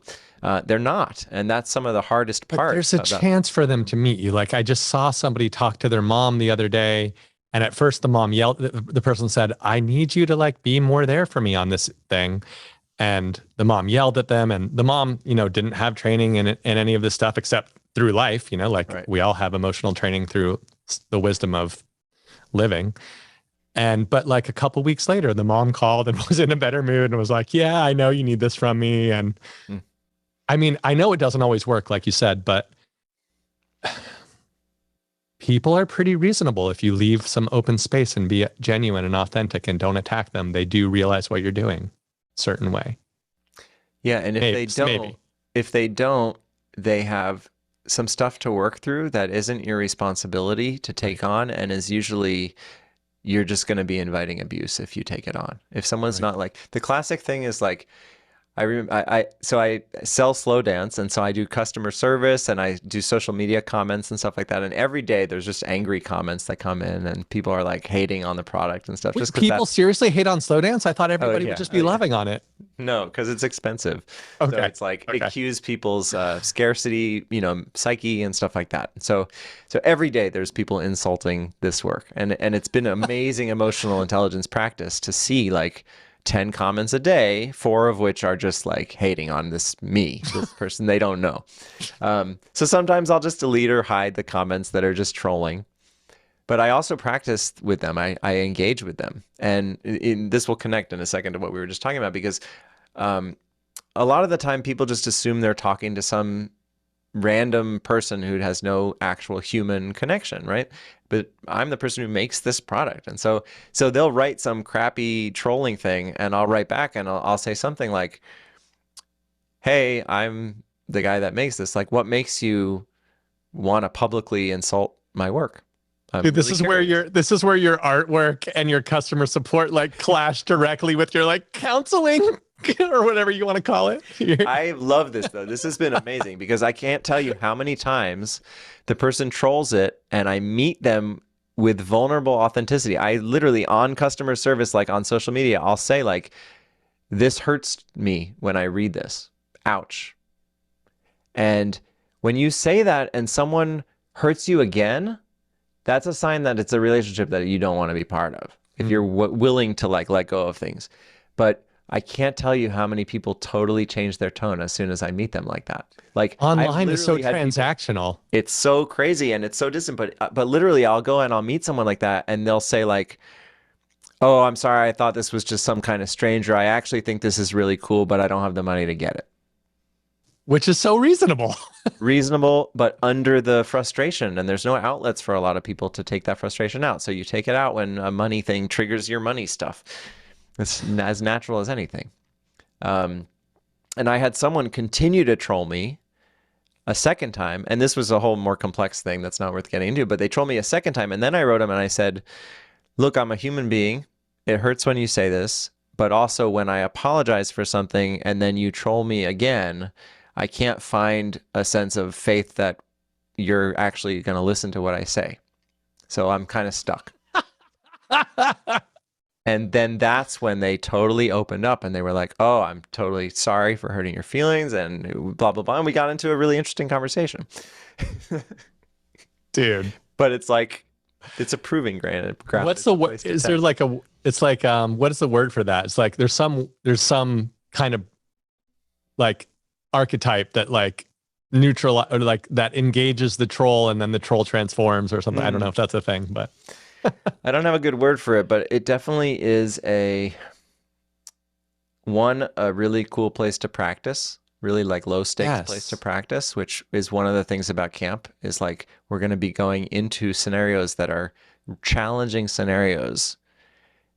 They're not. And that's some of the hardest part. But there's a chance for them to meet you. Like, I just saw somebody talk to their mom the other day. And at first the mom yelled, the person said, I need you to like be more there for me on this thing. And the mom yelled at them, and the mom, you know, didn't have training in any of this stuff except through life, you know, like right. We all have emotional training through the wisdom of living. But like a couple weeks later, the mom called and was in a better mood and was like, yeah, I know you need this from me. And I mean, I know it doesn't always work, like you said, but people are pretty reasonable. If you leave some open space and be genuine and authentic and don't attack them, they do realize what you're doing a certain way. Yeah. And if they don't, they have some stuff to work through that isn't your responsibility to take on, and is usually you're just going to be inviting abuse if you take it on. If someone's not like, the classic thing is like, I remember, so I sell slow dance, and so I do customer service and I do social media comments and stuff like that. And every day there's just angry comments that come in, and people are like hating on the product and stuff. Wait, just people seriously hate on slow dance? I thought everybody would just be loving on it. No, because it's expensive. Okay. So it's like accuse people's scarcity, you know, psyche and stuff like that. So every day there's people insulting this work, and it's been amazing emotional intelligence practice to see like 10 comments a day, 4 of which are just like hating on this person they don't know. So sometimes I'll just delete or hide the comments that are just trolling. But I also practice with them. I engage with them. And this will connect in a second to what we were just talking about, because a lot of the time people just assume they're talking to some random person who has no actual human connection, right? But I'm the person who makes this product. And so they'll write some crappy trolling thing, and I'll write back and I'll say something like, hey, I'm the guy that makes this. Like, what makes you want to publicly insult my work? Dude, this is where your artwork and your customer support like clash directly with your like counseling or whatever you want to call it. I love this though. This has been amazing, because I can't tell you how many times the person trolls it and I meet them with vulnerable authenticity. I literally, on customer service, like on social media, I'll say like, this hurts me when I read this. Ouch. And when you say that and someone hurts you again, that's a sign that it's a relationship that you don't want to be part of. If you're willing to like let go of things. But I can't tell you how many people totally change their tone as soon as I meet them like that. Like Online is so literally had people- transactional. it's so crazy and it's so distant. But literally, I'll go and I'll meet someone like that, and they'll say like, "Oh, I'm sorry, I thought this was just some kind of stranger. I actually think this is really cool, but I don't have the money to get it." Which is so reasonable. Reasonable, but under the frustration, and there's no outlets for a lot of people to take that frustration out. So you take it out when a money thing triggers your money stuff. It's as natural as anything. And I had someone continue to troll me a second time, and this was a whole more complex thing that's not worth getting into, but they trolled me a second time, and then I wrote them and I said, "Look, I'm a human being. It hurts when you say this, but also when I apologize for something and then you troll me again, I can't find a sense of faith that you're actually going to listen to what I say. So I'm kind of stuck." And then that's when they totally opened up and they were like, "Oh, I'm totally sorry for hurting your feelings," and blah, blah, blah. And we got into a really interesting conversation. Dude. But it's like, it's a proving ground. What's the word? Is there like a, it's like, what is the word for that? It's like, there's some kind of like archetype that like neutral or like that engages the troll and then the troll transforms or something. I don't know if that's a thing, but I don't have a good word for it, but it definitely is a really cool place to practice, really like low stakes place to practice, which is one of the things about camp is like, we're going to be going into scenarios that are challenging scenarios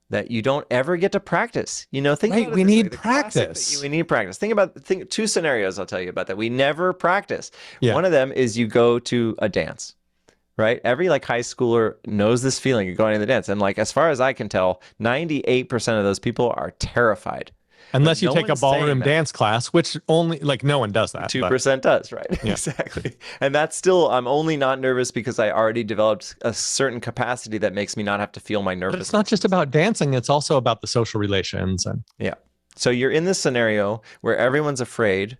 that you don't ever get to practice. You know, think about it we this need way, practice. we need practice. Think two scenarios I'll tell you about that we never practice. Yeah. One of them is you go to a dance. Right? Every like high schooler knows this feeling of going to the dance. And like, as far as I can tell, 98% of those people are terrified. Unless you take a ballroom dance class, which only like no one does that. 2% does, right? Yeah. Exactly. And that's still, I'm only not nervous because I already developed a certain capacity that makes me not have to feel my nervousness. But it's not just about dancing. It's also about the social relations. And yeah. So you're in this scenario where everyone's afraid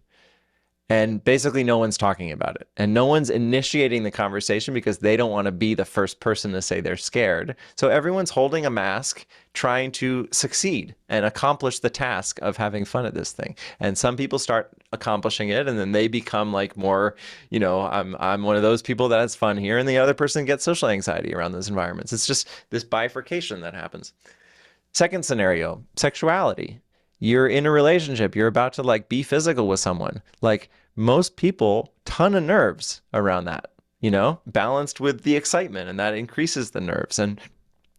and basically no one's talking about it. And no one's initiating the conversation because they don't want to be the first person to say they're scared. So everyone's holding a mask, trying to succeed and accomplish the task of having fun at this thing. And some people start accomplishing it and then they become like more, you know, I'm one of those people that has fun here, and the other person gets social anxiety around those environments. It's just this bifurcation that happens. Second scenario, sexuality. You're in a relationship, you're about to like be physical with someone. Like, most people, ton of nerves around that, you know, balanced with the excitement, and that increases the nerves. And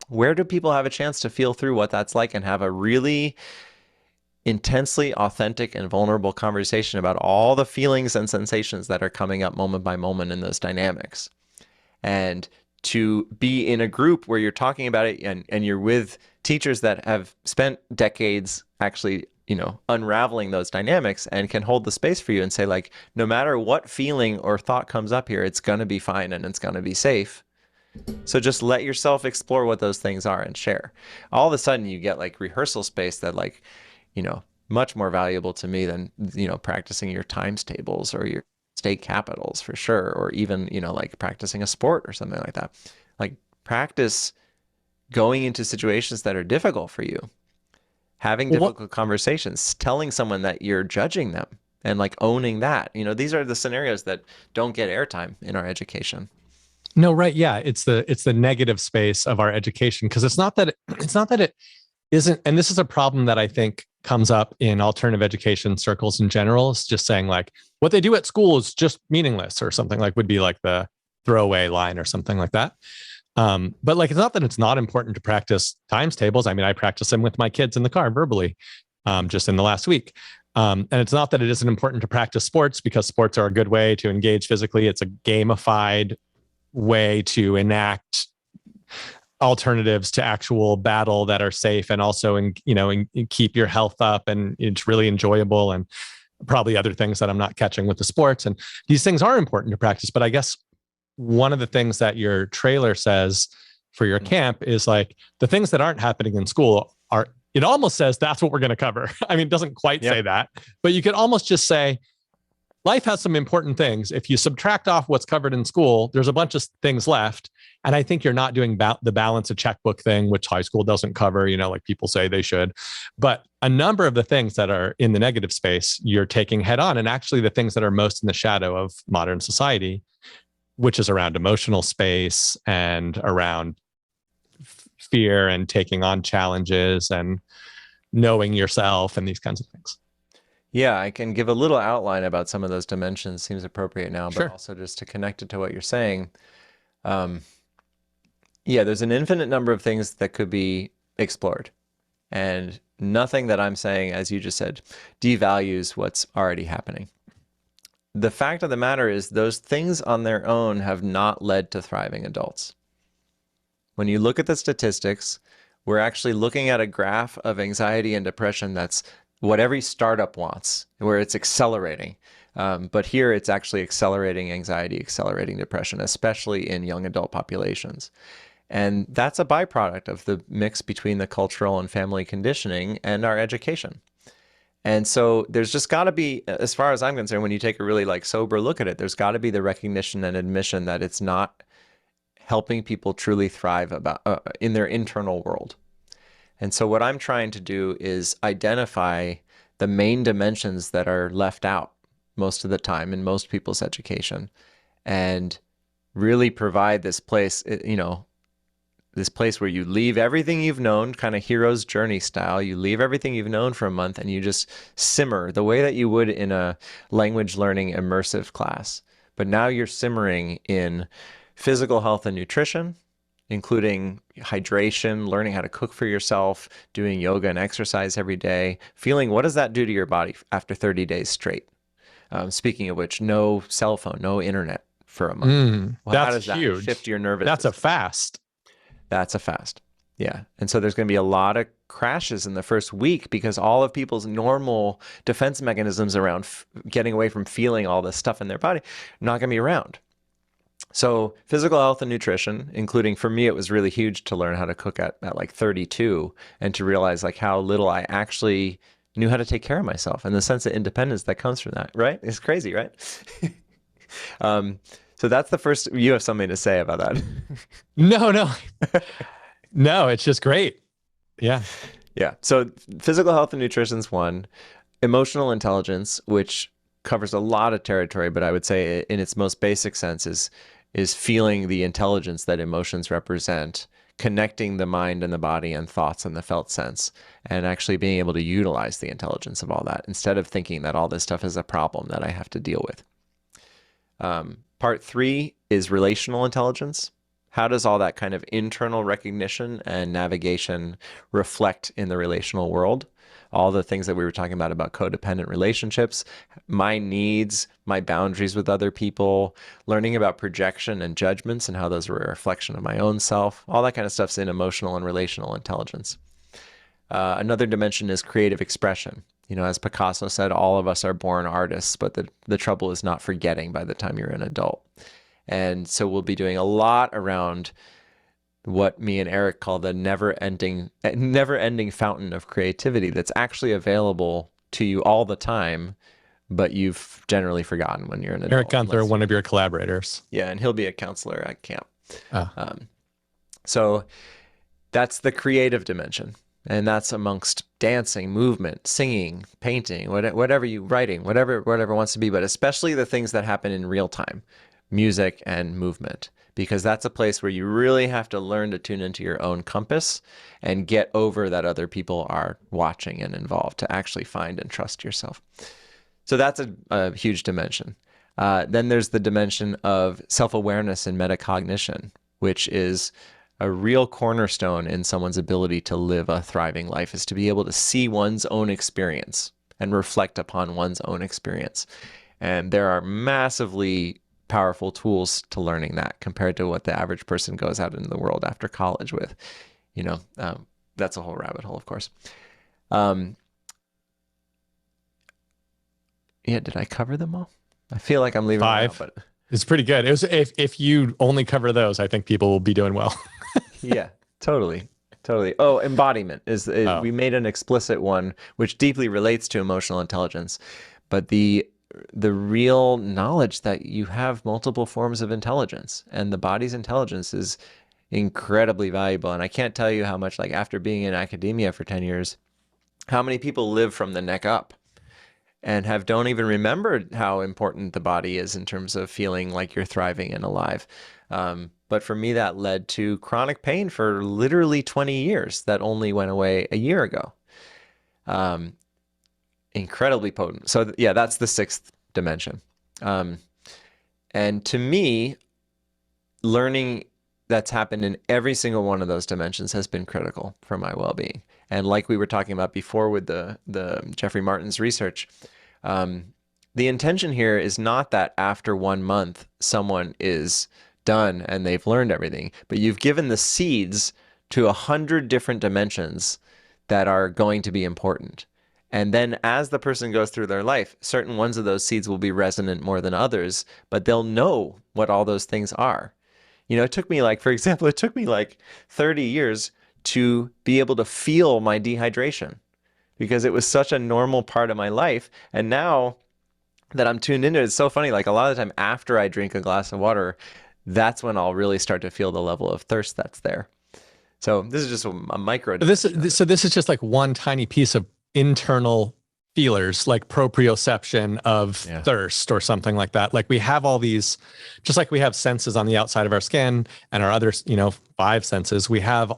where do people have a chance to feel through what that's like and have a really intensely authentic and vulnerable conversation about all the feelings and sensations that are coming up moment by moment in those dynamics? And to be in a group where you're talking about it and you're with teachers that have spent decades actually, you know, unraveling those dynamics and can hold the space for you and say like, no matter what feeling or thought comes up here, it's going to be fine and it's going to be safe. So just let yourself explore what those things are and share. All of a sudden you get like rehearsal space that like, you know, much more valuable to me than, you know, practicing your times tables or your state capitals for sure. Or even, you know, like practicing a sport or something like that. Like practice going into situations that are difficult for you. Having difficult conversations, telling someone that you're judging them and like owning that, you know, these are the scenarios that don't get airtime in our education. no, right. Yeah. It's the negative space of our education. Cause it's not that it isn't. And this is a problem that I think comes up in alternative education circles in general. It's just saying like what they do at school is just meaningless or something, like would be like the throwaway line or something like that. But like, it's not that it's not important to practice times tables. I mean, I practice them with my kids in the car verbally, just in the last week. And it's not that it isn't important to practice sports, because sports are a good way to engage physically. It's a gamified way to enact alternatives to actual battle that are safe and also, and keep your health up, and it's really enjoyable, and probably other things that I'm not catching with the sports. And these things are important to practice, but I guess one of the things that your trailer says for your camp is like the things that aren't happening in school are, it almost says that's what we're going to cover. I mean, it doesn't quite say that, but you could almost just say life has some important things. If you subtract off what's covered in school, there's a bunch of things left. And I think you're not doing the balance a checkbook thing, which high school doesn't cover, like people say they should. But a number of the things that are in the negative space, you're taking head on. And actually the things that are most in the shadow of modern society, which is around emotional space and around fear and taking on challenges and knowing yourself and these kinds of things. Yeah, I can give a little outline about some of those dimensions. Seems appropriate now, but also just to connect it to what you're saying. There's an infinite number of things that could be explored. And nothing that I'm saying, as you just said, devalues what's already happening. The fact of the matter is those things on their own have not led to thriving adults. When you look at the statistics, we're actually looking at a graph of anxiety and depression that's what every startup wants, where it's accelerating. But here it's actually accelerating anxiety, accelerating depression, especially in young adult populations. And that's a byproduct of the mix between the cultural and family conditioning and our education. And so there's just got to be, as far as I'm concerned, when you take a really sober look at it, there's got to be the recognition and admission that it's not helping people truly thrive in their internal world. And so what I'm trying to do is identify the main dimensions that are left out most of the time in most people's education and really provide this place, this place where you leave everything you've known, kind of hero's journey style. You leave everything you've known for a month and you just simmer the way that you would in a language learning immersive class. But now you're simmering in physical health and nutrition, including hydration, learning how to cook for yourself, doing yoga and exercise every day, feeling what does that do to your body after 30 days straight? Speaking of which, no cell phone, no internet for a month. That's how does that huge. shift your nervous system? That's a fast. That's a fast. Yeah. And so there's going to be a lot of crashes in the first week because all of people's normal defense mechanisms around getting away from feeling all this stuff in their body are not going to be around. So physical health and nutrition, including for me, it was really huge to learn how to cook at 32 and to realize how little I actually knew how to take care of myself and the sense of independence that comes from that, right? It's crazy, right? So that's the first, you have something to say about that. No, it's just great. Yeah. Yeah. So physical health and nutrition is one. Emotional intelligence, which covers a lot of territory, but I would say in its most basic sense is feeling the intelligence that emotions represent, connecting the mind and the body and thoughts in the felt sense, and actually being able to utilize the intelligence of all that instead of thinking that all this stuff is a problem that I have to deal with. Part 3 is relational intelligence. How does all that kind of internal recognition and navigation reflect in the relational world? All the things that we were talking about codependent relationships, my needs, my boundaries with other people, learning about projection and judgments and how those are a reflection of my own self. All that kind of stuff's in emotional and relational intelligence. Another dimension is creative expression. As Picasso said, all of us are born artists, but the trouble is not forgetting by the time you're an adult. And so we'll be doing a lot around what me and Eric call the never-ending fountain of creativity that's actually available to you all the time, but you've generally forgotten when you're an adult. Eric Gunther, one of your collaborators. Yeah, and he'll be a counselor at camp. So that's the creative dimension. And that's amongst dancing, movement, singing, painting, whatever you writing, whatever wants to be, but especially the things that happen in real time, music and movement, because that's a place where you really have to learn to tune into your own compass and get over that other people are watching and involved to actually find and trust yourself. So that's a huge dimension. Then there's the dimension of self-awareness and metacognition, which is a real cornerstone in someone's ability to live a thriving life, is to be able to see one's own experience and reflect upon one's own experience. And there are massively powerful tools to learning that compared to what the average person goes out into the world after college with. That's a whole rabbit hole, of course. Did I cover them all? I feel like I'm leaving 5. them out, but it's pretty good. It was if you only cover those, I think people will be doing well. Yeah, totally. Totally. Oh, embodiment Oh, we made an explicit one which deeply relates to emotional intelligence, but the real knowledge that you have multiple forms of intelligence and the body's intelligence is incredibly valuable. And I can't tell you how much, like after being in academia for 10 years, how many people live from the neck up and don't even remembered how important the body is in terms of feeling like you're thriving and alive. But for me, that led to chronic pain for literally 20 years that only went away a year ago. Um, Incredibly potent. So yeah, that's the sixth dimension. And to me, learning that's happened in every single one of those dimensions has been critical for my well-being. And like we were talking about before with the Jeffrey Martin's research, the intention here is not that after 1 month someone is done and they've learned everything, but you've given the seeds to 100 different dimensions that are going to be important. And then as the person goes through their life, certain ones of those seeds will be resonant more than others, but they'll know what all those things are. You know, it took me like, for example, it took me like 30 years to be able to feel my dehydration because it was such a normal part of my life. And now that I'm tuned into it, it's so funny. Like a lot of the time after I drink a glass of water, that's when I'll really start to feel the level of thirst that's there. So this is just a micro. This is just like one tiny piece of internal feelers, like proprioception of thirst or something like that. Like we have all these, just like we have senses on the outside of our skin and our other, 5 senses, we have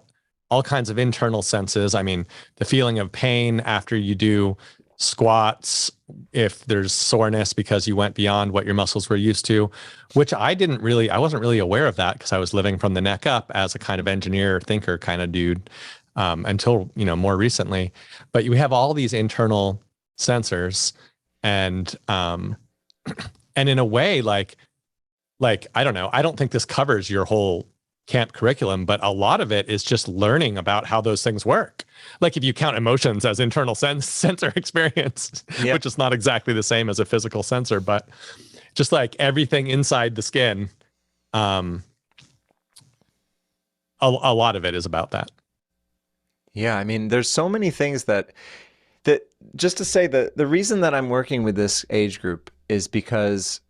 all kinds of internal senses. I mean, the feeling of pain after you do squats, if there's soreness because you went beyond what your muscles were used to, which I wasn't really aware of that because I was living from the neck up as a kind of engineer thinker kind of dude until, more recently. But you have all these internal sensors and in a way, like, I don't know, I don't think this covers your whole camp curriculum, but a lot of it is just learning about how those things work. Like if you count emotions as internal sensor experience, which is not exactly the same as a physical sensor, but just like everything inside the skin, a lot of it is about that. Yeah, I mean, there's so many things that just to say that the reason that I'm working with this age group is because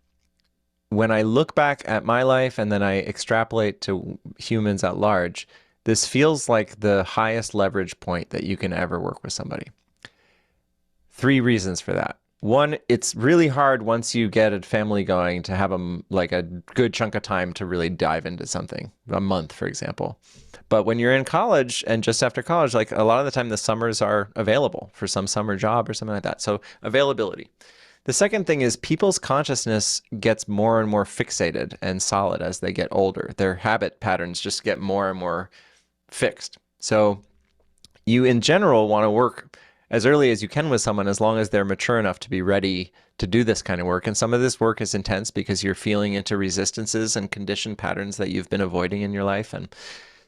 when I look back at my life and then I extrapolate to humans at large, this feels like the highest leverage point that you can ever work with somebody. 3 reasons for that. One, it's really hard once you get a family going to have a good chunk of time to really dive into something, a month, for example. But when you're in college and just after college, like a lot of the time the summers are available for some summer job or something like that. So availability. The second thing is people's consciousness gets more and more fixated and solid as they get older. Their habit patterns just get more and more fixed. So you in general want to work as early as you can with someone as long as they're mature enough to be ready to do this kind of work. And some of this work is intense because you're feeling into resistances and conditioned patterns that you've been avoiding in your life. And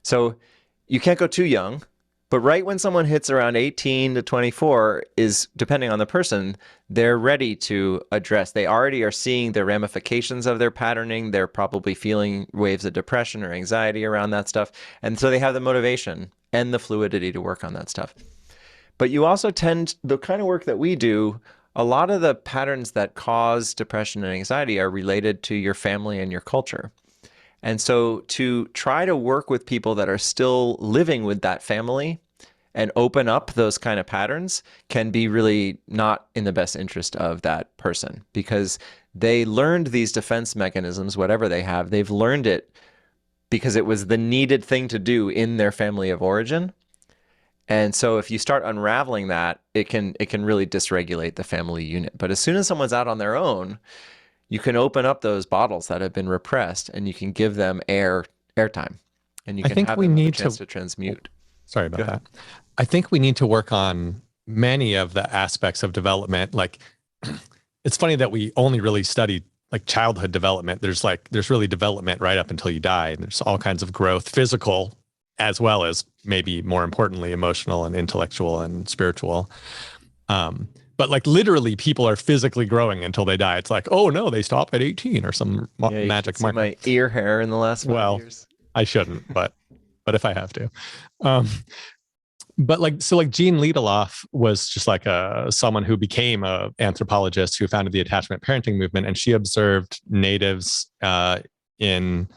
so you can't go too young. But right when someone hits around 18 to 24 is, depending on the person, they're ready to address. They already are seeing the ramifications of their patterning. They're probably feeling waves of depression or anxiety around that stuff. And so they have the motivation and the fluidity to work on that stuff. But you also the kind of work that we do, a lot of the patterns that cause depression and anxiety are related to your family and your culture. And so to try to work with people that are still living with that family and open up those kind of patterns can be really not in the best interest of that person because they learned these defense mechanisms, whatever they have, they've learned it because it was the needed thing to do in their family of origin. And so if you start unraveling that, it can really dysregulate the family unit. But as soon as someone's out on their own, you can open up those bottles that have been repressed and you can give them airtime and you can have them have a chance to transmute. Sorry about that. I think we need to work on many of the aspects of development. Like it's funny that we only really study like childhood development. There's really development right up until you die. And there's all kinds of growth, physical, as well as maybe more importantly, emotional and intellectual and spiritual. But like literally people are physically growing until they die. It's like, oh no, they stop at 18 or some magic mark. My ear hair in the last 5 years. I shouldn't, but but if I have to. Um, but like, so like Jean Liebeloff was just like someone who became a anthropologist who founded the attachment parenting movement, and she observed natives in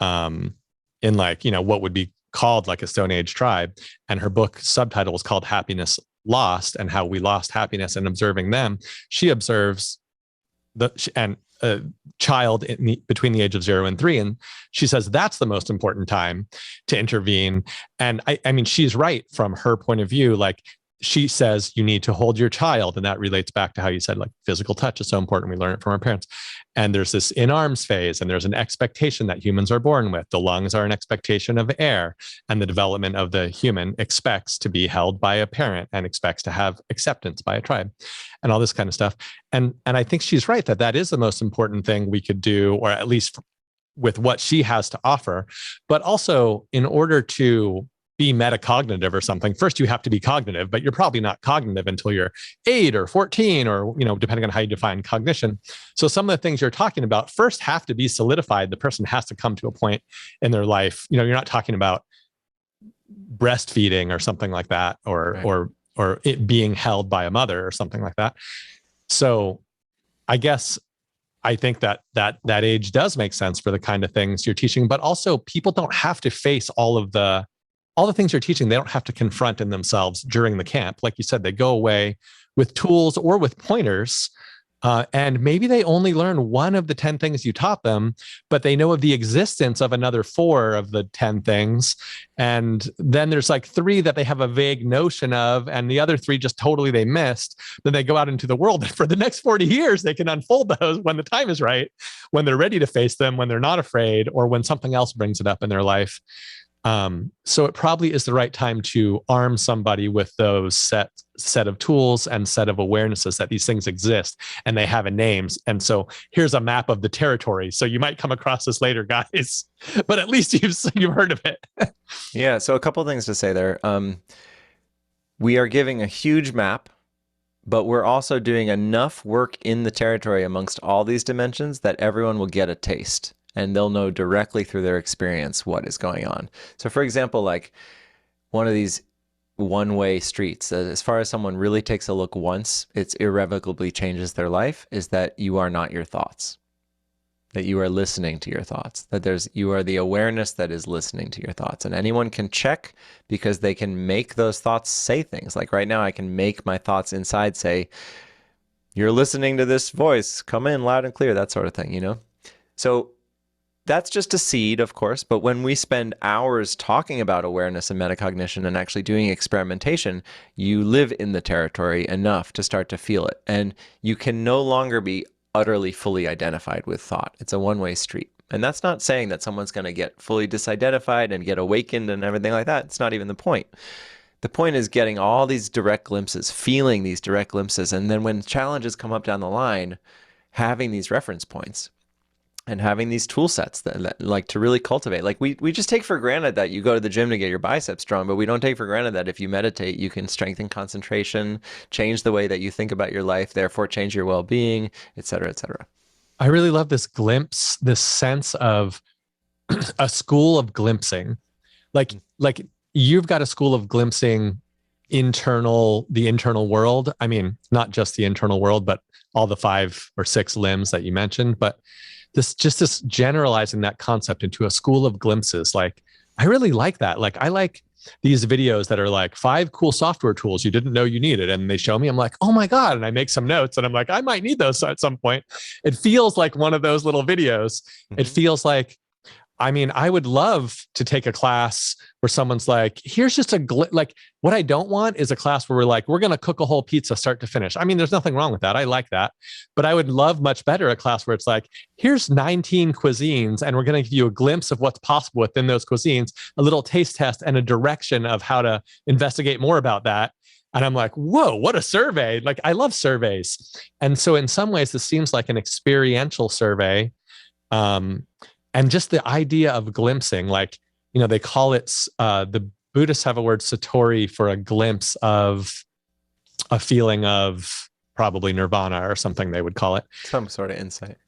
like, what would be called like a Stone Age tribe. And her book subtitle was called Happiness Lost, and how we lost happiness in observing them. She observes a child between the age of 0 and 3. And she says that's the most important time to intervene. And I mean, she's right from her point of view. Like, she says you need to hold your child. And that relates back to how you said, like, physical touch is so important. We learn it from our parents. And there's this in arms phase, and there's an expectation that humans are born with. The lungs are an expectation of air, and the development of the human expects to be held by a parent and expects to have acceptance by a tribe, and all this kind of stuff. And I think she's right that that is the most important thing we could do, or at least with what she has to offer. But also, in order to be metacognitive or something, first you have to be cognitive, but you're probably not cognitive until you're 8 or 14, or, depending on how you define cognition. So some of the things you're talking about first have to be solidified. The person has to come to a point in their life. You're not talking about breastfeeding or something like that, or it being held by a mother or something like that. So I guess I think that age does make sense for the kind of things you're teaching, but also people don't have to face all the things you're teaching. They don't have to confront in themselves during the camp. Like you said, they go away with tools or with pointers, and maybe they only learn one of the 10 things you taught them, but they know of the existence of another 4 of the 10 things. And then there's like 3 that they have a vague notion of, and the other 3 just totally they missed. Then they go out into the world, and for the next 40 years, they can unfold those when the time is right, when they're ready to face them, when they're not afraid, or when something else brings it up in their life. So it probably is the right time to arm somebody with those set of tools and set of awarenesses that these things exist and they have a names. And so here's a map of the territory. So you might come across this later, guys, but at least you've heard of it. Yeah. So a couple of things to say there. We are giving a huge map, but we're also doing enough work in the territory amongst all these dimensions that everyone will get a taste, and they'll know directly through their experience what is going on. So for example, like one of these one-way streets, as far as someone really takes a look once, it irrevocably changes their life, is that you are not your thoughts, that you are listening to your thoughts, that you are the awareness that is listening to your thoughts. And anyone can check, because they can make those thoughts say things. Like right now, I can make my thoughts inside say, you're listening to this voice, come in loud and clear, that sort of thing, So that's just a seed, of course, but when we spend hours talking about awareness and metacognition and actually doing experimentation, you live in the territory enough to start to feel it. And you can no longer be utterly fully identified with thought. It's a one-way street. And that's not saying that someone's going to get fully disidentified and get awakened and everything like that. It's not even the point. The point is getting all these direct glimpses, feeling these direct glimpses, and then when challenges come up down the line, having these reference points. And having these tool sets that like to really cultivate. Like we just take for granted that you go to the gym to get your biceps strong, but we don't take for granted that if you meditate, you can strengthen concentration, change the way that you think about your life, therefore change your well-being, et cetera, et cetera. I really love this glimpse, this sense of a school of glimpsing. Like you've got a school of glimpsing the internal world. I mean, not just the internal world, but all the 5 or 6 limbs that you mentioned, but this generalizing that concept into a school of glimpses. Like, I really like that. Like, I like these videos that are like 5 cool software tools you didn't know you needed. And they show me, I'm like, oh my God. And I make some notes and I'm like, I might need those at some point. It feels like one of those little videos. Mm-hmm. It feels like, I would love to take a class where someone's like, here's just like, what I don't want is a class where we're going to cook a whole pizza start to finish. I mean, there's nothing wrong with that. I like that. But I would love much better a class where it's like, here's 19 cuisines, and we're going to give you a glimpse of what's possible within those cuisines, a little taste test and a direction of how to investigate more about that. And I'm like, whoa, what a survey. Like, I love surveys. And so in some ways, this seems like an experiential survey. And just the idea of glimpsing, like, they call it, the Buddhists have a word satori for a glimpse of a feeling of probably nirvana or something they would call it. Some sort of insight.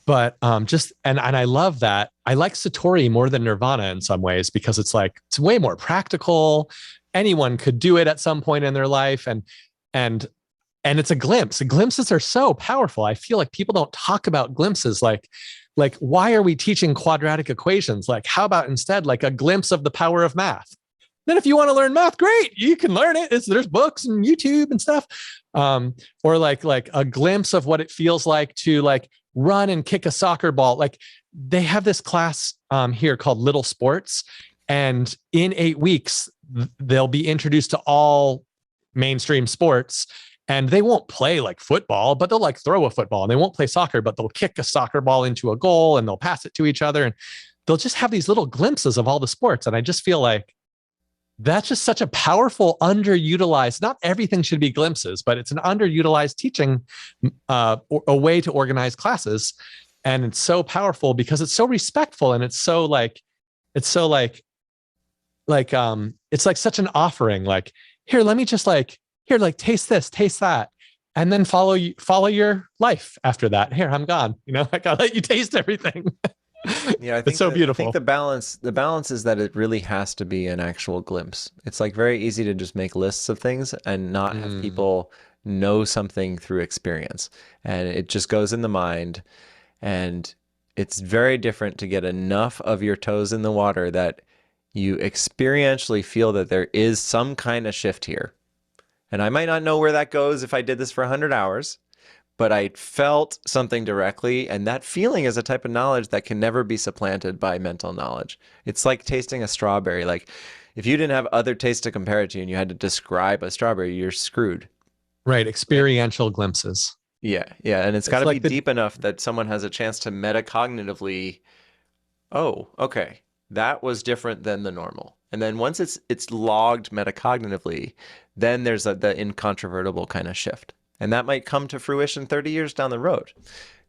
but just and I love that. I like Satori more than Nirvana in some ways because it's like it's way more practical. Anyone could do it at some point in their life, and and it's a glimpse. The glimpses are so powerful. I feel like people don't talk about glimpses like why are we teaching quadratic equations? Like how about instead like a glimpse of the power of math? Then if you want to learn math, great, you can learn it. There's books and YouTube and stuff. Or like a glimpse of what it feels like to like run and kick a soccer ball. Like they have this class here called Little Sports, and in 8 weeks they'll be introduced to all mainstream sports, and they won't play like football, but they'll like throw a football, and they won't play soccer, but they'll kick a soccer ball into a goal and they'll pass it to each other, and they'll just have these little glimpses of all the sports. And I just feel like that's just such a powerful underutilized, not everything should be glimpses, but it's an underutilized teaching, a way to organize classes. And it's so powerful because it's so respectful, and it's so like it's like such an offering. Like, here, let me just like, here, like taste this, taste that, and then follow your life after that. Here, I'm gone. Like I'll let you taste everything. Yeah, I think it's so beautiful. I think the balance is that it really has to be an actual glimpse. It's like very easy to just make lists of things and not have people know something through experience. And it just goes in the mind. And it's very different to get enough of your toes in the water that you experientially feel that there is some kind of shift here. And I might not know where that goes if I did this for 100 hours, but I felt something directly. And that feeling is a type of knowledge that can never be supplanted by mental knowledge. It's like tasting a strawberry. Like if you didn't have other tastes to compare it to and you had to describe a strawberry, you're screwed. Right. Experiential glimpses. Yeah. Yeah. And it's got to be deep enough that someone has a chance to metacognitively, oh, okay, that was different than the normal. And then once it's logged metacognitively, then there's the incontrovertible kind of shift. And that might come to fruition 30 years down the road.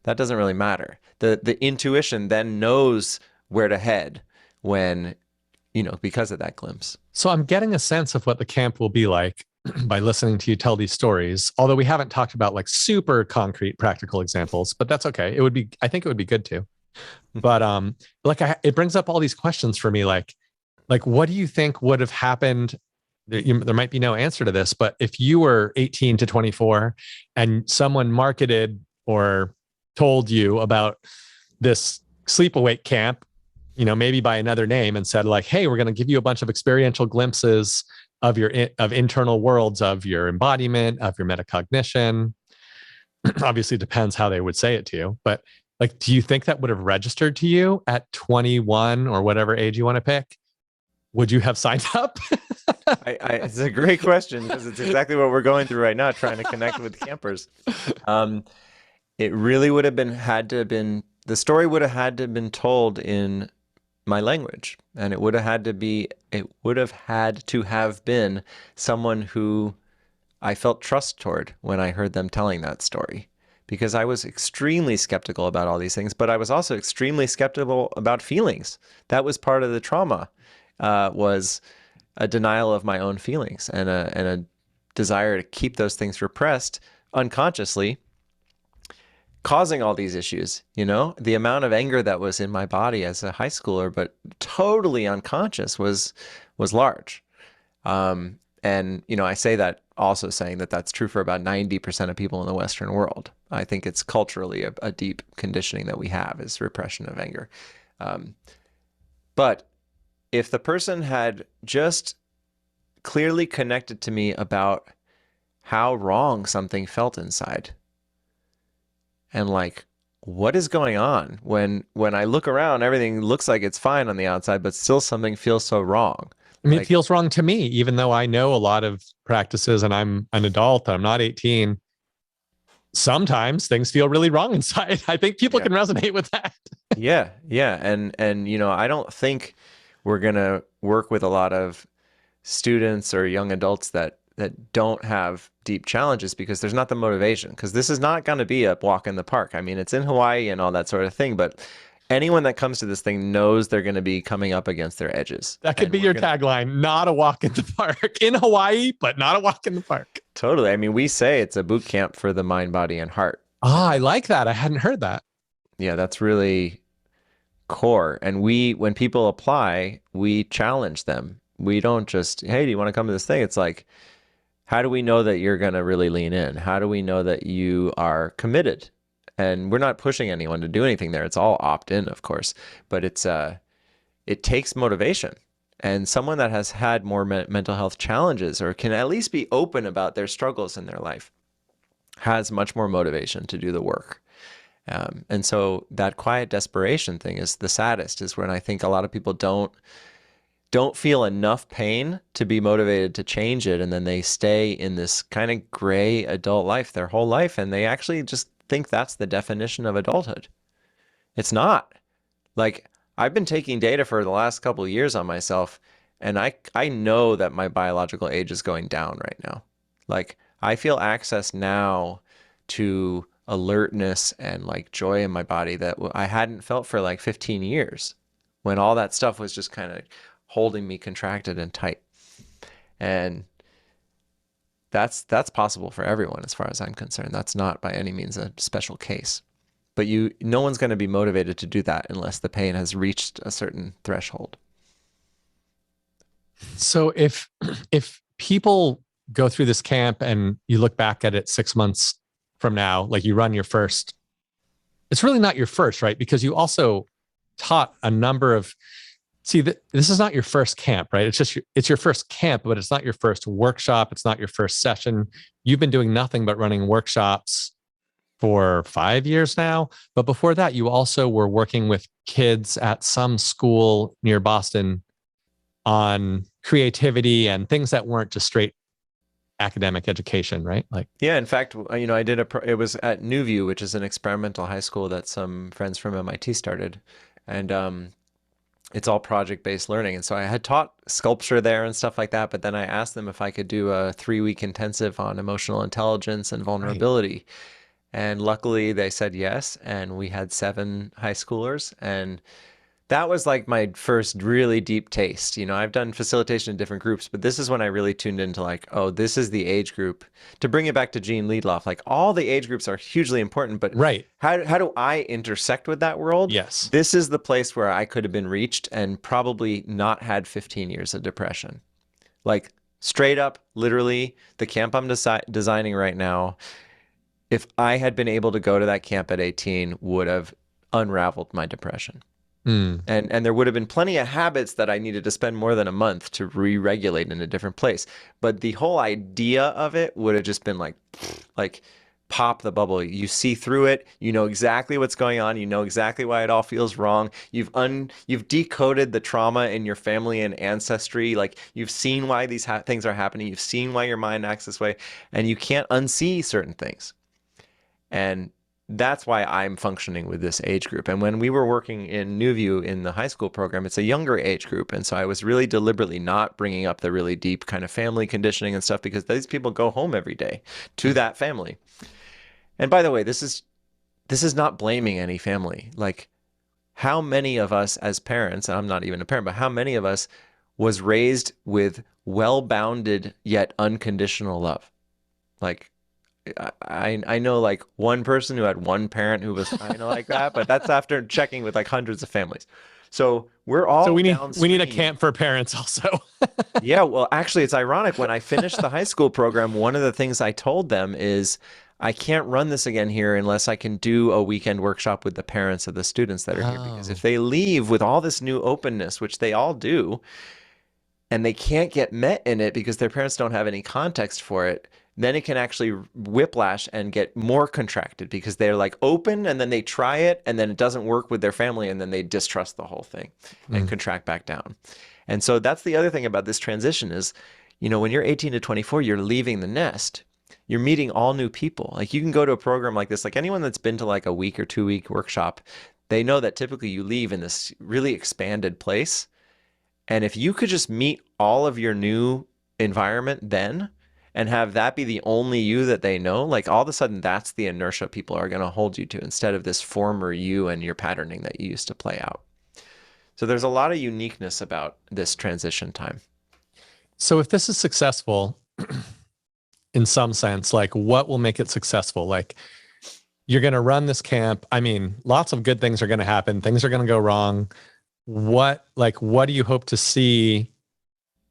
That doesn't really matter. The intuition then knows where to head when, because of that glimpse. So I'm getting a sense of what the camp will be like by listening to you tell these stories, although we haven't talked about like super concrete practical examples, but that's okay. I think it would be good to. But it brings up all these questions for me, like what do you think would have happened? There might be no answer to this, but if you were 18 to 24 and someone marketed or told you about this sleepawake camp, maybe by another name, and said like, hey, we're going to give you a bunch of experiential glimpses of of internal worlds, of your embodiment, of your metacognition. Obviously depends how they would say it to you, but like, do you think that would have registered to you at 21 or whatever age you want to pick? Would you have signed up? It's a great question because it's exactly what we're going through right now, trying to connect with campers. It really would have the story would have had to have been told in my language, and it would have had to have been someone who I felt trust toward when I heard them telling that story, because I was extremely skeptical about all these things, but I was also extremely skeptical about feelings. That was part of the trauma. Was a denial of my own feelings and a desire to keep those things repressed unconsciously, causing all these issues. The amount of anger that was in my body as a high schooler, but totally unconscious, was large. And I say that also saying that that's true for about 90% of people in the Western world. I think it's culturally a deep conditioning that we have, is repression of anger. But if the person had just clearly connected to me about how wrong something felt inside, and like, what is going on when I look around, everything looks like it's fine on the outside, but still something feels so wrong. I mean, it feels wrong to me, even though I know a lot of practices and I'm an adult, I'm not 18. Sometimes things feel really wrong inside. I think people can resonate with that. Yeah. And I don't think we're going to work with a lot of students or young adults that don't have deep challenges because there's not the motivation. Because this is not going to be a walk in the park. I mean, it's in Hawaii and all that sort of thing, but anyone that comes to this thing knows they're going to be coming up against their edges. That could be your tagline: not a walk in the park. In Hawaii, but not a walk in the park. Totally. I mean, we say it's a boot camp for the mind, body, and heart. Ah, I like that. I hadn't heard that. Yeah, that's really core. And when people apply, we challenge them. We don't just, hey, do you want to come to this thing? It's like, how do we know that you're going to really lean in? How do we know that you are committed? And we're not pushing anyone to do anything there. It's all opt-in, of course, but it takes motivation. And someone that has had more mental health challenges or can at least be open about their struggles in their life has much more motivation to do the work. And so that quiet desperation thing is the saddest, is when I think a lot of people don't feel enough pain to be motivated to change it. And then they stay in this kind of gray adult life their whole life. And they actually just think that's the definition of adulthood. It's not. Like, I've been taking data for the last couple of years on myself, and I know that my biological age is going down right now. Like, I feel access now to alertness and like joy in my body that I hadn't felt for like 15 years, when all that stuff was just kind of holding me contracted and tight. And that's possible for everyone as far as I'm concerned. That's not by any means a special case. But no one's going to be motivated to do that unless the pain has reached a certain threshold. So if people go through this camp and you look back at it 6 months from now, like you run your first, it's really not your first, right? Because you also taught a number of, this is not your first camp, right? It's your first camp, but it's not your first workshop. It's not your first session. You've been doing nothing but running workshops for 5 years now. But before that, you also were working with kids at some school near Boston on creativity and things that weren't just straight academic education, right? Like, yeah, in fact, I did it was at New View, which is an experimental high school that some friends from MIT started. And it's all project-based learning. And so I had taught sculpture there and stuff like that, but then I asked them if I could do a 3-week intensive on emotional intelligence and vulnerability. Right. And luckily they said yes. And we had 7 high schoolers. And that was like my first really deep taste. I've done facilitation in different groups, but this is when I really tuned into like, oh, this is the age group. To bring it back to Gene Liedloff, like all the age groups are hugely important, but right. How do I intersect with that world? Yes. This is the place where I could have been reached and probably not had 15 years of depression. Like straight up, literally, the camp I'm designing right now, if I had been able to go to that camp at 18, would have unraveled my depression. And there would have been plenty of habits that I needed to spend more than a month to re-regulate in a different place. But the whole idea of it would have just been like pop the bubble. You see through it. You know exactly what's going on. You know exactly why it all feels wrong. You've decoded the trauma in your family and ancestry. Like you've seen why these things are happening. You've seen why your mind acts this way, and you can't unsee certain things. And that's why I'm functioning with this age group. And when we were working in New View in the high school program, it's a younger age group. And so I was really deliberately not bringing up the really deep kind of family conditioning and stuff, because these people go home every day to that family. And by the way, this is not blaming any family. Like, how many of us as parents, and I'm not even a parent, but how many of us was raised with well-bounded yet unconditional love? Like, I know like one person who had one parent who was kind of like that, but that's after checking with like hundreds of families. So we're all we need a camp for parents also. Yeah, well, actually, it's ironic. When I finished the high school program, one of the things I told them is I can't run this again here unless I can do a weekend workshop with the parents of the students that are here. Because if they leave with all this new openness, which they all do, and they can't get met in it because their parents don't have any context for it, then it can actually whiplash and get more contracted because they're like open and then they try it and then it doesn't work with their family and then they distrust the whole thing and contract back down. And so that's the other thing about this transition is, when you're 18 to 24, you're leaving the nest. You're meeting all new people. Like you can go to a program like this, like anyone that's been to like a week or 2-week workshop, they know that typically you leave in this really expanded place. And if you could just meet all of your new environment then, and have that be the only you that they know, like all of a sudden that's the inertia people are going to hold you to instead of this former you and your patterning that you used to play out. So there's a lot of uniqueness about this transition time. So if this is successful in some sense, like what will make it successful? Like you're going to run this camp. I mean, lots of good things are going to happen. Things are going to go wrong. What do you hope to see?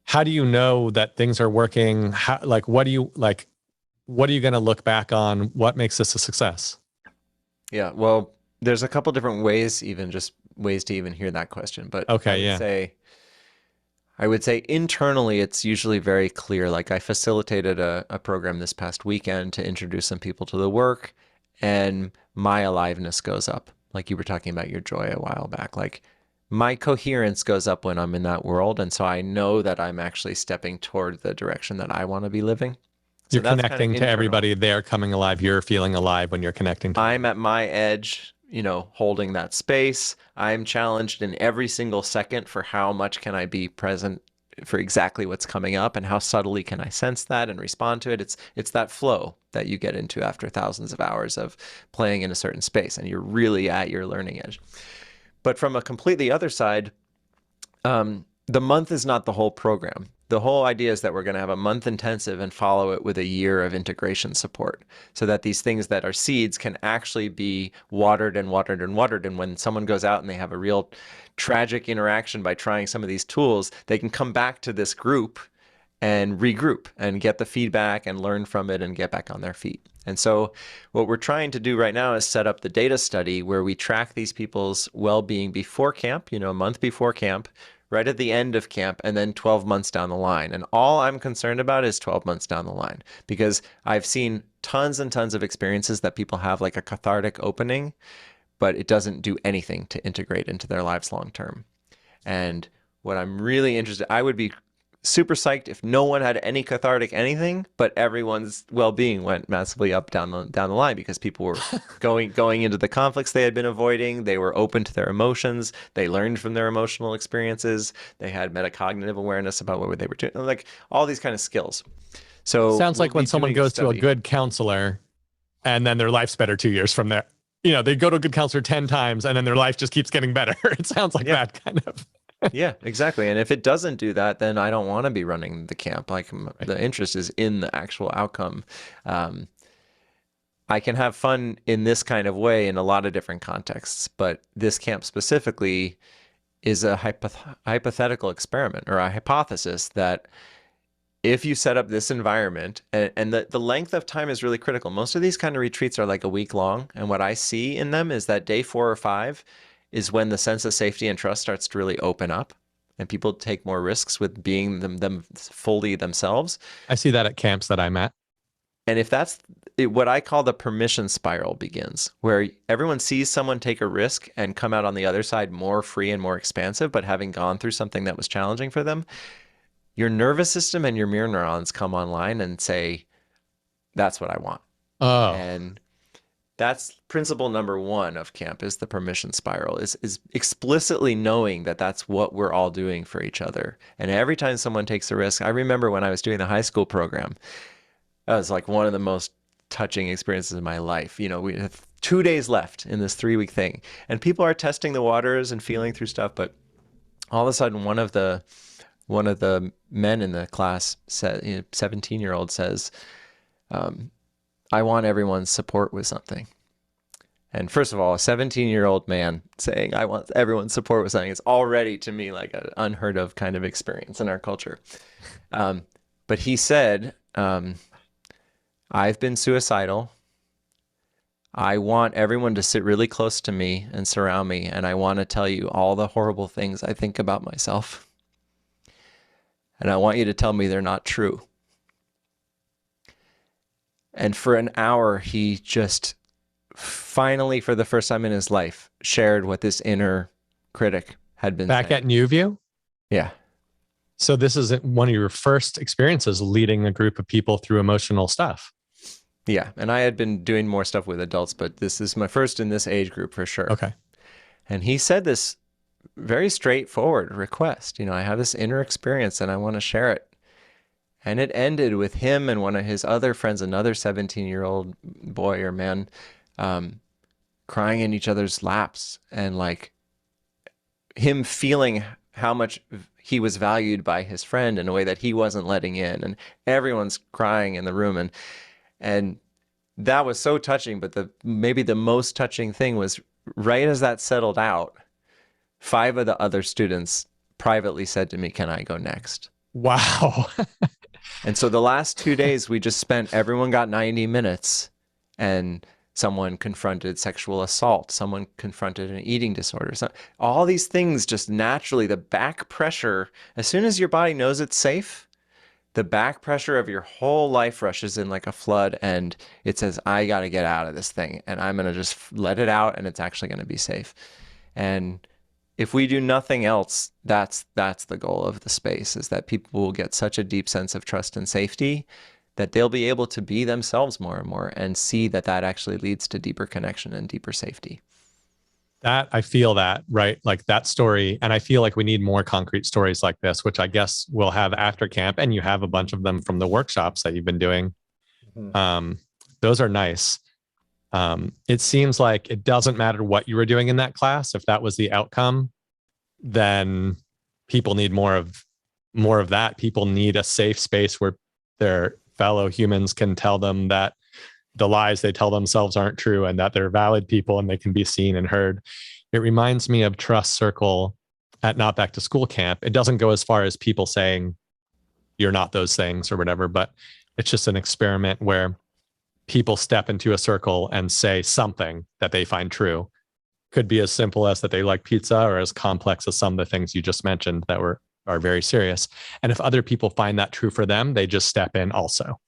How do you know that things are working? What are you going to look back on? What makes this a success? Yeah, well, there's a couple different ways, even just ways to even hear that question. But Okay, I would say internally, it's usually very clear. Like I facilitated a program this past weekend to introduce some people to the work, and my aliveness goes up. Like you were talking about your joy a while back. Like my coherence goes up when I'm in that world. And so I know that I'm actually stepping toward the direction that I want to be living. So you're that's connecting kind of to internal. everybody. They're coming alive. You're feeling alive when you're connecting to I'm at my edge, holding that space. I'm challenged in every single second for how much can I be present for exactly what's coming up and how subtly can I sense that and respond to it. It's that flow that you get into after thousands of hours of playing in a certain space, and you're really at your learning edge. But from a completely other side, the month is not the whole program. The whole idea is that we're going to have a month intensive and follow it with a year of integration support so that these things that are seeds can actually be watered and watered and watered. And when someone goes out and they have a real tragic interaction by trying some of these tools, they can come back to this group and regroup and get the feedback and learn from it and get back on their feet. And so what we're trying to do right now is set up the data study where we track these people's well-being before camp, a month before camp, right at the end of camp, and then 12 months down the line. And all I'm concerned about is 12 months down the line, because I've seen tons and tons of experiences that people have like a cathartic opening, but it doesn't do anything to integrate into their lives long term. And what I'm really interested, I would be super psyched if no one had any cathartic anything, but everyone's well-being went massively up down the line because people were going into the conflicts they had been avoiding. They were open to their emotions. They learned from their emotional experiences. They had metacognitive awareness about what they were doing, like all these kind of skills. So sounds like when someone goes to a good counselor and then their life's better 2 years from there. They go to a good counselor 10 times and then their life just keeps getting better. It sounds like that kind of. Yeah, exactly. And if it doesn't do that, then I don't want to be running the camp. Like the interest is in the actual outcome. I can have fun in this kind of way in a lot of different contexts, but this camp specifically is a hypothetical experiment or a hypothesis that if you set up this environment, and the length of time is really critical. Most of these kind of retreats are like a week long. And what I see in them is that day 4 or 5 is when the sense of safety and trust starts to really open up and people take more risks with being them fully themselves. I see that at camps that I'm at. And if that's what I call the permission spiral begins, where everyone sees someone take a risk and come out on the other side more free and more expansive, but having gone through something that was challenging for them, your nervous system and your mirror neurons come online and say, that's what I want. Oh. And that's principle number 1 of camp, is the permission spiral, is explicitly knowing that that's what we're all doing for each other. And every time someone takes a risk, I remember when I was doing the high school program, that was like one of the most touching experiences of my life. We have 2 days left in this 3-week thing, and people are testing the waters and feeling through stuff. But all of a sudden, one of the men in the class said, 17-year-old says, I want everyone's support with something. And first of all, a 17-year-old man saying, I want everyone's support with something, is already to me like an unheard of kind of experience in our culture. But he said, I've been suicidal. I want everyone to sit really close to me and surround me. And I want to tell you all the horrible things I think about myself. And I want you to tell me they're not true. And for an hour, he just finally, for the first time in his life, shared what this inner critic had been back saying. At New View? Yeah. So this is one of your first experiences leading a group of people through emotional stuff. Yeah. And I had been doing more stuff with adults, but this is my first in this age group for sure. Okay. And he said this very straightforward request. I have this inner experience and I want to share it. And it ended with him and one of his other friends, another 17-year-old boy or man, crying in each other's laps, and like him feeling how much he was valued by his friend in a way that he wasn't letting in. And everyone's crying in the room. And that was so touching. But maybe the most touching thing was right as that settled out, 5 of the other students privately said to me, "Can I go next?" Wow. And so the last 2 days, we just spent, everyone got 90 minutes, and someone confronted sexual assault, someone confronted an eating disorder. So all these things just naturally, the back pressure, as soon as your body knows it's safe, the back pressure of your whole life rushes in like a flood, and it says, I got to get out of this thing, and I'm going to just let it out, and it's actually going to be safe. And if we do nothing else, that's the goal of the space, is that people will get such a deep sense of trust and safety that they'll be able to be themselves more and more, and see that actually leads to deeper connection and deeper safety. That I feel that, right? Like that story. And I feel like we need more concrete stories like this, which I guess we'll have after camp. And you have a bunch of them from the workshops that you've been doing. Those are nice. It seems like it doesn't matter what you were doing in that class. If that was the outcome, then people need more of that. People need a safe space where their fellow humans can tell them that the lies they tell themselves aren't true, and that they're valid people and they can be seen and heard. It reminds me of Trust Circle at Not Back to School Camp. It doesn't go as far as people saying you're not those things or whatever, but it's just an experiment where people step into a circle and say something that they find true. Could be as simple as that they like pizza, or as complex as some of the things you just mentioned that are very serious. And if other people find that true for them, they just step in also.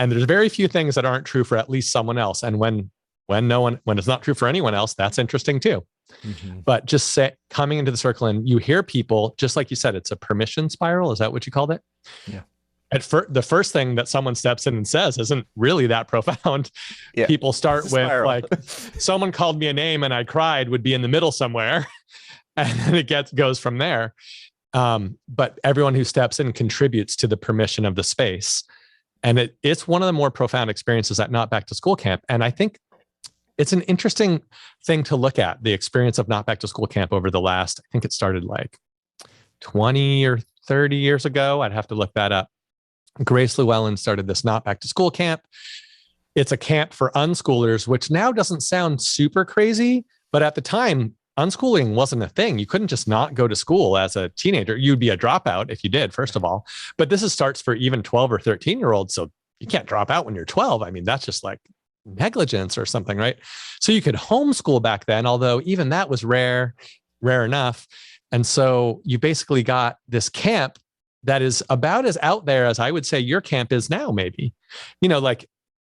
And there's very few things that aren't true for at least someone else. And when it's not true for anyone else, that's interesting too. Mm-hmm. But just coming into the circle, and you hear people, just like you said, it's a permission spiral. Is that what you called it? Yeah. The first thing that someone steps in and says isn't really that profound. Yeah. People start with like, someone called me a name and I cried, would be in the middle somewhere. And then it goes from there. But everyone who steps in contributes to the permission of the space. And it's one of the more profound experiences at Not Back to School Camp. And I think it's an interesting thing to look at, the experience of Not Back to School Camp over the last, I think it started like 20 or 30 years ago. I'd have to look that up. Grace Llewellyn started this Not Back to School Camp. It's a camp for unschoolers, which now doesn't sound super crazy, but at the time, unschooling wasn't a thing. You couldn't just not go to school as a teenager. You'd be a dropout if you did, first of all. But this starts for even 12 or 13-year-olds. So you can't drop out when you're 12. I mean, that's just like negligence or something, right? So you could homeschool back then, although even that was rare enough. And so you basically got this camp that is about as out there as I would say your camp is now, maybe. You know, like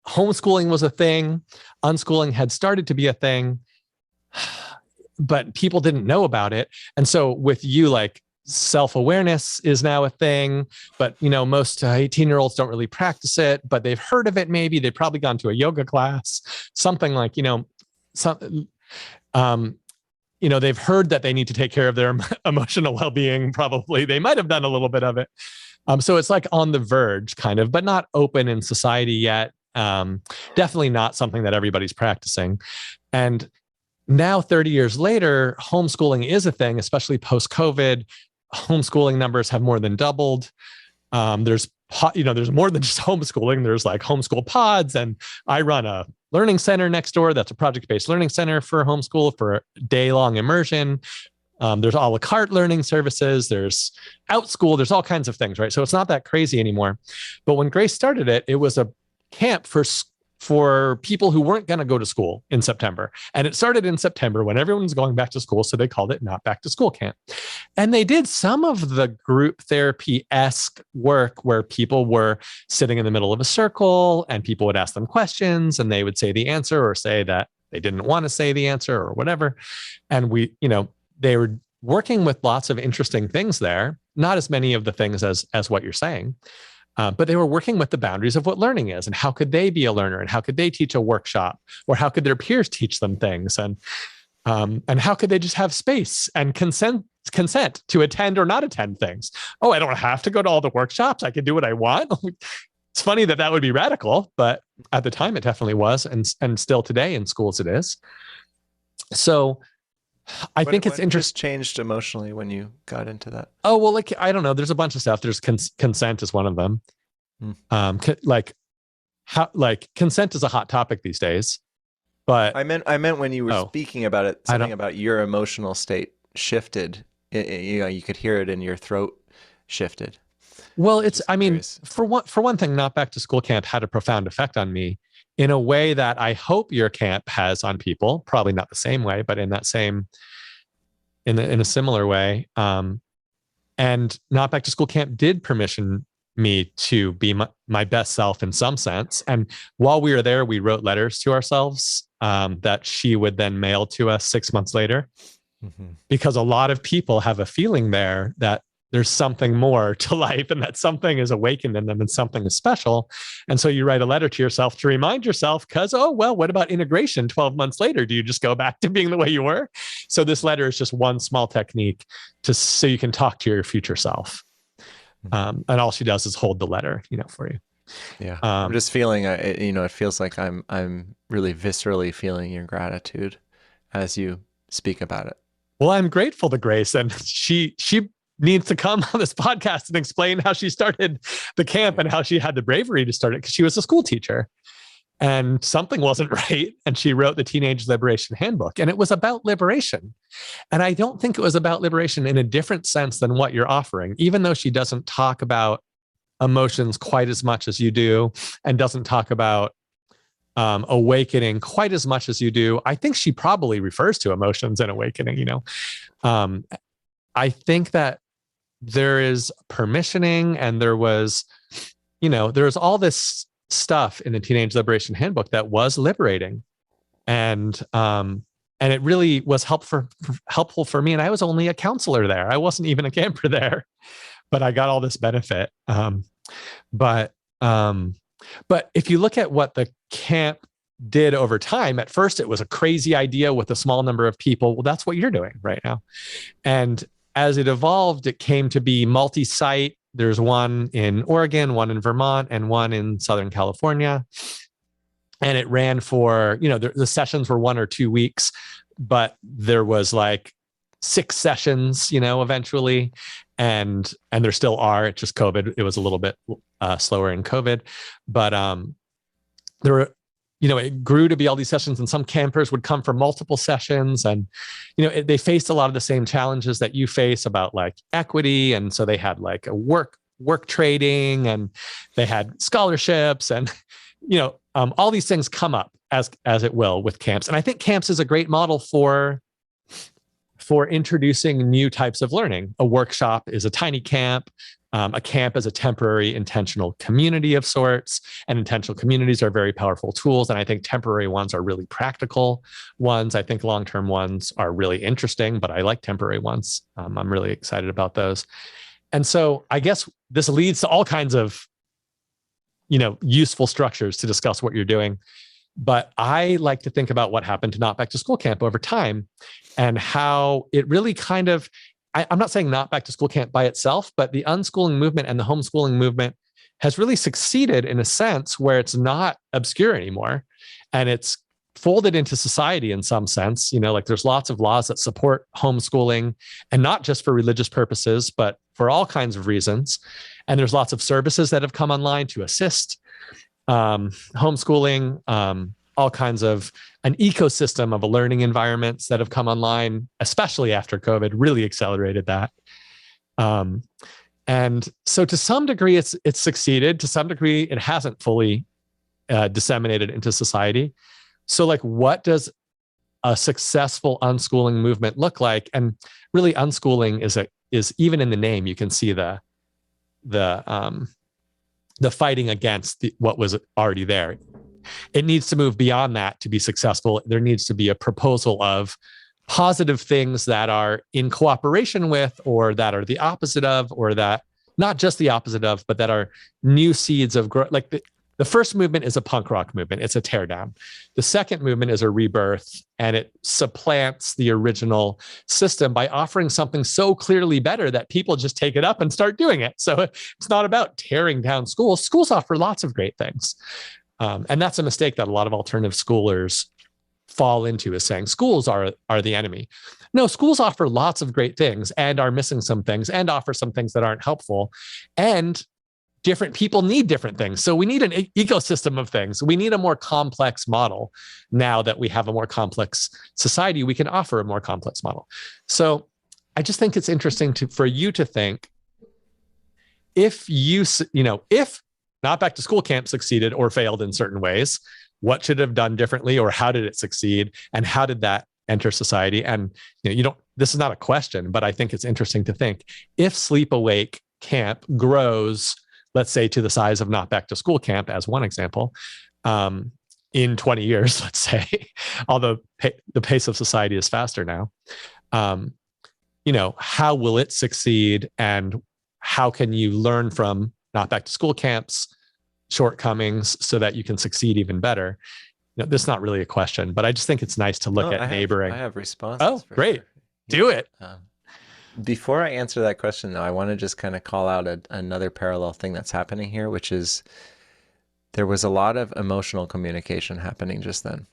homeschooling was a thing. Unschooling had started to be a thing, but people didn't know about it. And so with you, like self-awareness is now a thing, but you know, most 18-year-olds don't really practice it, but they've heard of it. Maybe they've probably gone to a yoga class, something like, they've heard that they need to take care of their emotional well-being. Probably they might've done a little bit of it. So it's like on the verge kind of, but not open in society yet. Definitely not something that everybody's practicing. And now 30 years later, homeschooling is a thing, especially post-COVID. Homeschooling numbers have more than doubled. There's more than just homeschooling. There's like homeschool pods, and I run a learning center next door. That's a project-based learning center for homeschool for day-long immersion. There's a la carte learning services. There's OutSchool. There's all kinds of things, right? So it's not that crazy anymore. But when Grace started it, it was a camp for people who weren't going to go to school in September. And it started in September when everyone's going back to school. So they called it Not Back to School Camp. And they did some of the group therapy-esque work where people were sitting in the middle of a circle and people would ask them questions and they would say the answer or say that they didn't want to say the answer or whatever. And they were working with lots of interesting things there, not as many of the things as what you're saying. But they were working with the boundaries of what learning is and how could they be a learner and how could they teach a workshop or how could their peers teach them things and how could they just have space and consent to attend or not attend things. Oh, I don't have to go to all the workshops. I can do what I want. It's funny that would be radical, but at the time it definitely was. And still today in schools it is. So I think it's interesting. Changed emotionally when you got into that? Oh, well, like, I don't know. There's a bunch of stuff. There's consent is one of them. how, like, consent is a hot topic these days, but I meant when you were speaking about it, something about your emotional state shifted. You could hear it in your throat shifted. Well, I mean, for one thing, Not Back to School Camp had a profound effect on me in a way that I hope your camp has on people. Probably not the same way, but in a similar way. And Not Back to School Camp did permission me to be my best self in some sense. And while we were there, we wrote letters to ourselves that she would then mail to us 6 months later. Mm-hmm. Because a lot of people have a feeling there that there's something more to life and that something is awakened in them and something is special. And so you write a letter to yourself to remind yourself, because, oh, well, what about integration 12 months later? Do you just go back to being the way you were? So this letter is just one small technique so you can talk to your future self. And all she does is hold the letter, for you. Yeah. I'm just feeling, it feels like I'm really viscerally feeling your gratitude as you speak about it. Well, I'm grateful to Grace, and she needs to come on this podcast and explain how she started the camp and how she had the bravery to start it, because she was a school teacher and something wasn't right. And she wrote the Teenage Liberation Handbook, and it was about liberation. And I don't think it was about liberation in a different sense than what you're offering, even though she doesn't talk about emotions quite as much as you do and doesn't talk about awakening quite as much as you do. I think she probably refers to emotions and awakening, I think that there is permissioning, and there was all this stuff in the Teenage Liberation Handbook that was liberating. And it really was helpful for me. And I was only a counselor there. I wasn't even a camper there, but I got all this benefit. But if you look at what the camp did over time, at first it was a crazy idea with a small number of people. Well, that's what you're doing right now. And as it evolved, it came to be multi-site. There's one in Oregon, one in Vermont, and one in Southern California. And it ran for, the sessions were 1 or 2 weeks, but there was like 6 sessions, eventually. And there still are. It's just COVID. It was a little bit slower in COVID, but there were, it grew to be all these sessions, and some campers would come for multiple sessions, and they faced a lot of the same challenges that you face about like equity. And so they had like a work trading, and they had scholarships, and all these things come up as it will with camps. And I think camps is a great model for introducing new types of learning. A workshop is a tiny camp. A camp is a temporary intentional community of sorts, and intentional communities are very powerful tools. And I think temporary ones are really practical ones. I think long-term ones are really interesting, but I like temporary ones. I'm really excited about those. And so I guess this leads to all kinds of, useful structures to discuss what you're doing. But I like to think about what happened to Not Back to School Camp over time, and how it really kind of, I'm not saying Not Back to School Camp by itself, but the unschooling movement and the homeschooling movement has really succeeded in a sense where it's not obscure anymore, and it's folded into society in some sense. Like there's lots of laws that support homeschooling, and not just for religious purposes, but for all kinds of reasons. And there's lots of services that have come online to assist homeschooling, all kinds of an ecosystem of learning environments that have come online, especially after COVID, really accelerated that. And so to some degree, it's succeeded. To some degree, it hasn't fully disseminated into society. So like, what does a successful unschooling movement look like? And really, unschooling is even in the name, you can see the fighting against what was already there. It needs to move beyond that to be successful. There needs to be a proposal of positive things that are in cooperation with, or that are the opposite of, or that not just the opposite of, but that are new seeds of growth. Like the first movement is a punk rock movement. It's a teardown. The second movement is a rebirth, and it supplants the original system by offering something so clearly better that people just take it up and start doing it. So it's not about tearing down schools. Schools offer lots of great things. And that's a mistake that a lot of alternative schoolers fall into, is saying schools are the enemy. No, schools offer lots of great things and are missing some things and offer some things that aren't helpful, and different people need different things. So we need an ecosystem of things. We need a more complex model. Now that we have a more complex society, we can offer a more complex model. So I just think it's interesting for you to think, if if Not Back to School Camp succeeded or failed in certain ways, what should it have done differently, or how did it succeed, and how did that enter society? And this is not a question, but I think it's interesting to think, if Sleep Awake Camp grows, let's say, to the size of Not Back to School Camp, as one example, in 20 years, let's say, although the pace of society is faster now, how will it succeed, and how can you learn from Not Back to School Camp's shortcomings so that you can succeed even better? This is not really a question, but I just think it's nice to look at neighboring. I have responses. Oh, great. Sure. Do it. Before I answer that question, though, I want to just kind of call out another parallel thing that's happening here, which is there was a lot of emotional communication happening just then.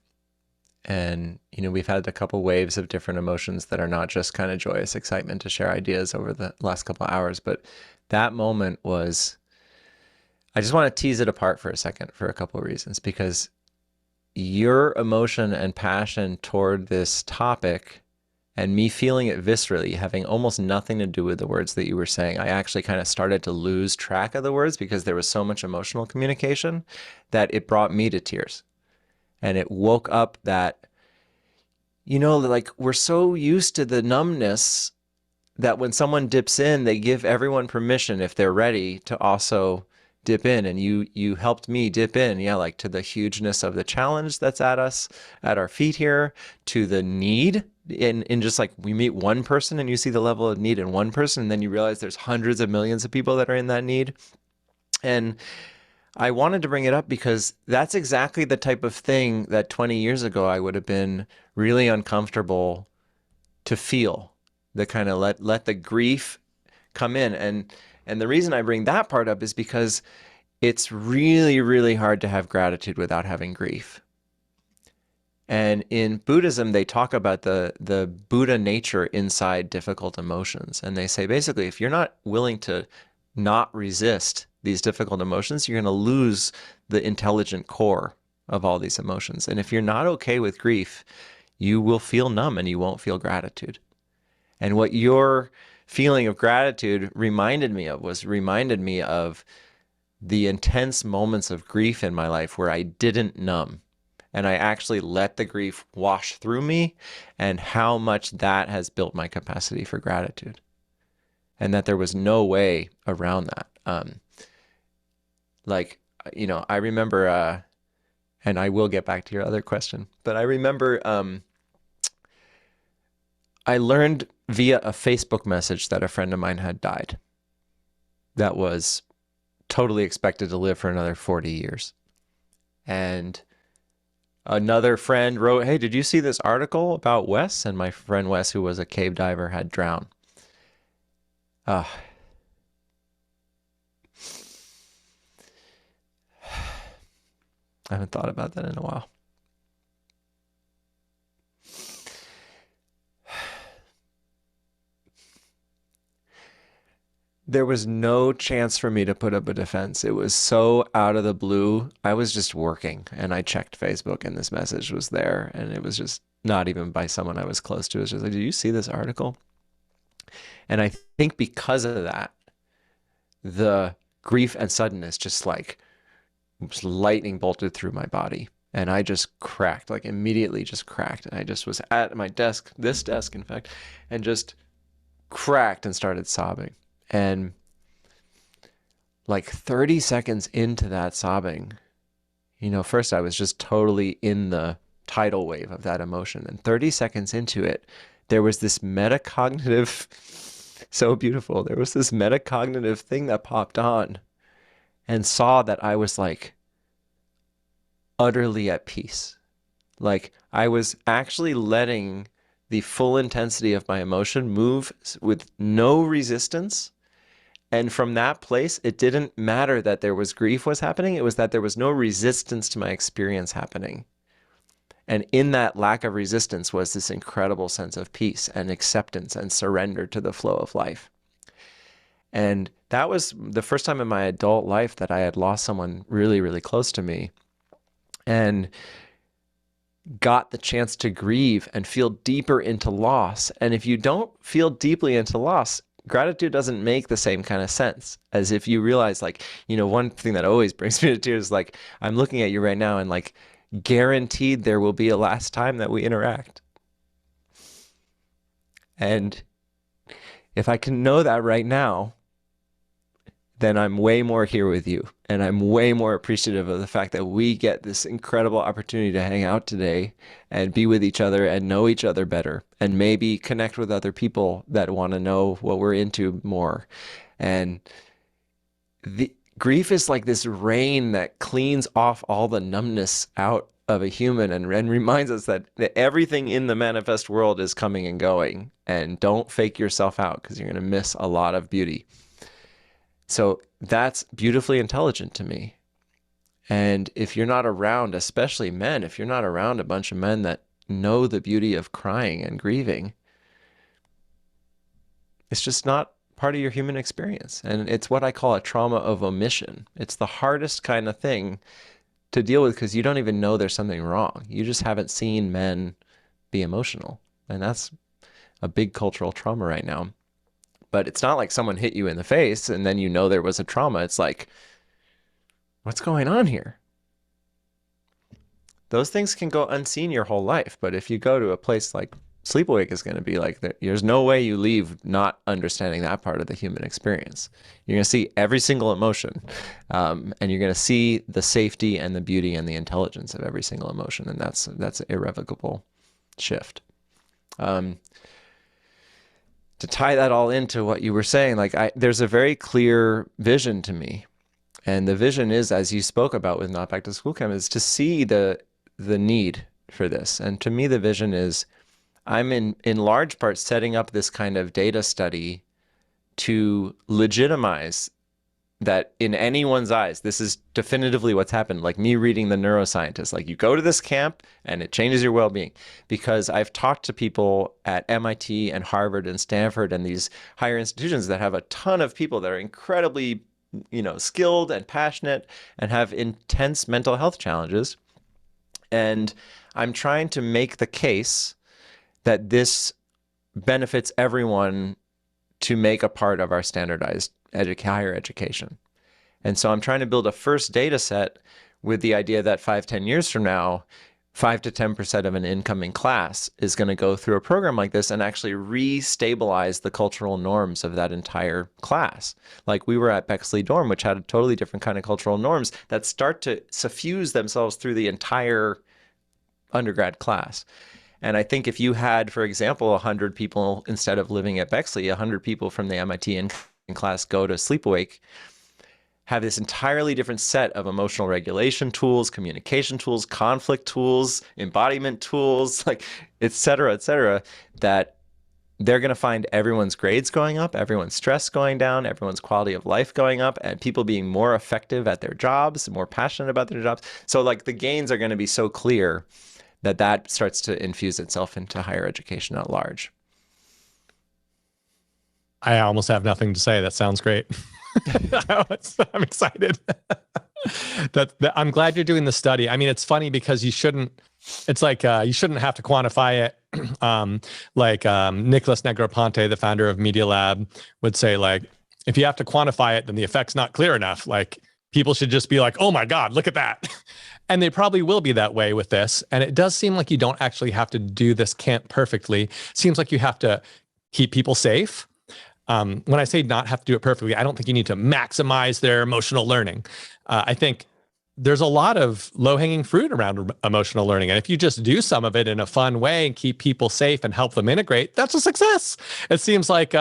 And, we've had a couple waves of different emotions that are not just kind of joyous excitement to share ideas over the last couple of hours, but that moment was, I just want to tease it apart for a second for a couple of reasons, because your emotion and passion toward this topic and me feeling it viscerally, having almost nothing to do with the words that you were saying. I actually kind of started to lose track of the words because there was so much emotional communication that it brought me to tears. And it woke up that, like, we're so used to the numbness that when someone dips in, they give everyone permission, if they're ready, to also dip in. And you helped me dip in, like, to the hugeness of the challenge that's at our feet here, to the need in just like, we meet one person and you see the level of need in one person, and then you realize there's hundreds of millions of people that are in that need. And I wanted to bring it up because that's exactly the type of thing that 20 years ago I would have been really uncomfortable to feel, the kind of let the grief come in. And the reason I bring that part up is because it's really, really hard to have gratitude without having grief. And in Buddhism, they talk about the Buddha nature inside difficult emotions. And they say, basically, if you're not willing to not resist these difficult emotions, you're going to lose the intelligent core of all these emotions. And if you're not okay with grief, you will feel numb and you won't feel gratitude. And what your feeling of gratitude reminded me of the intense moments of grief in my life where I didn't numb. And I actually let the grief wash through me, and how much that has built my capacity for gratitude. And that there was no way around that. I remember, and I will get back to your other question, but I remember I learned via a Facebook message that a friend of mine had died that was totally expected to live for another 40 years. And another friend wrote, "Hey, did you see this article about Wes?" And my friend Wes, who was a cave diver, had drowned. I haven't thought about that in a while. There was no chance for me to put up a defense. It was so out of the blue. I was just working, and I checked Facebook, and this message was there, and it was just not even by someone I was close to. It was just like, "Did you see this article?" And I think because of that, the grief and suddenness just like lightning bolted through my body. And I just cracked, like immediately just cracked. And I just was at my desk, this desk, in fact, and just cracked and started sobbing. And like 30 seconds into that sobbing, first I was just totally in the tidal wave of that emotion. And 30 seconds into it, there was this metacognitive, so beautiful. There was this metacognitive thing that popped on and saw that I was like utterly at peace. Like I was actually letting the full intensity of my emotion move with no resistance. And from that place, it didn't matter that there was grief was happening. It was that there was no resistance to my experience happening. And in that lack of resistance was this incredible sense of peace and acceptance and surrender to the flow of life. And that was the first time in my adult life that I had lost someone really, really close to me, and got the chance to grieve and feel deeper into loss. And if you don't feel deeply into loss, gratitude doesn't make the same kind of sense as if you realize, like, one thing that always brings me to tears is like, I'm looking at you right now and like, guaranteed there will be a last time that we interact. And if I can know that right now, then I'm way more here with you. And I'm way more appreciative of the fact that we get this incredible opportunity to hang out today and be with each other and know each other better, and maybe connect with other people that want to know what we're into more. And the grief is like this rain that cleans off all the numbness out of a human, and reminds us that everything in the manifest world is coming and going, and don't fake yourself out, because you're going to miss a lot of beauty. So that's beautifully intelligent to me. And if you're not around, especially men, if you're not around a bunch of men that know the beauty of crying and grieving, it's just not part of your human experience. And it's what I call a trauma of omission. It's the hardest kind of thing to deal with, because you don't even know there's something wrong. You just haven't seen men be emotional. And that's a big cultural trauma right now. But it's not like someone hit you in the face and then there was a trauma. It's like, what's going on here? Those things can go unseen your whole life. But if you go to a place like Sleepawake is going to be like, there's no way you leave not understanding that part of the human experience. You're going to see every single emotion, and you're going to see the safety and the beauty and the intelligence of every single emotion. And that's an irrevocable shift. To tie that all into what you were saying, like there's a very clear vision to me. And the vision is, as you spoke about with Not Back to School Camp, is to see the need for this. And to me, the vision is, I'm in large part setting up this kind of data study to legitimize that in anyone's eyes, this is definitively what's happened. Like me reading The Neuroscientist, like you go to this camp and it changes your well-being. Because I've talked to people at MIT and Harvard and Stanford and these higher institutions that have a ton of people that are incredibly, skilled and passionate and have intense mental health challenges. And I'm trying to make the case that this benefits everyone to make a part of our standardized higher education. And so I'm trying to build a first data set with the idea that 5-10 years from now, 5 to 10% of an incoming class is going to go through a program like this and actually re-stabilize the cultural norms of that entire class. Like we were at Bexley Dorm, which had a totally different kind of cultural norms that start to suffuse themselves through the entire undergrad class. And I think if you had, for example, 100 people, instead of living at Bexley, 100 people from the MIT in class go to Sleepawake, have this entirely different set of emotional regulation tools, communication tools, conflict tools, embodiment tools, like et cetera, that they're going to find everyone's grades going up, everyone's stress going down, everyone's quality of life going up, and people being more effective at their jobs, more passionate about their jobs. So like the gains are going to be so clear that starts to infuse itself into higher education at large. I almost have nothing to say. That sounds great. I'm excited. I'm glad you're doing the study. I mean, it's funny because you shouldn't have to quantify it. Nicholas Negroponte, the founder of Media Lab, would say, like, if you have to quantify it, then the effect's not clear enough. Like people should just be like, oh my God, look at that. And they probably will be that way with this. And it does seem like you don't actually have to do this camp perfectly. It seems like you have to keep people safe. When I say not have to do it perfectly, I don't think you need to maximize their emotional learning. I think there's a lot of low-hanging fruit around emotional learning. And if you just do some of it in a fun way and keep people safe and help them integrate, that's a success. It seems like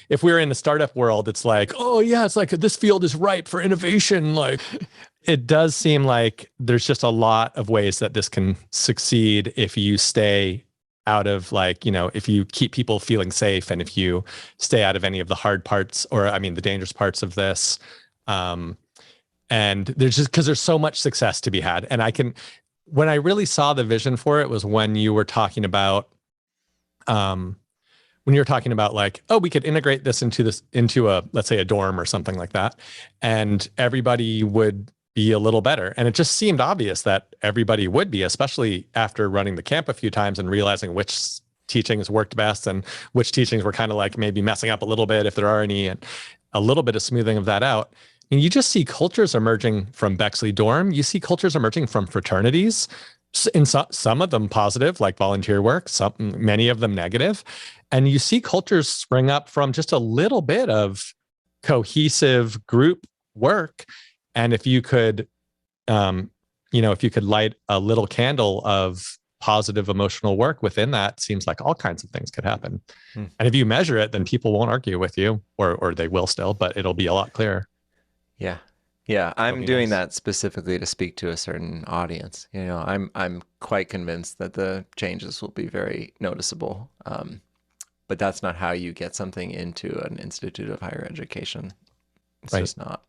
if we're in the startup world, it's like, oh yeah, it's like this field is ripe for innovation. Like it does seem like there's just a lot of ways that this can succeed if you stay out of if you keep people feeling safe and if you stay out of any of the hard parts the dangerous parts of this. And there's just because there's so much success to be had. And when I really saw the vision for it was when you were talking about when you're talking about like, oh, we could integrate this into a, let's say, a dorm or something like that, and everybody would be a little better. And it just seemed obvious that everybody would be, especially after running the camp a few times and realizing which teachings worked best and which teachings were kind of like maybe messing up a little bit, if there are any, and a little bit of smoothing of that out. And you just see cultures emerging from Bexley Dorm. You see cultures emerging from fraternities, in some of them positive, like volunteer work, many of them negative. And you see cultures spring up from just a little bit of cohesive group work. And if you could, if you could light a little candle of positive emotional work within that, seems like all kinds of things could happen. And if you measure it, then people won't argue with you, or they will still, but it'll be a lot clearer. Yeah. Yeah, I'm doing that specifically to speak to a certain audience. I'm quite convinced that the changes will be very noticeable. But that's not how you get something into an institute of higher education. It's just not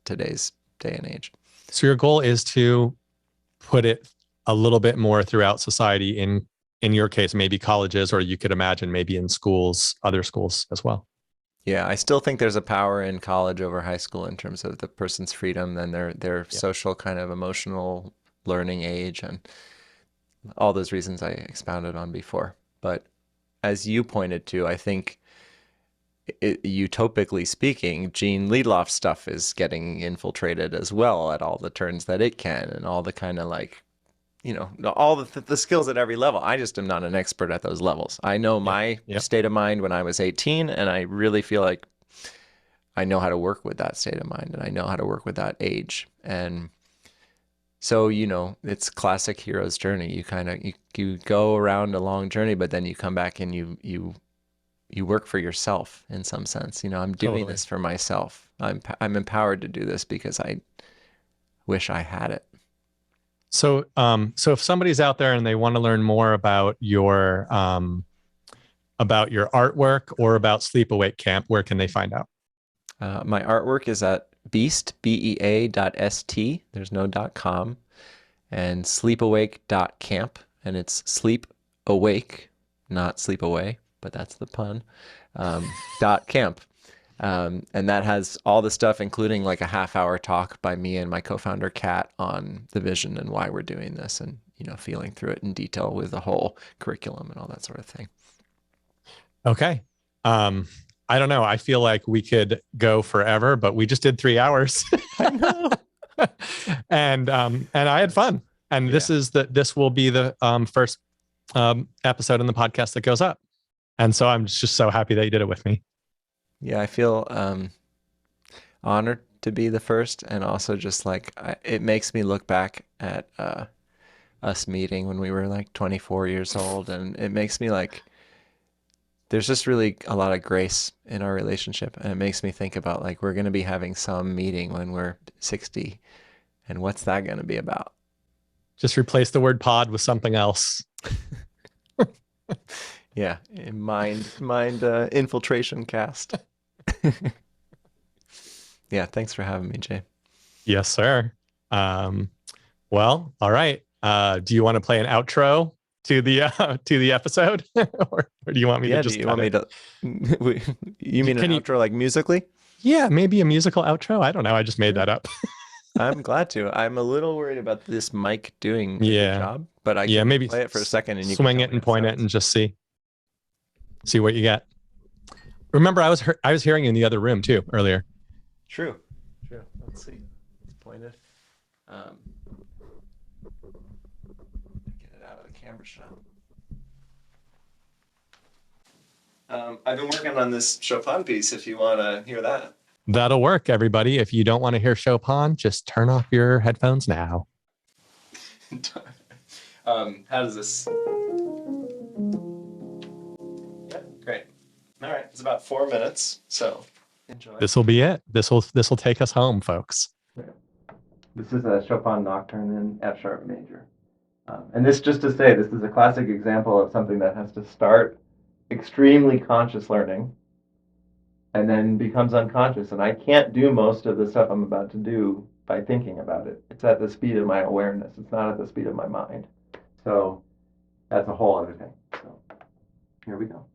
today's day and age. So your goal is to put it a little bit more throughout society, in your case, maybe colleges, or you could imagine maybe in schools, other schools as well. Yeah, I still think there's a power in college over high school in terms of the person's freedom and their social kind of emotional learning age and all those reasons I expounded on before. But as you pointed to, I think utopically speaking, Gene Liedloff's stuff is getting infiltrated as well at all the turns that it can, and all the kind of like, all the skills at every level. I just am not an expert at those levels. I know my state of mind when I was 18, and I really feel like I know how to work with that state of mind, and I know how to work with that age. And so, it's classic hero's journey. You kind of, you go around a long journey, but then you come back and you work for yourself in some sense. I'm doing this for myself. I'm empowered to do this because I wish I had it. So, if somebody's out there and they want to learn more about your artwork or about Sleepawake Camp, where can they find out? My artwork is at beast.st. There's no .com, and sleepawake.camp, and it's sleep awake, not sleep away, but that's the pun. .camp. And that has all the stuff, including like a half-hour talk by me and my co-founder Kat on the vision and why we're doing this, and feeling through it in detail with the whole curriculum and all that sort of thing. Okay. I don't know. I feel like we could go forever, but we just did 3 hours. I know. And I had fun. And this will be the first episode in the podcast that goes up. And so I'm just so happy that you did it with me. Yeah, I feel honored to be the first, and also just like it makes me look back at us meeting when we were like 24 years old, and it makes me like there's just really a lot of grace in our relationship, and it makes me think about like we're going to be having some meeting when we're 60, and what's that going to be about? Just replace the word pod with something else. Yeah, mind infiltration cast. Yeah, thanks for having me, Jay. Yes, sir. Well, all right. Do you want to play an outro to the episode, or do you want me to just? Do you want me to? You mean an outro like musically? Yeah, maybe a musical outro. I don't know. I just made that up. I'm glad to. I'm a little worried about this mic doing a good job, but I can maybe play it for a second and you swing it and point it and just see what you get. Remember, I was hearing you in the other room too earlier. True. Let's see. It's pointed. Get it out of the camera shot. I've been working on this Chopin piece. If you want to hear that. That'll work, everybody. If you don't want to hear Chopin, just turn off your headphones now. How does this? Yeah, great. All right, it's about 4 minutes, so enjoy. This will be it. This will take us home, folks. This is a Chopin Nocturne in F sharp major, and this, just to say, this is a classic example of something that has to start extremely conscious learning and then becomes unconscious. And I can't do most of the stuff I'm about to do by thinking about it. It's at the speed of my awareness. It's not at the speed of my mind. So that's a whole other thing. So here we go.